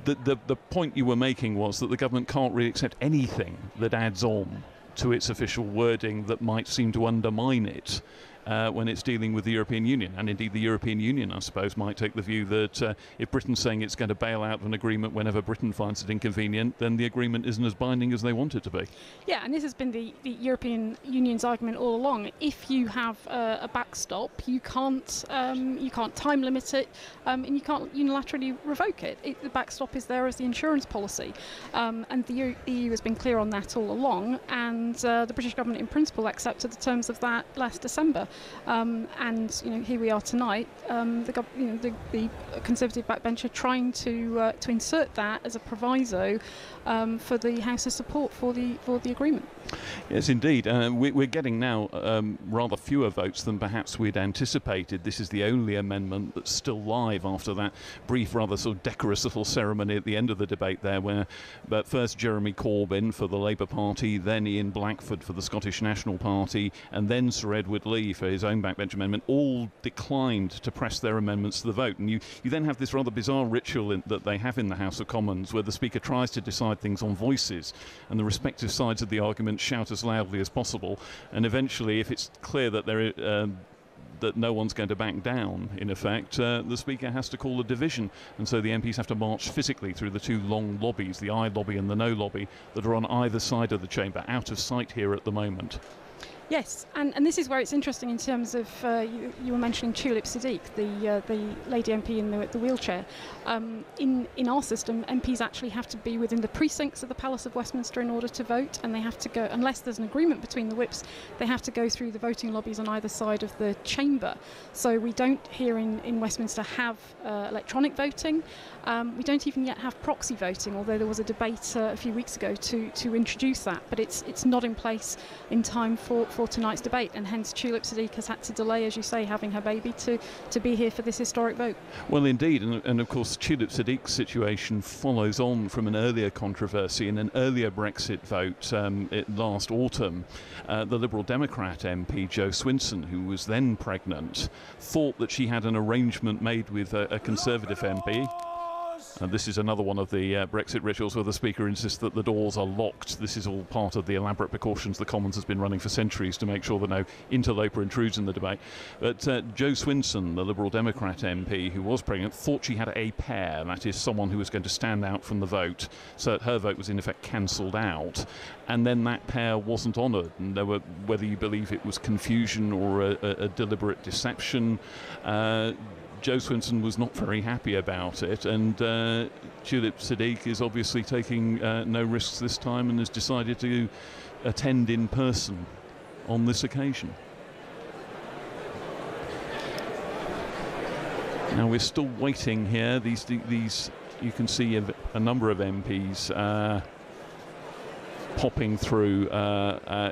The point you were making was that the government can't really accept anything that adds on to its official wording that might seem to undermine it. When it's dealing with the European Union. And indeed the European Union, I suppose, might take the view that if Britain's saying it's going to bail out of an agreement whenever Britain finds it inconvenient, then the agreement isn't as binding as they want it to be. Yeah, and this has been the European Union's argument all along. If you have a backstop, you can't time limit it, and you can't unilaterally revoke it. The backstop is there as the insurance policy. And the EU has been clear on that all along, and the British government in principle accepted the terms of that last December. And here we are tonight. The Conservative backbencher trying to insert that as a proviso for the House's support for the agreement. Yes, indeed. We're getting now rather fewer votes than perhaps we'd anticipated. This is the only amendment that's still live after that brief, rather sort of decorous little ceremony at the end of the debate there, but first Jeremy Corbyn for the Labour Party, then Ian Blackford for the Scottish National Party, and then Sir Edward Lee for his own backbench amendment, all declined to press their amendments to the vote. And you then have this rather bizarre ritual that they have in the House of Commons, where the Speaker tries to decide things on voices, and the respective sides of the argument shout as loudly as possible, and eventually, if it's clear that that no one's going to back down, in effect, the Speaker has to call a division, and so the MPs have to march physically through the two long lobbies, the aye lobby and the no lobby, that are on either side of the chamber, out of sight here at the moment. Yes, and this is where it's interesting in terms of, you were mentioning Tulip Siddiq, the lady MP in the wheelchair. In our system, MPs actually have to be within the precincts of the Palace of Westminster in order to vote, and they have to go, unless there's an agreement between the whips, they have to go through the voting lobbies on either side of the chamber. So we don't here in Westminster have electronic voting. We don't even yet have proxy voting, although there was a debate a few weeks ago to introduce that, but it's not in place in time for tonight's debate, and hence Tulip Siddiq has had to delay, as you say, having her baby to be here for this historic vote. Well, indeed, and of course Tulip Siddiq's situation follows on from an earlier controversy. In an earlier Brexit vote last autumn, the Liberal Democrat MP Jo Swinson, who was then pregnant, thought that she had an arrangement made with a Conservative MP. This is another one of the Brexit rituals where the Speaker insists that the doors are locked. This is all part of the elaborate precautions the Commons has been running for centuries to make sure that no interloper intrudes in the debate. But Jo Swinson, the Liberal Democrat MP who was pregnant, thought she had a pair, that is someone who was going to stand out from the vote, so that her vote was in effect cancelled out. And then that pair wasn't honoured, and there were, whether you believe it was confusion or a deliberate deception, Jo Swinson was not very happy about it, and Tulip Siddiq is obviously taking no risks this time and has decided to attend in person on this occasion. Now we're still waiting here. These you can see a number of MPs popping through,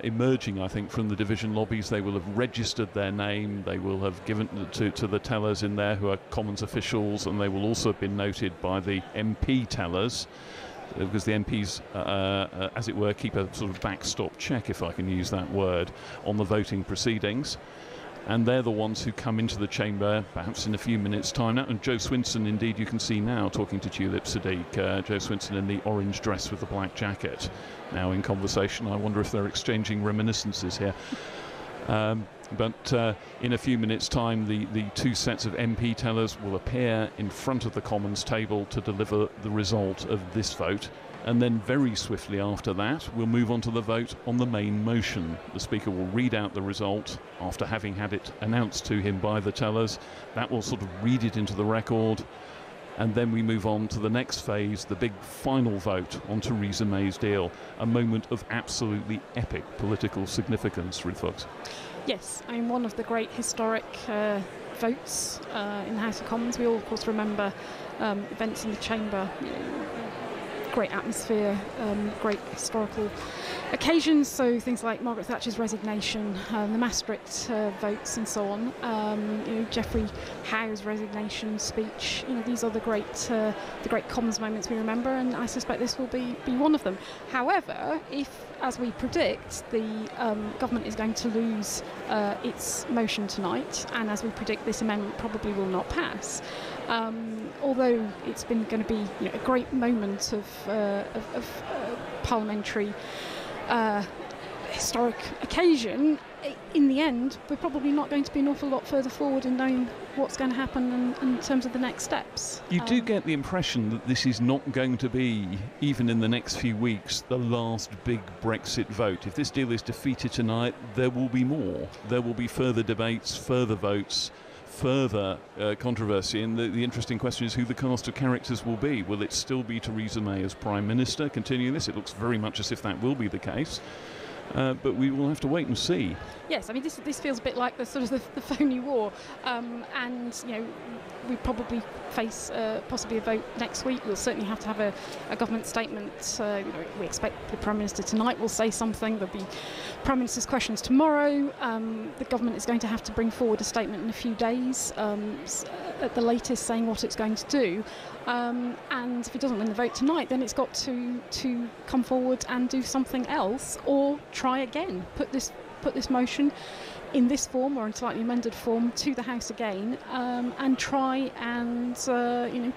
emerging, I think, from the division lobbies. They will have registered their name, they will have given to the tellers in there who are Commons officials, and they will also have been noted by the MP tellers, because the MPs, as it were, keep a sort of backstop check, if I can use that word, on the voting proceedings. And they're the ones who come into the chamber perhaps in a few minutes' time now. And Jo Swinson, indeed, you can see now talking to Tulip Siddiq. Jo Swinson in the orange dress with the black jacket, now in conversation. I wonder if they're exchanging reminiscences here. But in a few minutes' time, the two sets of MP tellers will appear in front of the Commons table to deliver the result of this vote. And then very swiftly after that, we'll move on to the vote on the main motion. The Speaker will read out the result after having had it announced to him by the tellers. That will sort of read it into the record. And then we move on to the next phase, the big final vote on Theresa May's deal. A moment of absolutely epic political significance, Ruth Fox. Yes, I mean, one of the great historic votes in the House of Commons. We all, of course, remember events in the chamber. Great atmosphere, great historical occasions, so things like Margaret Thatcher's resignation, the Maastricht votes and so on, Geoffrey Howe's resignation speech. These are the great Commons moments we remember, and I suspect this will be one of them. However, if, as we predict, the government is going to lose its motion tonight, and as we predict, this amendment probably will not pass, although it's been going to be a great moment of parliamentary historic occasion, in the end we're probably not going to be an awful lot further forward in knowing what's going to happen in terms of the next steps. You do get the impression that this is not going to be, even in the next few weeks, the last big Brexit vote. If this deal is defeated tonight, there will be more. There will be further debates, further votes, further controversy, and the interesting question is who the cast of characters will be. Will it still be Theresa May as Prime Minister continuing this? It looks very much as if that will be the case, but we will have to wait and see. Yes, I mean this feels a bit like the sort of the phony war, and we probably face possibly a vote next week. We'll certainly have to have a government statement. We expect the Prime Minister tonight will say something. There'll be Prime Minister's questions tomorrow. The government is going to have to bring forward a statement in a few days, at the latest, saying what it's going to do. And if it doesn't win the vote tonight, then it's got to come forward and do something else, or try again. Put this motion in this form or in slightly amended form to the House again, and try and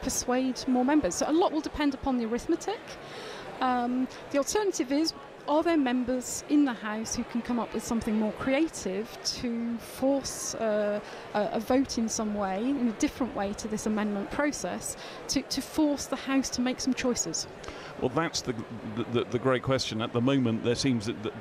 persuade more members. So a lot will depend upon the arithmetic. The alternative is, are there members in the House who can come up with something more creative to force a vote in some way, in a different way to this amendment process, to force the House to make some choices? Well, that's the great question. At the moment, there seems that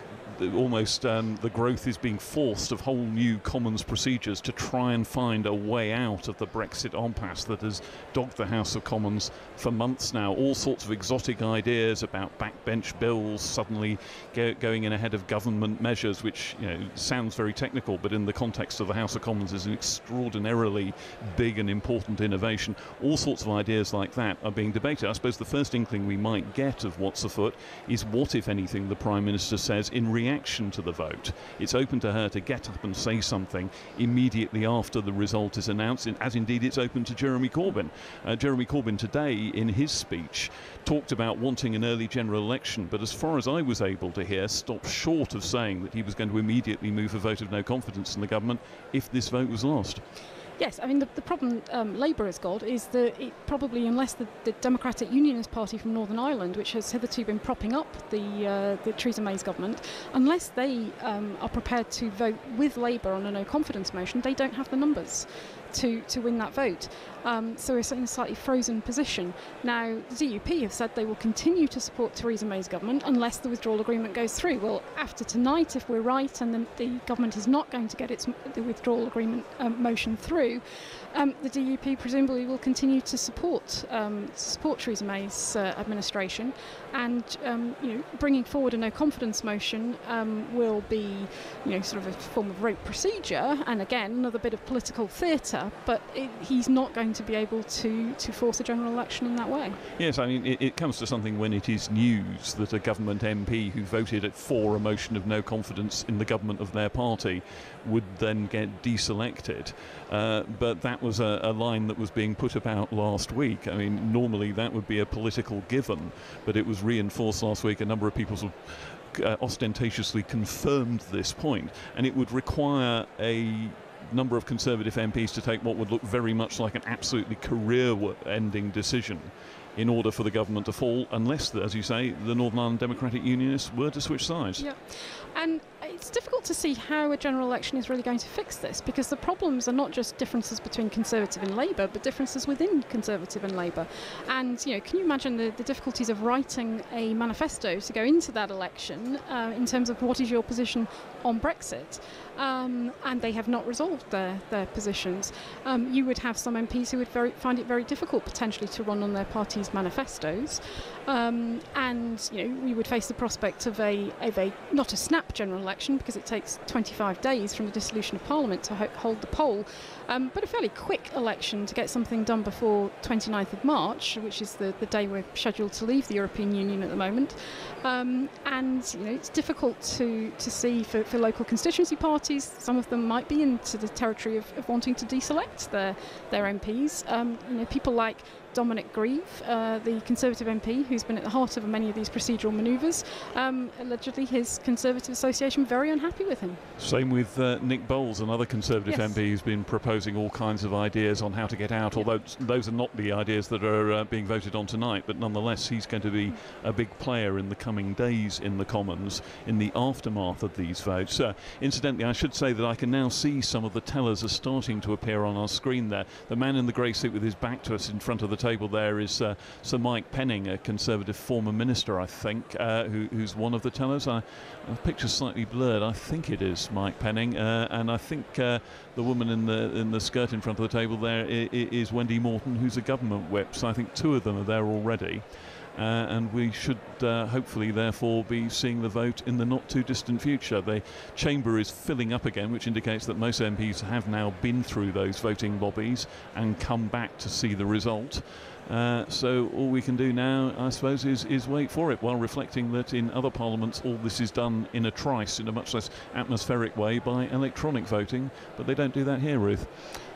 almost the growth is being forced of whole new Commons procedures to try and find a way out of the Brexit impasse that has dogged the House of Commons for months now. All sorts of exotic ideas about backbench bills suddenly going in ahead of government measures, which sounds very technical, but in the context of the House of Commons is an extraordinarily big and important innovation. All sorts of ideas like that are being debated. I suppose the first inkling we might get of what's afoot is what, if anything, the Prime Minister says in reaction to the vote. It's open to her to get up and say something immediately after the result is announced, as indeed it's open to Jeremy Corbyn. Jeremy Corbyn today, in his speech, talked about wanting an early general election, but as far as I was able to hear, stopped short of saying that he was going to immediately move a vote of no confidence in the government if this vote was lost. Yes, I mean, the problem Labour has got is that it probably, unless the Democratic Unionist Party from Northern Ireland, which has hitherto been propping up the Theresa May's government, unless they are prepared to vote with Labour on a no-confidence motion, they don't have the numbers to win that vote. So we're in a slightly frozen position. Now, the DUP have said they will continue to support Theresa May's government unless the withdrawal agreement goes through. Well, after tonight, if we're right and the government is not going to get the withdrawal agreement motion through, the DUP presumably will continue to support Theresa May's administration, and bringing forward a no-confidence motion will be sort of a form of rote procedure, and again another bit of political theatre. But he's not going to be able to force a general election in that way. Yes, I mean, it comes to something when it is news that a government MP who voted for a motion of no confidence in the government of their party would then get deselected. But that was a line that was being put about last week. I mean, normally that would be a political given, but it was reinforced last week. A number of people sort of ostentatiously confirmed this point, and it would require a number of Conservative MPs to take what would look very much like an absolutely career-ending decision in order for the government to fall, unless, as you say, the Northern Ireland Democratic Unionists were to switch sides. Yeah, and it's difficult to see how a general election is really going to fix this, because the problems are not just differences between Conservative and Labour, but differences within Conservative and Labour. And, can you imagine the difficulties of writing a manifesto to go into that election in terms of what is your position on Brexit? And they have not resolved their positions. You would have some MPs who would find it very difficult potentially to run on their party's manifestos, and we would face the prospect of a not a snap general election, because it takes 25 days from the dissolution of Parliament to hold the poll, but a fairly quick election to get something done before 29th of March, which is the day we're scheduled to leave the European Union at the moment. And it's difficult to see for local constituency parties. Some of them might be into the territory of wanting to deselect their MPs. People like Dominic Grieve, the Conservative MP, who's been at the heart of many of these procedural manoeuvres. Allegedly, his Conservative Association very unhappy with him. Same with Nick Bowles, another Conservative MP who's been proposing all kinds of ideas on how to get out, although those are not the ideas that are being voted on tonight, but nonetheless he's going to be a big player in the coming days in the Commons in the aftermath of these votes. Incidentally, I should say that I can now see some of the tellers are starting to appear on our screen there. The man in the grey suit with his back to us in front of the table there is Sir Mike Penning, a Conservative former minister, I think, who's one of the tellers. The picture's slightly blurred. I think it is Mike Penning, and I think the woman in the skirt in front of the table there is Wendy Morton, who's a government whip. So I think two of them are there already. And we should hopefully therefore be seeing the vote in the not too distant future. The chamber is filling up again, which indicates that most MPs have now been through those voting lobbies and come back to see the result. So all we can do now, I suppose, is wait for it, while reflecting that in other parliaments all this is done in a trice, in a much less atmospheric way, by electronic voting. But they don't do that here, Ruth.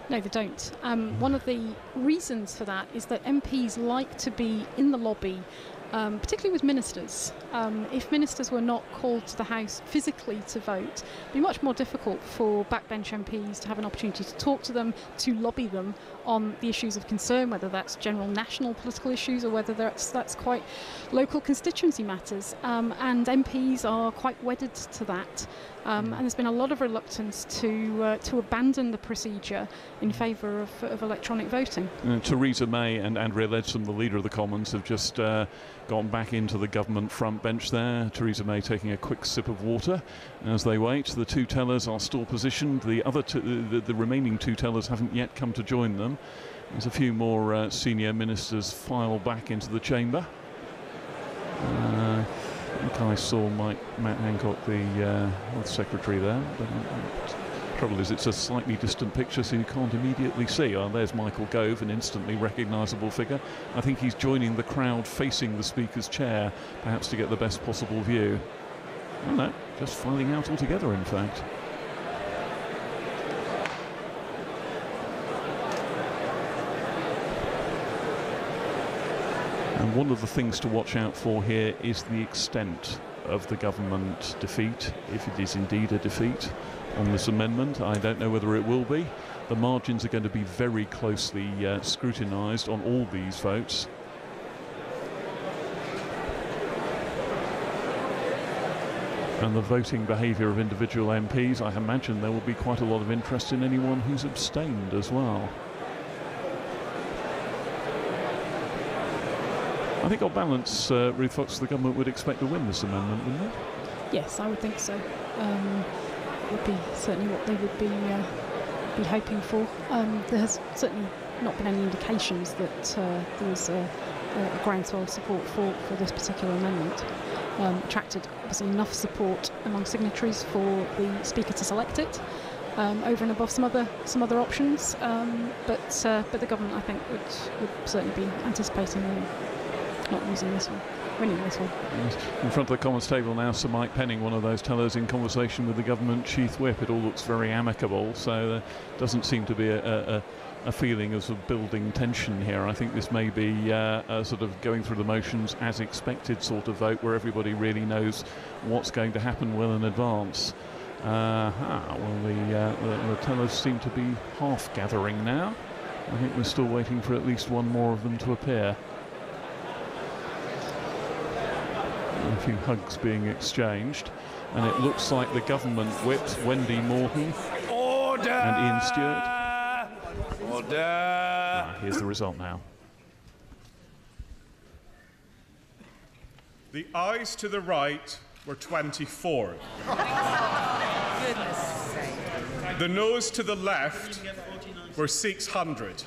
No, they don't. One of the reasons for that is that MPs like to be in the lobby, particularly with ministers. If ministers were not called to the House physically to vote, it would be much more difficult for backbench MPs to have an opportunity to talk to them, to lobby them on the issues of concern, whether that's general national political issues or whether that's quite local constituency matters. And MPs are quite wedded to that. And there's been a lot of reluctance to abandon the procedure in favour of electronic voting. Theresa May and Andrea Leadsom, the leader of the Commons, have just gone back into the government front bench there. Theresa May taking a quick sip of water as they wait. The two tellers are still positioned. The other the remaining two tellers haven't yet come to join them. There's a few more senior ministers file back into the chamber. I think I saw Matt Hancock, the Health Secretary, there. But the trouble is, it's a slightly distant picture, so you can't immediately see. Oh, there's Michael Gove, an instantly recognisable figure. I think he's joining the crowd facing the Speaker's chair, perhaps to get the best possible view. Oh no, just filing out altogether, in fact. And one of the things to watch out for here is the extent of the government defeat, if it is indeed a defeat on this amendment. I don't know whether it will be. The margins are going to be very closely scrutinised on all these votes. And the voting behaviour of individual MPs, I imagine there will be quite a lot of interest in anyone who's abstained as well. I think on balance, Ruth Fox, the government would expect to win this amendment, wouldn't it? Yes, I would think so. Would be certainly what they would be hoping for. There has certainly not been any indications that there was a groundswell of support for this particular amendment. Attracted obviously enough support among signatories for the Speaker to select it, over and above some other options. But the government, I think, would certainly be anticipating not losing this one, winning this one. Yes. In front of the Commons table now, Sir Mike Penning, one of those tellers, in conversation with the government chief whip. It all looks very amicable, so there doesn't seem to be a feeling of, sort of building tension here. I think this may be a sort of going through the motions as expected sort of vote, where everybody really knows what's going to happen well in advance. Well, the tellers seem to be half gathering now. I think we're still waiting for at least one more of them to appear. A few hugs being exchanged, and it looks like the government whips Wendy Morton and Ian Stewart. Order! Here's the result now. The ayes to the right were 24. Goodness sake. The noes to the left were 600.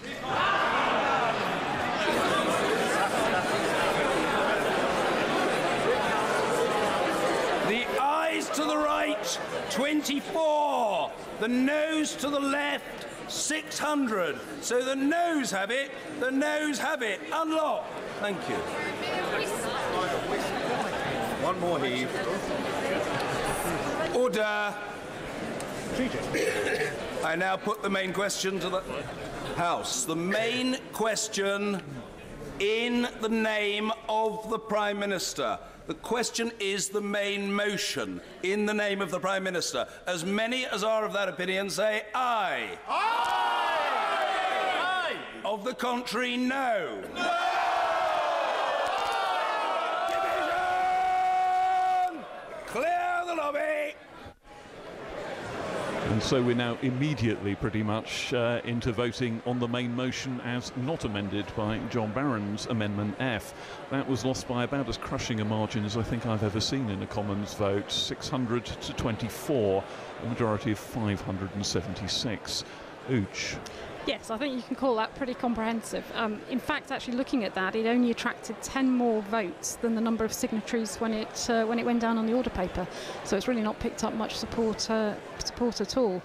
The ayes to the right, 24. The noes to the left, 600. So the noes have it. The noes have it. Unlock. Thank you. One more heave. Order. I now put the main question to the House. The main question in the name of the Prime Minister. The question is the main motion in the name of the Prime Minister. As many as are of that opinion say aye. Aye! Aye! Of the contrary, no. No! Division! Clear the lobby! And so we're now immediately pretty much into voting on the main motion as not amended by John Barron's Amendment F. That was lost by about as crushing a margin as I think I've ever seen in a Commons vote, 600 to 24, a majority of 576. Ooch. Yes, I think you can call that pretty comprehensive. In fact, actually looking at that, it only attracted 10 more votes than the number of signatories when it went down on the order paper. So it's really not picked up much support at all.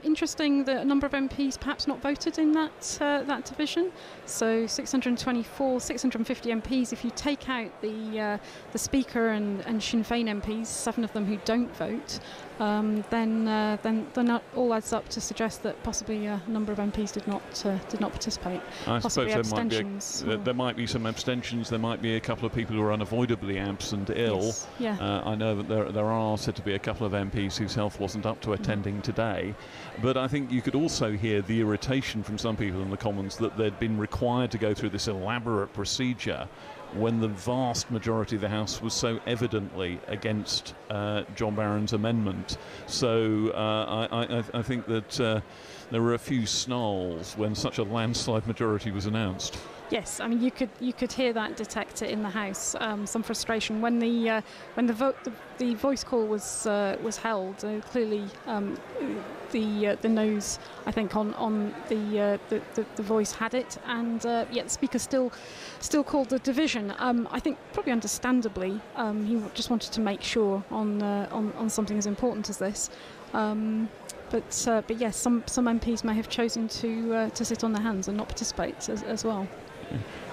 Interesting that a number of MPs perhaps not voted in that division. So 624, 650 MPs. If you take out the Speaker and Sinn Féin MPs, 7 of them who don't vote, then that all adds up to suggest that possibly a number of MPs did not participate. I possibly suppose there might be some abstentions. There might be a couple of people who are unavoidably absent ill. Yes, yeah. I know that there are said to be a couple of MPs whose health wasn't up to attending today. But I think you could also hear the irritation from some people in the Commons that they'd been required to go through this elaborate procedure when the vast majority of the House was so evidently against John Barron's amendment. So I think that there were a few snarls when such a landslide majority was announced. Yes, I mean you could hear that detector in the House. Some frustration when the voice call was held. Clearly, the noes, I think, on the voice had it, and yet the Speaker still called the division. I think probably understandably, he just wanted to make sure on something as important as this. But yes, some MPs may have chosen to sit on their hands and not participate as well.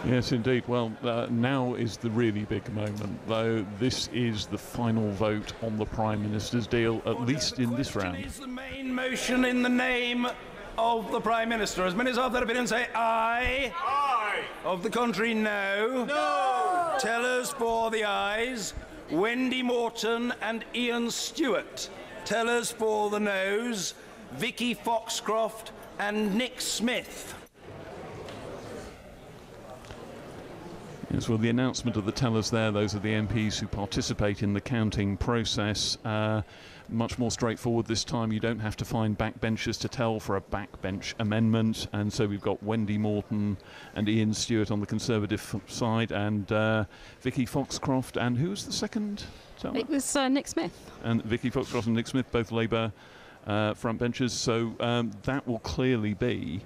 Yes, indeed. Well, now is the really big moment, though. This is the final vote on the Prime Minister's deal, at least in this round. Is the main motion in the name of the Prime Minister. As many as have that opinion say aye. Aye. Of the contrary, no. No. Tellers for the ayes. Wendy Morton and Ian Stewart. Tellers for the noes, Vicky Foxcroft and Nick Smith. Yes, well, the announcement of the tellers there, those are the MPs who participate in the counting process. Much more straightforward this time. You don't have to find backbenchers to tell for a backbench amendment. And so we've got Wendy Morton and Ian Stewart on the Conservative side, and Vicky Foxcroft. And who's the second teller? It was Nick Smith. And Vicky Foxcroft and Nick Smith, both Labour frontbenchers. So that will clearly be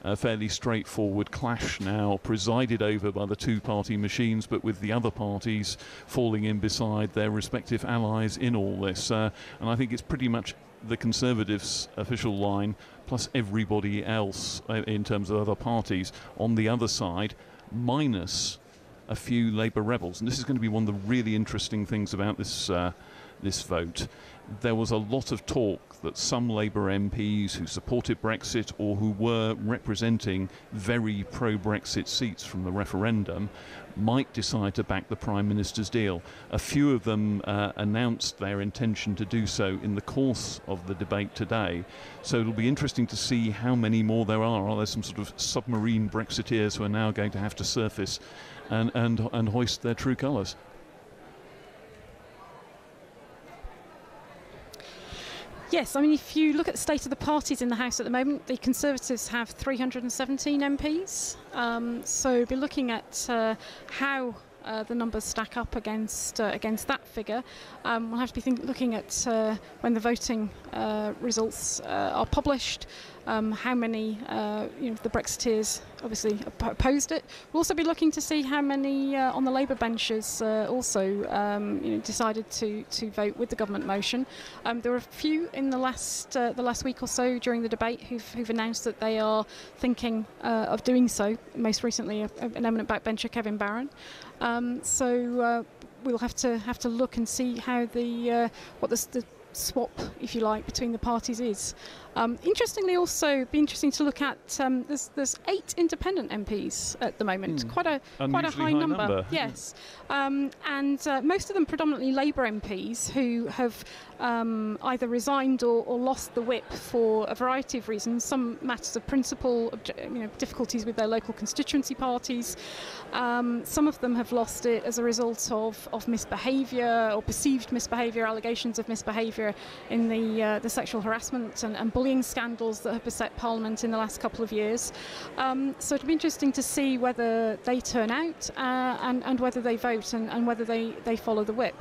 a fairly straightforward clash now, presided over by the two-party machines, but with the other parties falling in beside their respective allies in all this. And I think it's pretty much the Conservatives' official line, plus everybody else in terms of other parties on the other side, minus a few Labour rebels. And this is going to be one of the really interesting things about this this vote. There was a lot of talk that some Labour MPs who supported Brexit or who were representing very pro-Brexit seats from the referendum might decide to back the Prime Minister's deal. A few of them announced their intention to do so in the course of the debate today. So it'll be interesting to see how many more there are. Are there some sort of submarine Brexiteers who are now going to have to surface and hoist their true colours? Yes, I mean, if you look at the state of the parties in the House at the moment, the Conservatives have 317 MPs. So we'll be looking at how the numbers stack up against that figure. We'll have to be looking at when the voting results are published, how many the Brexiteers obviously opposed it. We'll also be looking to see how many on the Labour benches also decided to vote with the government motion. There were a few in the last week or so during the debate who've announced that they are thinking of doing so. Most recently, an eminent backbencher, Kevin Barron. So we'll have to look and see how what the swap, if you like, between the parties is. Interestingly, also be interesting to look at. There's 8 independent MPs at the moment. Quite a high number. Yes, and most of them predominantly Labour MPs who have either resigned or lost the whip for a variety of reasons. Some matters of principle, difficulties with their local constituency parties. Some of them have lost it as a result of misbehaviour or perceived misbehaviour, allegations of misbehaviour in the sexual harassment and bullying scandals that have beset Parliament in the last couple of years. So it'll be interesting to see whether they turn out and whether they vote and whether they follow the whip.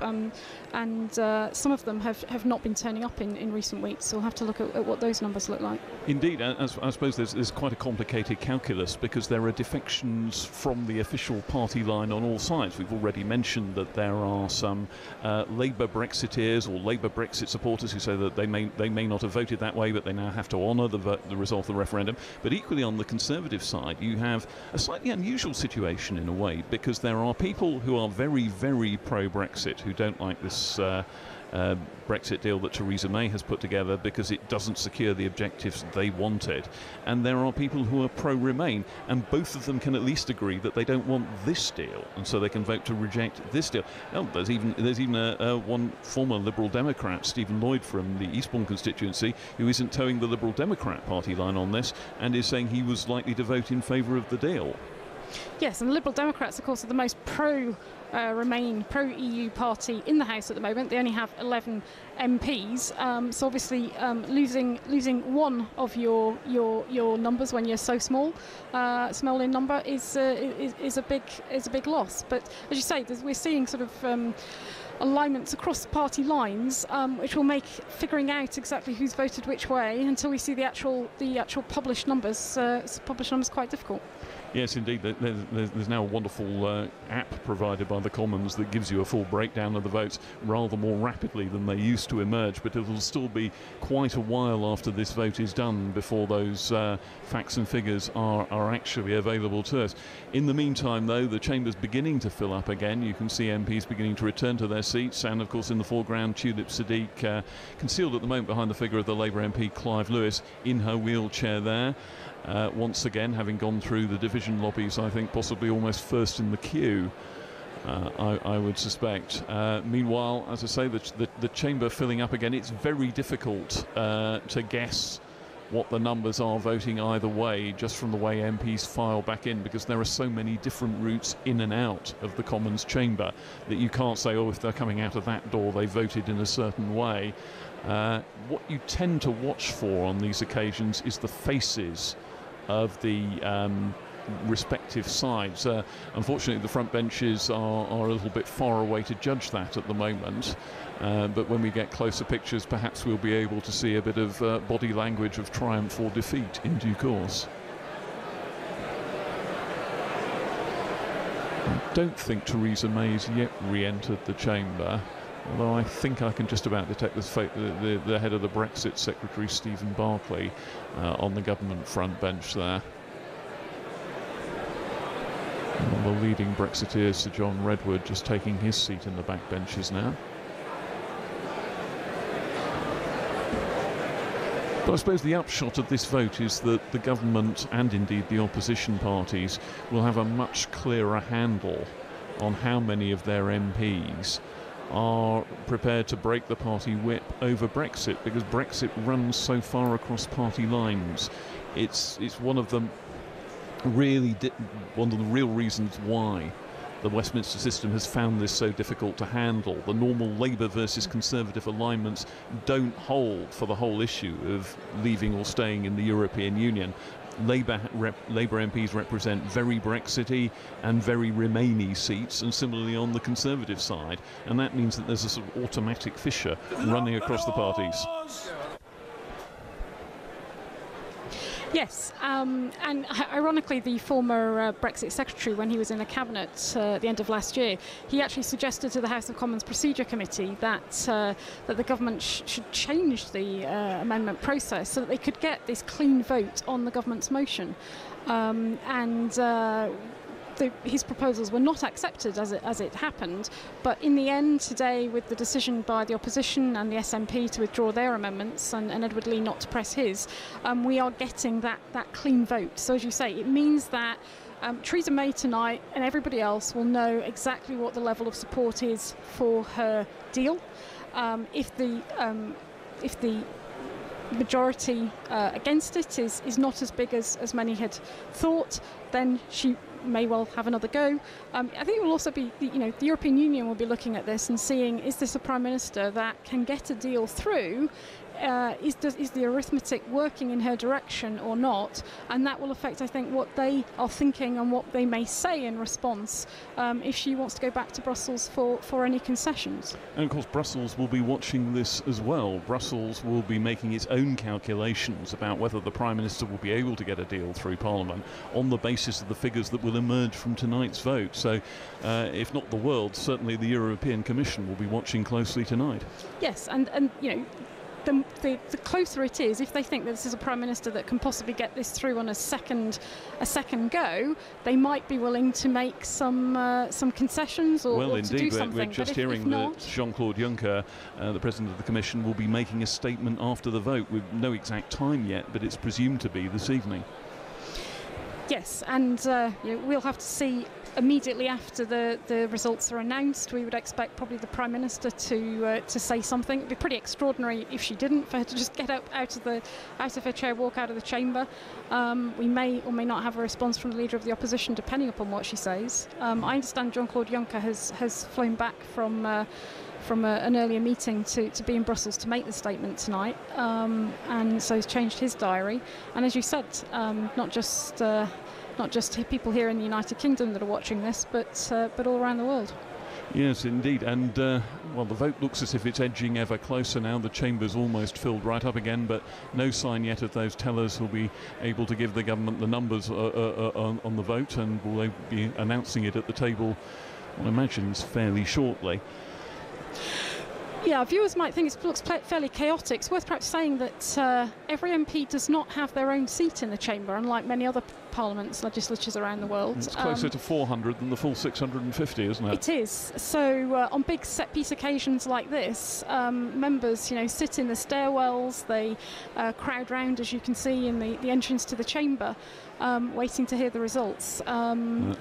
And some of them have not been turning up in recent weeks, so we'll have to look at what those numbers look like. Indeed, I suppose there's quite a complicated calculus because there are defections from the official party line on all sides. We've already mentioned that there are some Labour Brexiteers or Labour Brexit supporters who say that they may not have voted that way, but they now have to honour the result of the referendum. But equally on the Conservative side, you have a slightly unusual situation in a way, because there are people who are very, very pro-Brexit who don't like this Brexit deal that Theresa May has put together because it doesn't secure the objectives they wanted. And there are people who are pro-Remain, and both of them can at least agree that they don't want this deal, and so they can vote to reject this deal. Oh, there's even one former Liberal Democrat, Stephen Lloyd from the Eastbourne constituency, who isn't towing the Liberal Democrat party line on this and is saying he was likely to vote in favour of the deal. Yes, and the Liberal Democrats, of course, are the most Remain, pro-EU party in the House at the moment. They only have 11 MPs, so obviously losing one of your numbers when you're so small in number is a big loss. But as you say, we're seeing sort of alignments across party lines, which will make figuring out exactly who's voted which way until we see the actual published numbers quite difficult. Yes, indeed. There's now a wonderful app provided by the Commons that gives you a full breakdown of the votes rather more rapidly than they used to emerge, but it will still be quite a while after this vote is done before those facts and figures are actually available to us. In the meantime, though, the chamber's beginning to fill up again. You can see MPs beginning to return to their seats, and of course in the foreground Tulip Siddiq, concealed at the moment behind the figure of the Labour MP Clive Lewis in her wheelchair there. Once again, having gone through the division lobbies, I think possibly almost first in the queue. I would suspect. Meanwhile, as I say, the chamber filling up again. It's very difficult to guess what the numbers are voting either way, just from the way MPs file back in, because there are so many different routes in and out of the Commons chamber that you can't say, oh, if they're coming out of that door, they voted in a certain way. What you tend to watch for on these occasions is the faces of the respective sides. Unfortunately, the front benches are a little bit far away to judge that at the moment. But when we get closer pictures, perhaps we'll be able to see a bit of body language of triumph or defeat in due course. I don't think Theresa May's yet re-entered the chamber, although I think I can just about detect the head of the Brexit Secretary, Stephen Barclay, on the government front bench there. And the leading Brexiteer, Sir John Redwood, just taking his seat in the back benches now. But I suppose the upshot of this vote is that the government and indeed the opposition parties will have a much clearer handle on how many of their MPs are prepared to break the party whip over Brexit, because Brexit runs so far across party lines. It's one of the real reasons why the Westminster system has found this so difficult to handle. The normal Labour versus Conservative alignments don't hold for the whole issue of leaving or staying in the European Union. Labour MPs represent very Brexity and very Remainy seats, and similarly on the Conservative side, and that means that there's a sort of automatic fissure running across the parties. Yes, and ironically, the former Brexit Secretary, when he was in the Cabinet at the end of last year, he actually suggested to the House of Commons Procedure Committee that the government should change the amendment process so that they could get this clean vote on the government's motion. His proposals were not accepted as it happened, but in the end today, with the decision by the opposition and the SNP to withdraw their amendments and Edward Lee not to press his, we are getting that clean vote. So as you say, it means that Theresa May tonight and everybody else will know exactly what the level of support is for her deal. If the majority against it is not as big as many had thought, then she may well have another go. I think it will also be, the European Union will be looking at this and seeing, is this a Prime Minister that can get a deal through? Is the arithmetic working in her direction or not? And that will affect, I think, what they are thinking and what they may say in response if she wants to go back to Brussels for any concessions. And of course Brussels will be watching this as well. Brussels will be making its own calculations about whether the Prime Minister will be able to get a deal through Parliament on the basis of the figures that will emerge from tonight's vote. So if not the world, certainly the European Commission will be watching closely tonight. Yes, and the closer it is, if they think that this is a Prime Minister that can possibly get this through on a second go, they might be willing to make some concessions or to do something. We're just hearing that Jean-Claude Juncker, the President of the Commission, will be making a statement after the vote with no exact time yet, but it's presumed to be this evening. Yes, and we'll have to see immediately after the results are announced. We would expect probably the Prime Minister to say something. It'd be pretty extraordinary if she didn't, for her to just get up out of her chair, walk out of the chamber. We may or may not have a response from the Leader of the Opposition, depending upon what she says. I understand Jean-Claude Juncker has flown back from an earlier meeting to be in Brussels to make the statement tonight, and so he's changed his diary. And as you said, not just people here in the United Kingdom that are watching this, but all around the world. Yes, indeed. And, well, the vote looks as if it's edging ever closer now. The chamber's almost filled right up again, but no sign yet of those tellers who'll be able to give the government the numbers on the vote, and will be announcing it at the table, I imagine, fairly shortly. Yeah, viewers might think it looks fairly chaotic. It's worth perhaps saying that every MP does not have their own seat in the chamber, unlike many other parliaments, legislatures around the world. It's closer to 400 than the full 650, isn't it? It is. So on big set-piece occasions like this, members, sit in the stairwells. They crowd round, as you can see, in the entrance to the chamber, waiting to hear the results. And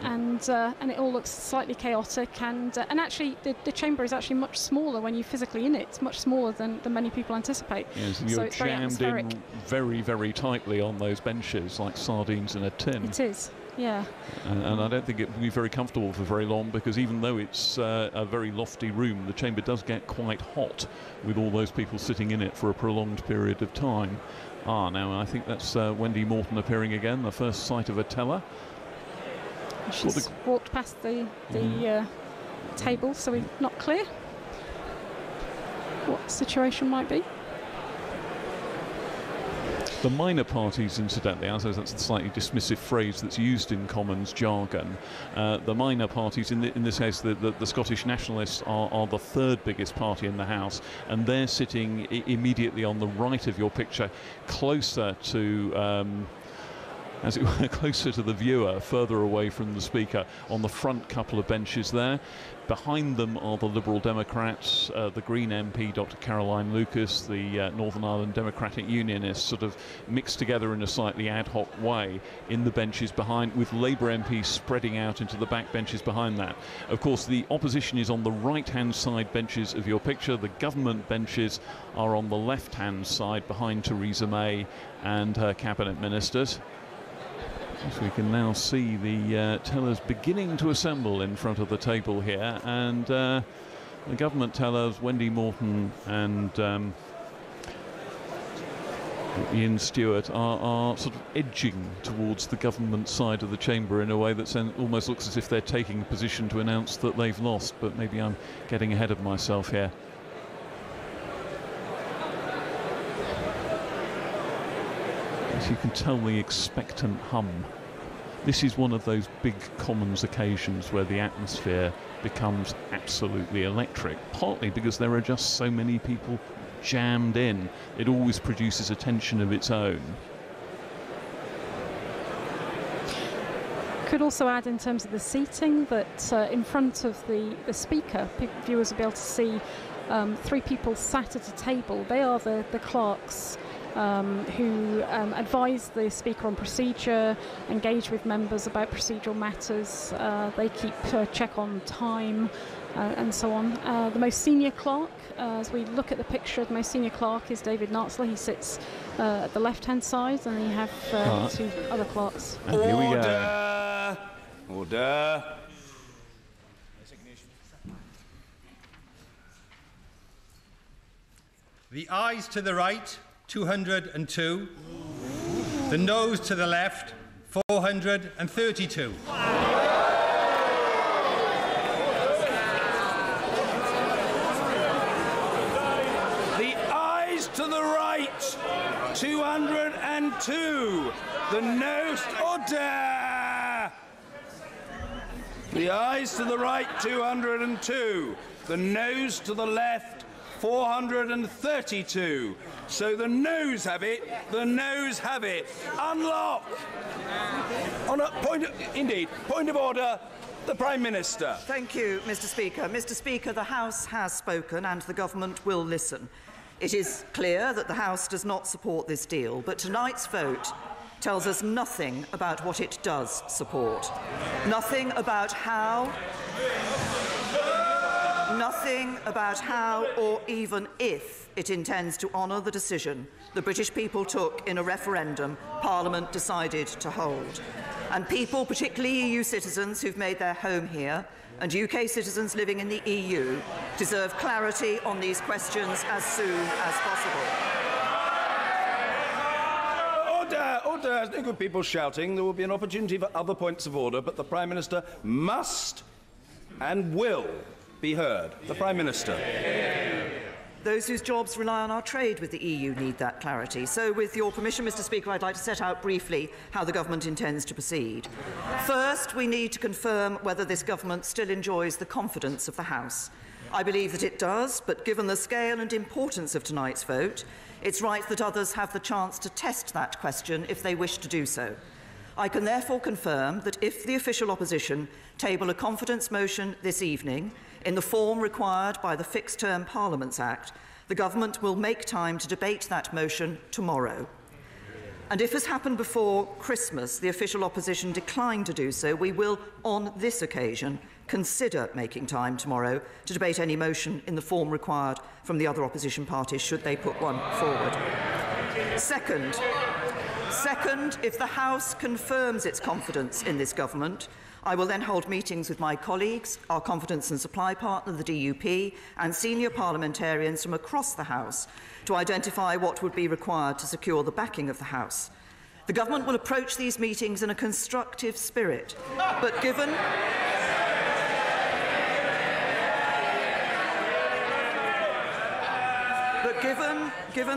it all looks slightly chaotic. And actually, the chamber is actually much smaller when you're physically in it. It's much smaller than many people anticipate. Yes, and so you're it's very jammed atmospheric. in very, very tightly on those benches, like sardines in a tin. It is. Yeah. And I don't think it will be very comfortable for very long, because even though it's a very lofty room, the chamber does get quite hot with all those people sitting in it for a prolonged period of time. Now I think that's Wendy Morton appearing again, the first sight of a teller. She's walked past the table, so we're not clear what the situation might be. The minor parties, incidentally, I suppose that's the slightly dismissive phrase that's used in Commons jargon. The minor parties, in this case, the Scottish Nationalists are the third biggest party in the House, and they're sitting immediately on the right of your picture, closer to as it were, closer to the viewer, further away from the Speaker, on the front couple of benches there. Behind them are the Liberal Democrats, the Green MP, Dr Caroline Lucas, the Northern Ireland Democratic Unionists, sort of mixed together in a slightly ad hoc way in the benches behind, with Labour MPs spreading out into the back benches behind that. Of course, the opposition is on the right-hand side benches of your picture. The government benches are on the left-hand side behind Theresa May and her cabinet ministers. So we can now see the tellers beginning to assemble in front of the table here, and the government tellers, Wendy Morton and Ian Stewart, are sort of edging towards the government side of the chamber in a way that almost looks as if they're taking a position to announce that they've lost, but maybe I'm getting ahead of myself here. As you can tell, the expectant hum. This is one of those big Commons occasions where the atmosphere becomes absolutely electric, partly because there are just so many people jammed in. It always produces a tension of its own. Could also add, in terms of the seating, that in front of the Speaker, viewers will be able to see 3 people sat at a table. They are the clerks who advise the Speaker on procedure, engage with members about procedural matters. They keep check on time and so on. The most senior clerk, as we look at the picture, the most senior clerk is David Nartzler. He sits at the left-hand side, and you have 2 other clerks. And here we go. Order. The ayes to the right, 202. The noes to the left, 432. The ayes to the right, 202. The noes, order. The ayes to the right, 202. The noes to the left, 432. So the noes have it. The noes have it. Unlock. On a point of order. The Prime Minister. Thank you, Mr. Speaker. Mr. Speaker, the House has spoken and the government will listen. It is clear that the House does not support this deal, but tonight's vote tells us nothing about what it does support. Nothing about how or even if it intends to honour the decision the British people took in a referendum Parliament decided to hold. And people, particularly EU citizens who've made their home here, and UK citizens living in the EU, deserve clarity on these questions as soon as possible. Order, order. There's no good people shouting. There will be an opportunity for other points of order, but the Prime Minister must and will be heard. The Prime Minister. Those whose jobs rely on our trade with the EU need that clarity. So, with your permission, Mr. Speaker, I'd like to set out briefly how the government intends to proceed. First, we need to confirm whether this government still enjoys the confidence of the House. I believe that it does, but given the scale and importance of tonight's vote, it's right that others have the chance to test that question if they wish to do so. I can therefore confirm that if the official opposition table a confidence motion this evening in the form required by the Fixed Term Parliaments Act, the Government will make time to debate that motion tomorrow. And if, as happened before Christmas, the official opposition declined to do so, we will, on this occasion, consider making time tomorrow to debate any motion in the form required from the other opposition parties, should they put one forward. Second, if the House confirms its confidence in this Government, I will then hold meetings with my colleagues, our confidence and supply partner, the DUP, and senior parliamentarians from across the House to identify what would be required to secure the backing of the House. The Government will approach these meetings in a constructive spirit, but given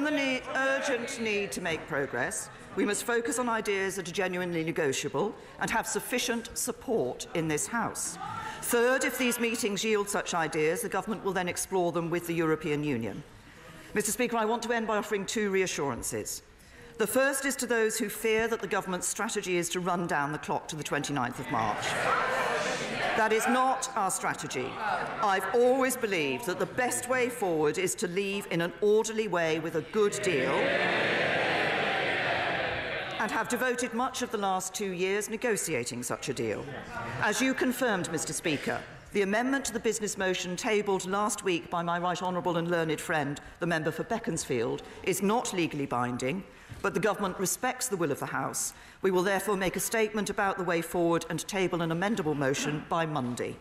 the urgent need to make progress, we must focus on ideas that are genuinely negotiable and have sufficient support in this House. Third, if these meetings yield such ideas, the Government will then explore them with the European Union. Mr. Speaker, I want to end by offering two reassurances. The first is to those who fear that the Government's strategy is to run down the clock to the 29th of March. That is not our strategy. I've always believed that the best way forward is to leave in an orderly way with a good deal, and have devoted much of the last 2 years negotiating such a deal. As you confirmed, Mr. Speaker, the amendment to the business motion tabled last week by my right honourable and learned friend, the member for Beaconsfield, is not legally binding, but the Government respects the will of the House. We will therefore make a statement about the way forward and table an amendable motion by Monday.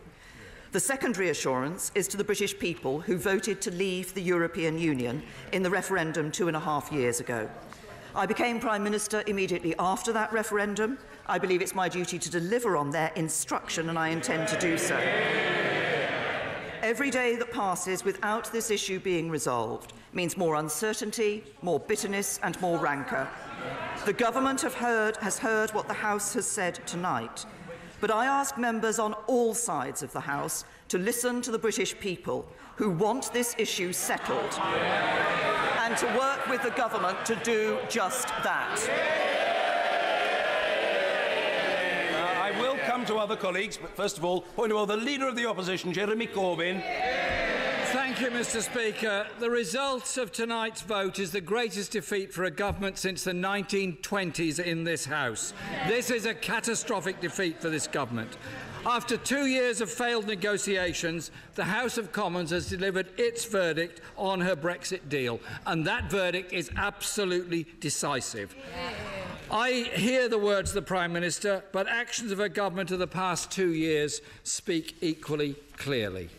The second reassurance is to the British people who voted to leave the European Union in the referendum 2.5 years ago. I became Prime Minister immediately after that referendum. I believe it's my duty to deliver on their instruction, and I intend to do so. Every day that passes without this issue being resolved means more uncertainty, more bitterness and more rancour. The Government has heard what the House has said tonight, but I ask members on all sides of the House to listen to the British people who want this issue settled and to work with the Government to do just that. I will come to other colleagues, but first of all, point of order, the Leader of the Opposition, Jeremy Corbyn. Thank you, Mr. Speaker. The result of tonight's vote is the greatest defeat for a government since the 1920s in this House. This is a catastrophic defeat for this government. After 2 years of failed negotiations, the House of Commons has delivered its verdict on her Brexit deal, and that verdict is absolutely decisive. I hear the words of the Prime Minister, but actions of her government of the past 2 years speak equally clearly.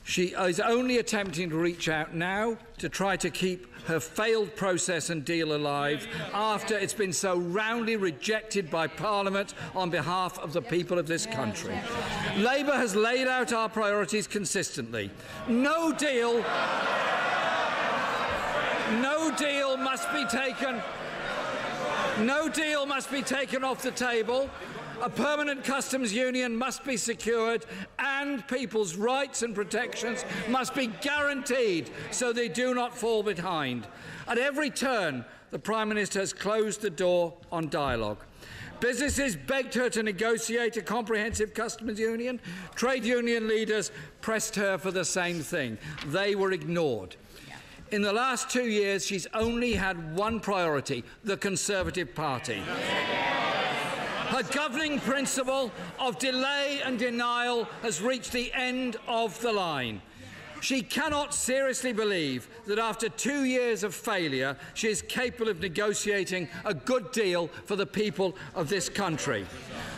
She is only attempting to reach out now to try to keep her failed process and deal alive after it's been so roundly rejected by Parliament on behalf of the people of this country. Labour has laid out our priorities consistently. No deal must be taken off the table. A permanent customs union must be secured, and people's rights and protections must be guaranteed so they do not fall behind. At every turn, the Prime Minister has closed the door on dialogue. Businesses begged her to negotiate a comprehensive customs union. Trade union leaders pressed her for the same thing. They were ignored. In the last 2 years, she's only had one priority: the Conservative Party. Her governing principle of delay and denial has reached the end of the line. She cannot seriously believe that after 2 years of failure, she is capable of negotiating a good deal for the people of this country.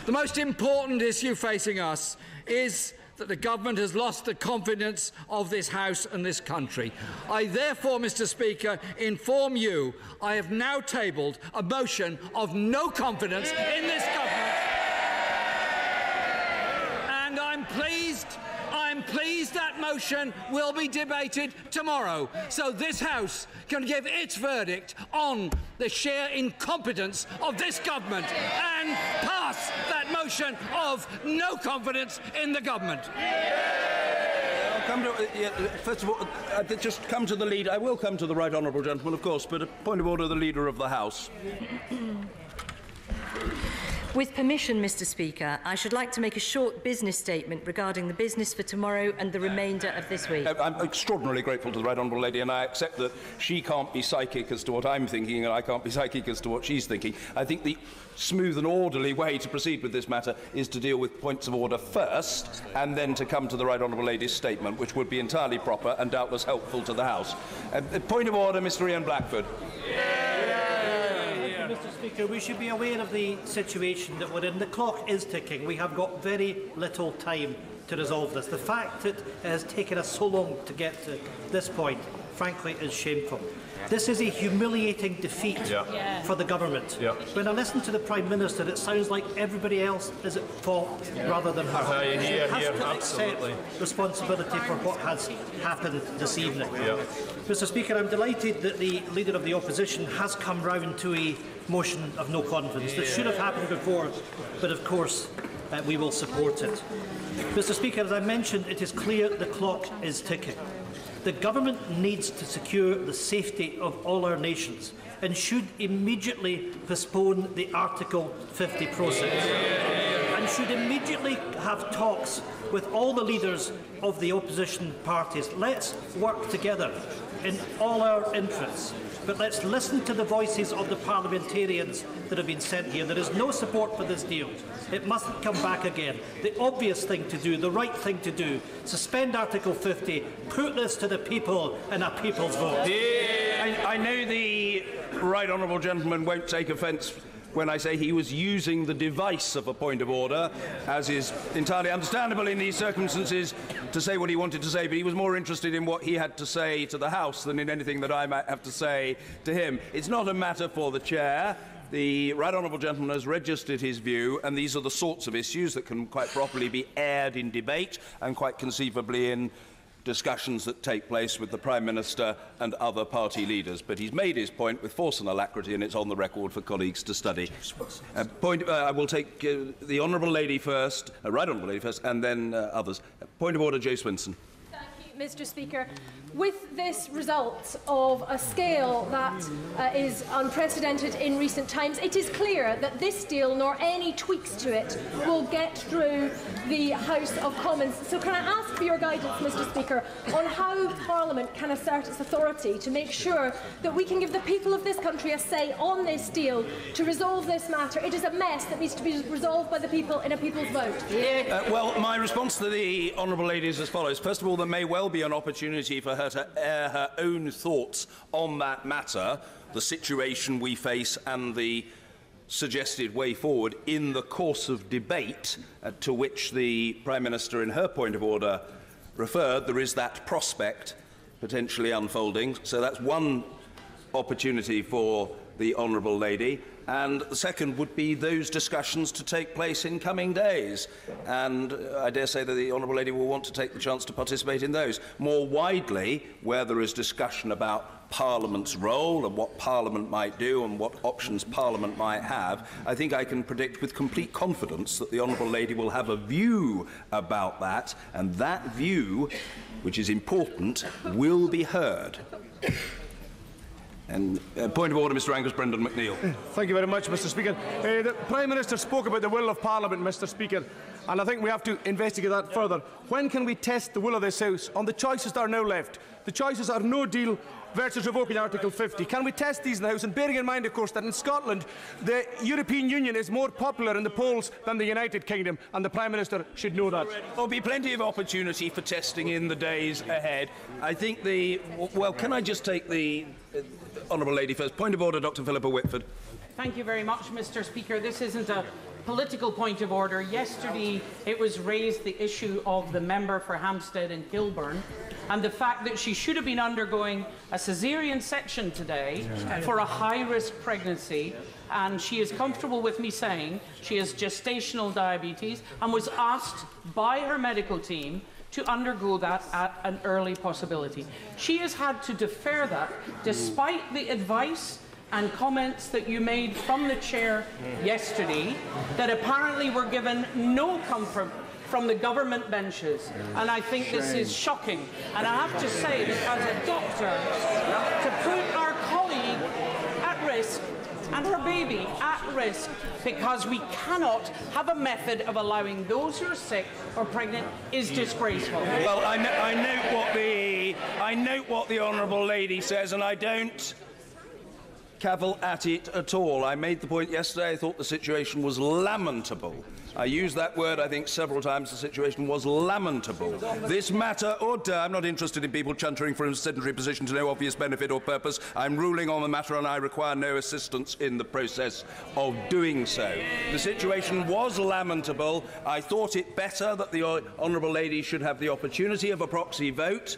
The most important issue facing us is that the government has lost the confidence of this House and this country. I therefore, Mr. Speaker, inform you I have now tabled a motion of no confidence in this government. And I'm pleased that motion will be debated tomorrow, so this House can give its verdict on the sheer incompetence of this government and pass that motion of no confidence in the government. First of all, just come to the leader. I will come to the right honourable gentleman, of course, but a point of order, the Leader of the House. With permission, Mr Speaker, I should like to make a short business statement regarding the business for tomorrow and the remainder of this week. I'm extraordinarily grateful to the Right Honourable Lady, and I accept that she can't be psychic as to what I'm thinking and I can't be psychic as to what she's thinking. I think the smooth and orderly way to proceed with this matter is to deal with points of order first and then to come to the Right Honourable Lady's statement, which would be entirely proper and doubtless helpful to the House. Point of order, Mr Ian Blackford. Mr Speaker, we should be aware of the situation that we're in. The clock is ticking. We have got very little time to resolve this. The fact that it has taken us so long to get to this point, frankly, is shameful. This is a humiliating defeat for the government. When I listen to the Prime Minister, it sounds like everybody else is at fault rather than her. She has to accept responsibility for what has happened this evening. Mr Speaker, I'm delighted that the Leader of the Opposition has come round to a motion of no confidence. This should have happened before, but of course we will support it. Mr Speaker, as I mentioned, it is clear the clock is ticking. The government needs to secure the safety of all our nations and should immediately postpone the Article 50 process and should immediately have talks with all the leaders of the opposition parties. Let's work together in all our interests, but let's listen to the voices of the parliamentarians that have been sent here. There is no support for this deal. It mustn't come back again. The obvious thing to do, the right thing to do, suspend Article 50, put this to the people in a people's vote. I know the Right Honourable Gentleman won't take offence when I say he was using the device of a point of order, as is entirely understandable in these circumstances, to say what he wanted to say, but he was more interested in what he had to say to the House than in anything that I might have to say to him. It's not a matter for the Chair. The Right Honourable Gentleman has registered his view, and these are the sorts of issues that can quite properly be aired in debate and quite conceivably in discussions that take place with the Prime Minister and other party leaders. But he's made his point with force and alacrity, and it's on the record for colleagues to study. I will take the Honourable Lady first, Right Honourable Lady first, and then others. Point of order, Jo Swinson. Thank you, Mr Speaker. With this result of a scale that is unprecedented in recent times, it is clear that this deal, nor any tweaks to it, will get through the House of Commons. So can I ask for your guidance, Mr Speaker, on how Parliament can assert its authority to make sure that we can give the people of this country a say on this deal to resolve this matter? It is a mess that needs to be resolved by the people in a people's vote. Well, my response to the Honourable Lady is as follows. First of all, there may well be an opportunity for her to air her own thoughts on that matter, the situation we face and the suggested way forward in the course of debate to which the Prime Minister in her point of order referred. There is that prospect potentially unfolding, so that's one opportunity for the Honourable Lady. And the second would be those discussions to take place in coming days. And I dare say that the Honourable Lady will want to take the chance to participate in those. More widely, where there is discussion about Parliament's role and what Parliament might do and what options Parliament might have, I think I can predict with complete confidence that the Honourable Lady will have a view about that, and that view, which is important, will be heard. And point of order, Mr Angus Brendan McNeill. Thank you very much, Mr Speaker. The Prime Minister spoke about the will of Parliament, Mr Speaker, and I think we have to investigate that further. When can we test the will of this House on the choices that are now left? The choices are no deal versus revoking Article 50. Can we test these in the House? And bearing in mind, of course, that in Scotland, the European Union is more popular in the polls than the United Kingdom, and the Prime Minister should know that. There'll be plenty of opportunity for testing in the days ahead. I think the... Well, can I just take the Honourable Lady first? Point of order, Dr Philippa Whitford. Thank you very much, Mr Speaker. This isn't a political point of order. Yesterday it was raised the issue of the member for Hampstead and Kilburn and the fact that she should have been undergoing a caesarean section today for a high-risk pregnancy, and she is comfortable with me saying she has gestational diabetes and was asked by her medical team to undergo that at an early possibility. She has had to defer that despite the advice and comments that you made from the chair yesterday that apparently were given no comfort from the government benches. And I think this is shocking. And I have to say that as a doctor, to put our colleague at risk and her baby at risk because we cannot have a method of allowing those who are sick or pregnant is disgraceful. Well, I note what the honourable lady says, and I don't cavil at it at all. I made the point yesterday. I thought the situation was lamentable. I used that word, I think, several times. The situation was lamentable. This matter, I'm not interested in people chuntering from a sedentary position to no obvious benefit or purpose. I'm ruling on the matter and I require no assistance in the process of doing so. The situation was lamentable. I thought it better that the honourable lady should have the opportunity of a proxy vote.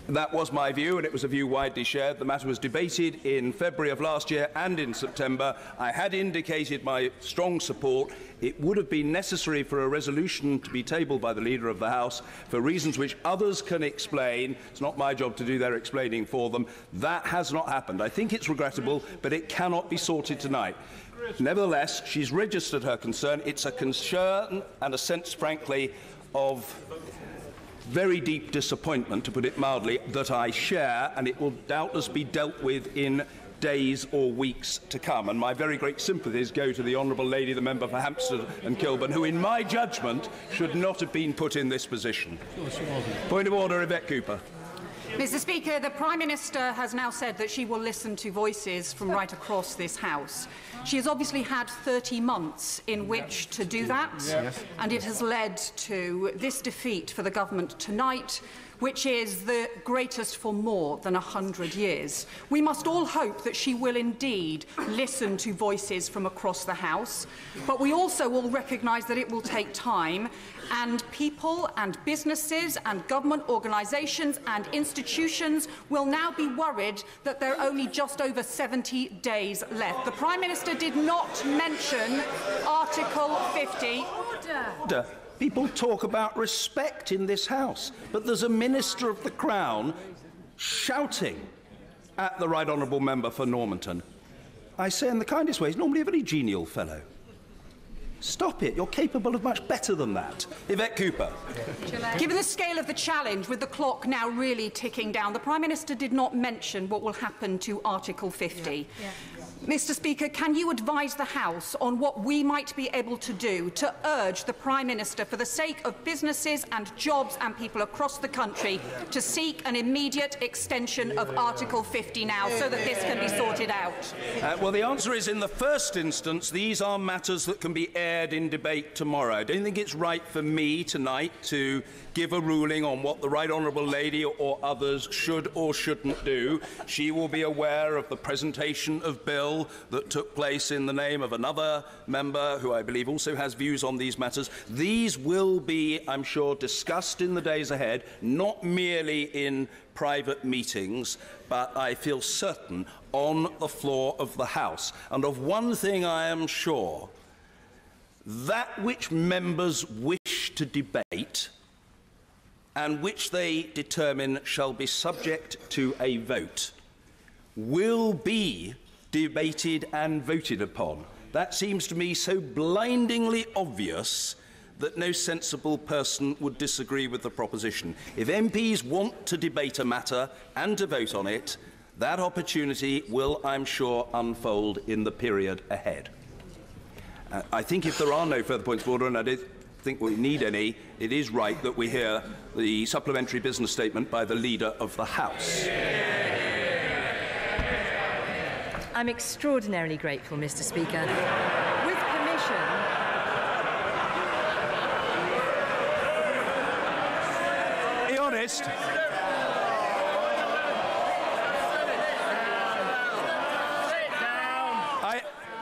That was my view, and it was a view widely shared. The matter was debated in February of last year and in September. I had indicated my strong support. It would have been necessary for a resolution to be tabled by the Leader of the House for reasons which others can explain. It's not my job to do their explaining for them. That has not happened. I think it's regrettable, but it cannot be sorted tonight. Nevertheless, she's registered her concern. It's a concern and a sense, frankly, of very deep disappointment, to put it mildly, that I share, and it will doubtless be dealt with in days or weeks to come. And my very great sympathies go to the honourable lady, the member for Hampstead and Kilburn, who, in my judgment, should not have been put in this position. Point of order, Yvette Cooper. Mr. Speaker, the Prime Minister has now said that she will listen to voices from right across this House. She has obviously had 30 months in which to do that, and it has led to this defeat for the government tonight, which is the greatest for more than 100 years. We must all hope that she will indeed listen to voices from across the House, but we also all recognise that it will take time, and people and businesses and government organisations and institutions will now be worried that there are only just over 70 days left. The Prime Minister did not mention Article 50. Order. People talk about respect in this House, but there's a Minister of the Crown shouting at the Right Honourable Member for Normanton. I say in the kindest way, he's normally a very genial fellow. Stop it. You're capable of much better than that. Yvette Cooper. Given the scale of the challenge, with the clock now really ticking down, the Prime Minister did not mention what will happen to Article 50. Mr. Speaker, can you advise the House on what we might be able to do to urge the Prime Minister, for the sake of businesses and jobs and people across the country, to seek an immediate extension of Article 50 now, so that this can be sorted out? Well, the answer is, in the first instance, these are matters that can be aired in debate tomorrow. I don't think it's right for me tonight to give a ruling on what the Right Honourable Lady or others should or shouldn't do. She will be aware of the presentation of bill that took place in the name of another member who I believe also has views on these matters. These will be, I'm sure, discussed in the days ahead, not merely in private meetings, but I feel certain on the floor of the House. And of one thing I am sure, that which members wish to debate and which they determine shall be subject to a vote will be debated and voted upon. That seems to me so blindingly obvious that no sensible person would disagree with the proposition. If MPs want to debate a matter and to vote on it, that opportunity will, I'm sure, unfold in the period ahead. I think if there are no further points of order, and I don't think we need any, it is right that we hear the supplementary business statement by the Leader of the House. I'm extraordinarily grateful, Mr. Speaker. With permission... Be honest.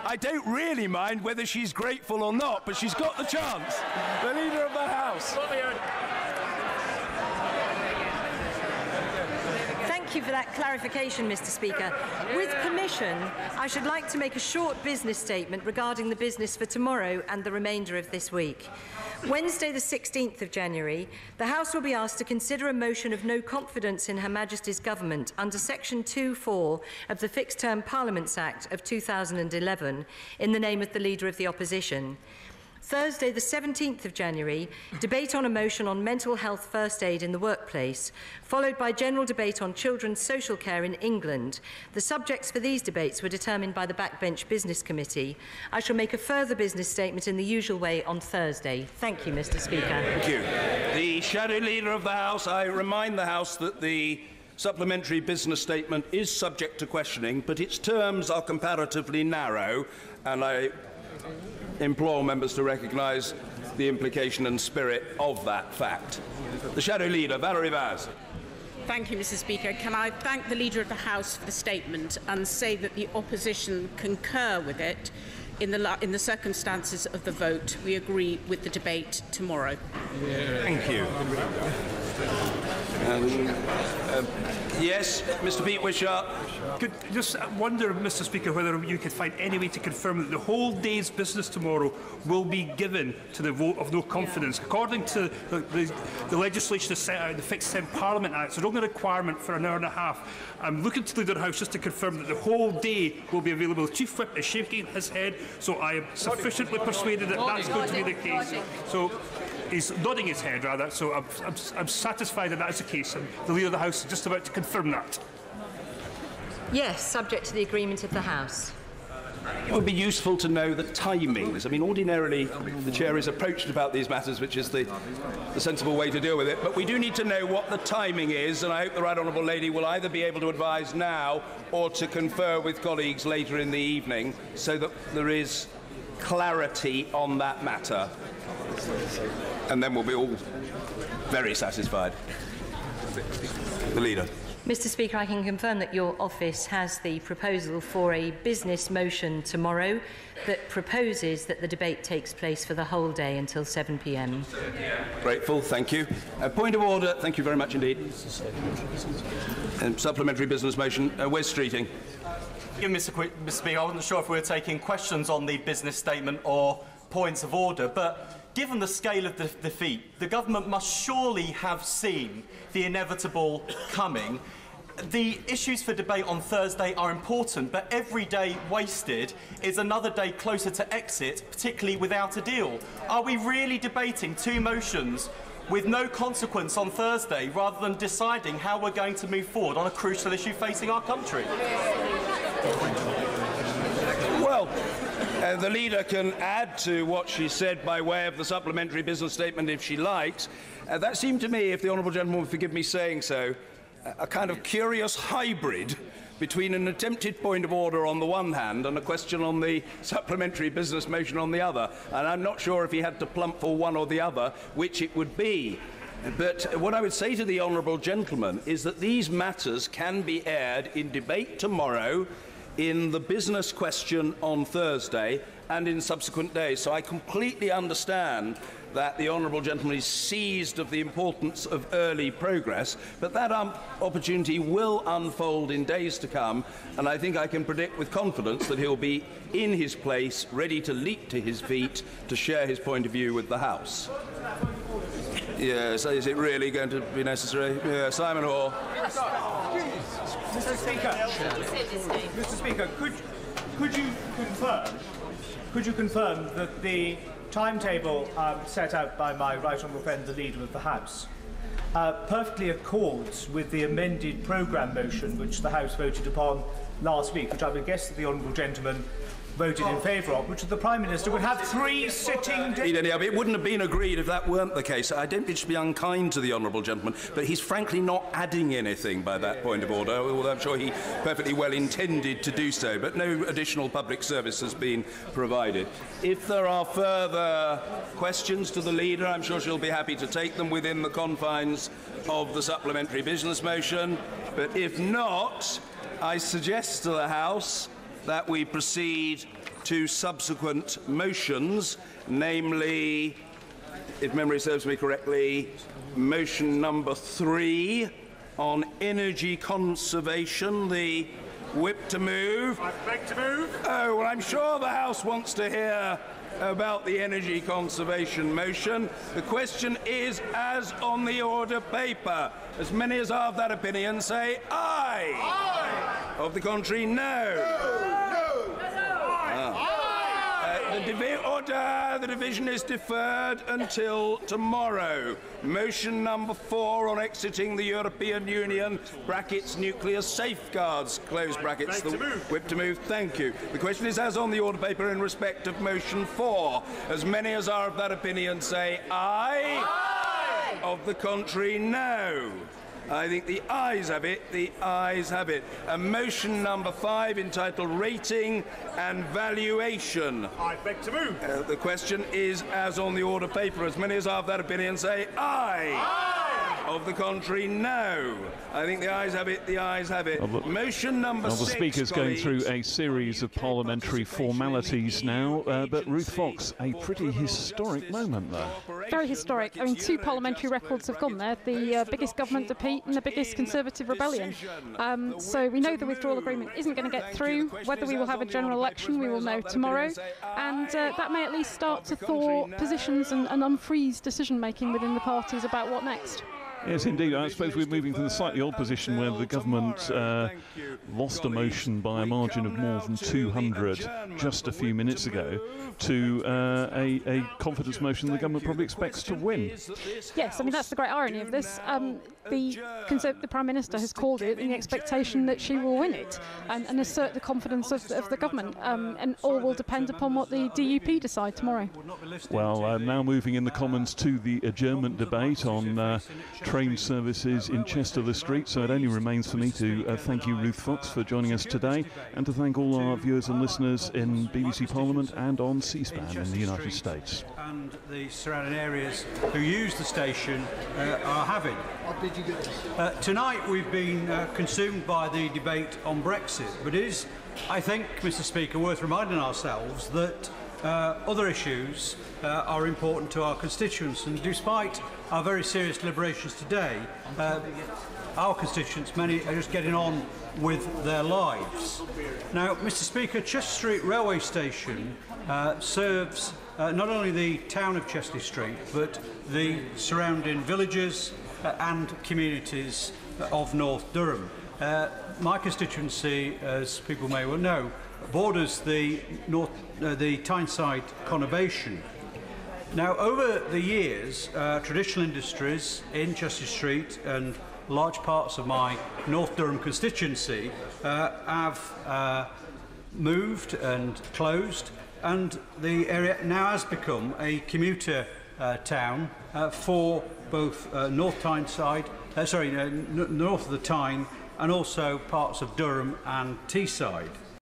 I don't really mind whether she's grateful or not, but she's got the chance. The Leader of the House. Thank you for that clarification, Mr. Speaker. With permission, I should like to make a short business statement regarding the business for tomorrow and the remainder of this week. Wednesday, the 16th of January, the House will be asked to consider a motion of no confidence in Her Majesty's Government under Section 2(4) of the Fixed Term Parliaments Act of 2011 in the name of the Leader of the Opposition. Thursday, the 17th of January, debate on a motion on mental health first aid in the workplace, followed by general debate on children's social care in England. The subjects for these debates were determined by the Backbench Business Committee. I shall make a further business statement in the usual way on Thursday. Thank you, Mr. Speaker. Thank you. The Shadow Leader of the House, I remind the House that the supplementary business statement is subject to questioning, but its terms are comparatively narrow, and I implore members to recognise the implication and spirit of that fact. The Shadow Leader, Valerie Vaz. Thank you, Mr. Speaker. Can I thank the Leader of the House for the statement and say that the opposition concur with it in the circumstances of the vote. We agree with the debate tomorrow. Thank you. Yes, Mr. Pete Wishart. Could just wonder, Mr. Speaker, whether you could find any way to confirm that the whole day's business tomorrow will be given to the vote of no confidence. According to the legislation that set out the Fixed Term Parliament Act, there's only a requirement for an hour and a half. I'm looking to the Leader of the House just to confirm that the whole day will be available. The Chief Whip is shaking his head, so I am sufficiently persuaded that that's going to be the case. So he's nodding his head, rather, so I'm satisfied that that is the case, and the Leader of the House is just about to confirm that. Yes, subject to the agreement of the House. It would be useful to know the timings. I mean, ordinarily, the Chair is approached about these matters, which is the sensible way to deal with it. But we do need to know what the timing is, and I hope the Right Honourable Lady will either be able to advise now or to confer with colleagues later in the evening, so that there is clarity on that matter. And then we'll be all very satisfied. The Leader. Mr. Speaker, I can confirm that your office has the proposal for a business motion tomorrow that proposes that the debate takes place for the whole day until 7 p.m. Grateful, thank you. Point of order, thank you very much indeed. Supplementary business motion, Wes Streeting. Mr. Speaker, I wasn't sure if we were taking questions on the business statement or points of order, but given the scale of the defeat, the government must surely have seen the inevitable coming. The issues for debate on Thursday are important, but every day wasted is another day closer to exit, particularly without a deal. Are we really debating two motions with no consequence on Thursday, rather than deciding how we're going to move forward on a crucial issue facing our country? Well, the Leader can add to what she said by way of the supplementary business statement if she likes. That seemed to me, if the Honourable Gentleman will forgive me saying so, a kind of curious hybrid between an attempted point of order on the one hand and a question on the supplementary business motion on the other. And I'm not sure if he had to plump for one or the other, which it would be. But what I would say to the Honourable Gentleman is that these matters can be aired in debate tomorrow, in the business question on Thursday, and in subsequent days. So I completely understand that the Honourable Gentleman is seized of the importance of early progress, but that opportunity will unfold in days to come, and I think I can predict with confidence that he'll be in his place, ready to leap to his feet to share his point of view with the House. Yes, is it really going to be necessary? Simon Orr. Mr. Speaker, could you confirm that the timetable set out by my right honourable friend, the Leader of the House, perfectly accords with the amended programme motion which the House voted upon last week, which I would guess that the honourable gentleman voted in favour of, which the Prime Minister would have 3 sitting days. It wouldn't have been agreed if that weren't the case. I don't wish to be unkind to the Honourable Gentleman, but he's frankly not adding anything by that point of order, although I'm sure he perfectly well intended to do so, but no additional public service has been provided. If there are further questions to the Leader, I'm sure she'll be happy to take them within the confines of the supplementary business motion, but if not, I suggest to the House that we proceed to subsequent motions, namely, if memory serves me correctly, motion number 3 on energy conservation. The whip to move. I'd like to move. Oh, well, I'm sure the House wants to hear about the energy conservation motion. The question is as on the order paper. As many as are of that opinion say aye. Aye. Of the contrary, no. Order! The division is deferred until tomorrow. Motion number 4 on exiting the European Union, brackets nuclear safeguards, close brackets. The whip to move, thank you. The question is as on the order paper in respect of motion 4. As many as are of that opinion say aye. Aye! Of the contrary, no. I think the ayes have it. The ayes have it. And motion number 5 entitled Rating and Valuation. I beg to move. The question is as on the order paper. As many as are of that opinion say aye. Aye! Of the contrary, no. I think the ayes have it. The ayes have it. Motion number 6. The Speaker's going through a series of parliamentary formalities now, but Ruth Fox, a pretty historic moment there. Very historic. I mean, 2 parliamentary records have gone there. The biggest government defeat and the biggest Conservative rebellion. So we know the withdrawal agreement isn't going to get through. Whether we will have a general election, we will know tomorrow. And that may at least start to thaw positions and unfreeze decision-making within the parties about what next. Yes, indeed. I suppose we're moving from the slightly odd position where the government lost a motion by a margin of more than 200 just a few minutes ago to a confidence motion the government probably expects to win. Yes, I mean, that's the great irony of this. The Prime Minister has called it in the expectation that she will win it and assert the confidence of the government, and all will depend upon what the DUP decide tomorrow. Well, now moving in the Commons to the adjournment debate on train services in Chester Street, so it only remains for me to thank you, Ruth Fox, for joining us today, and to thank all our viewers and listeners in BBC Parliament and on C-SPAN in the United States. And the surrounding areas who use the station are having. Tonight we've been consumed by the debate on Brexit, but it is, I think, Mr. Speaker, worth reminding ourselves that other issues are important to our constituents, and despite our very serious deliberations today, our constituents, many are just getting on with their lives. Now, Mr. Speaker, Chester Street Railway Station serves not only the town of Chester Street, but the surrounding villages and communities of North Durham. My constituency, as people may well know, borders the Tyneside conurbation. Now, over the years, traditional industries in Chester Street and large parts of my North Durham constituency have moved and closed, and the area now has become a commuter town for both North Tyneside, north of the Tyne, and also parts of Durham and Teesside.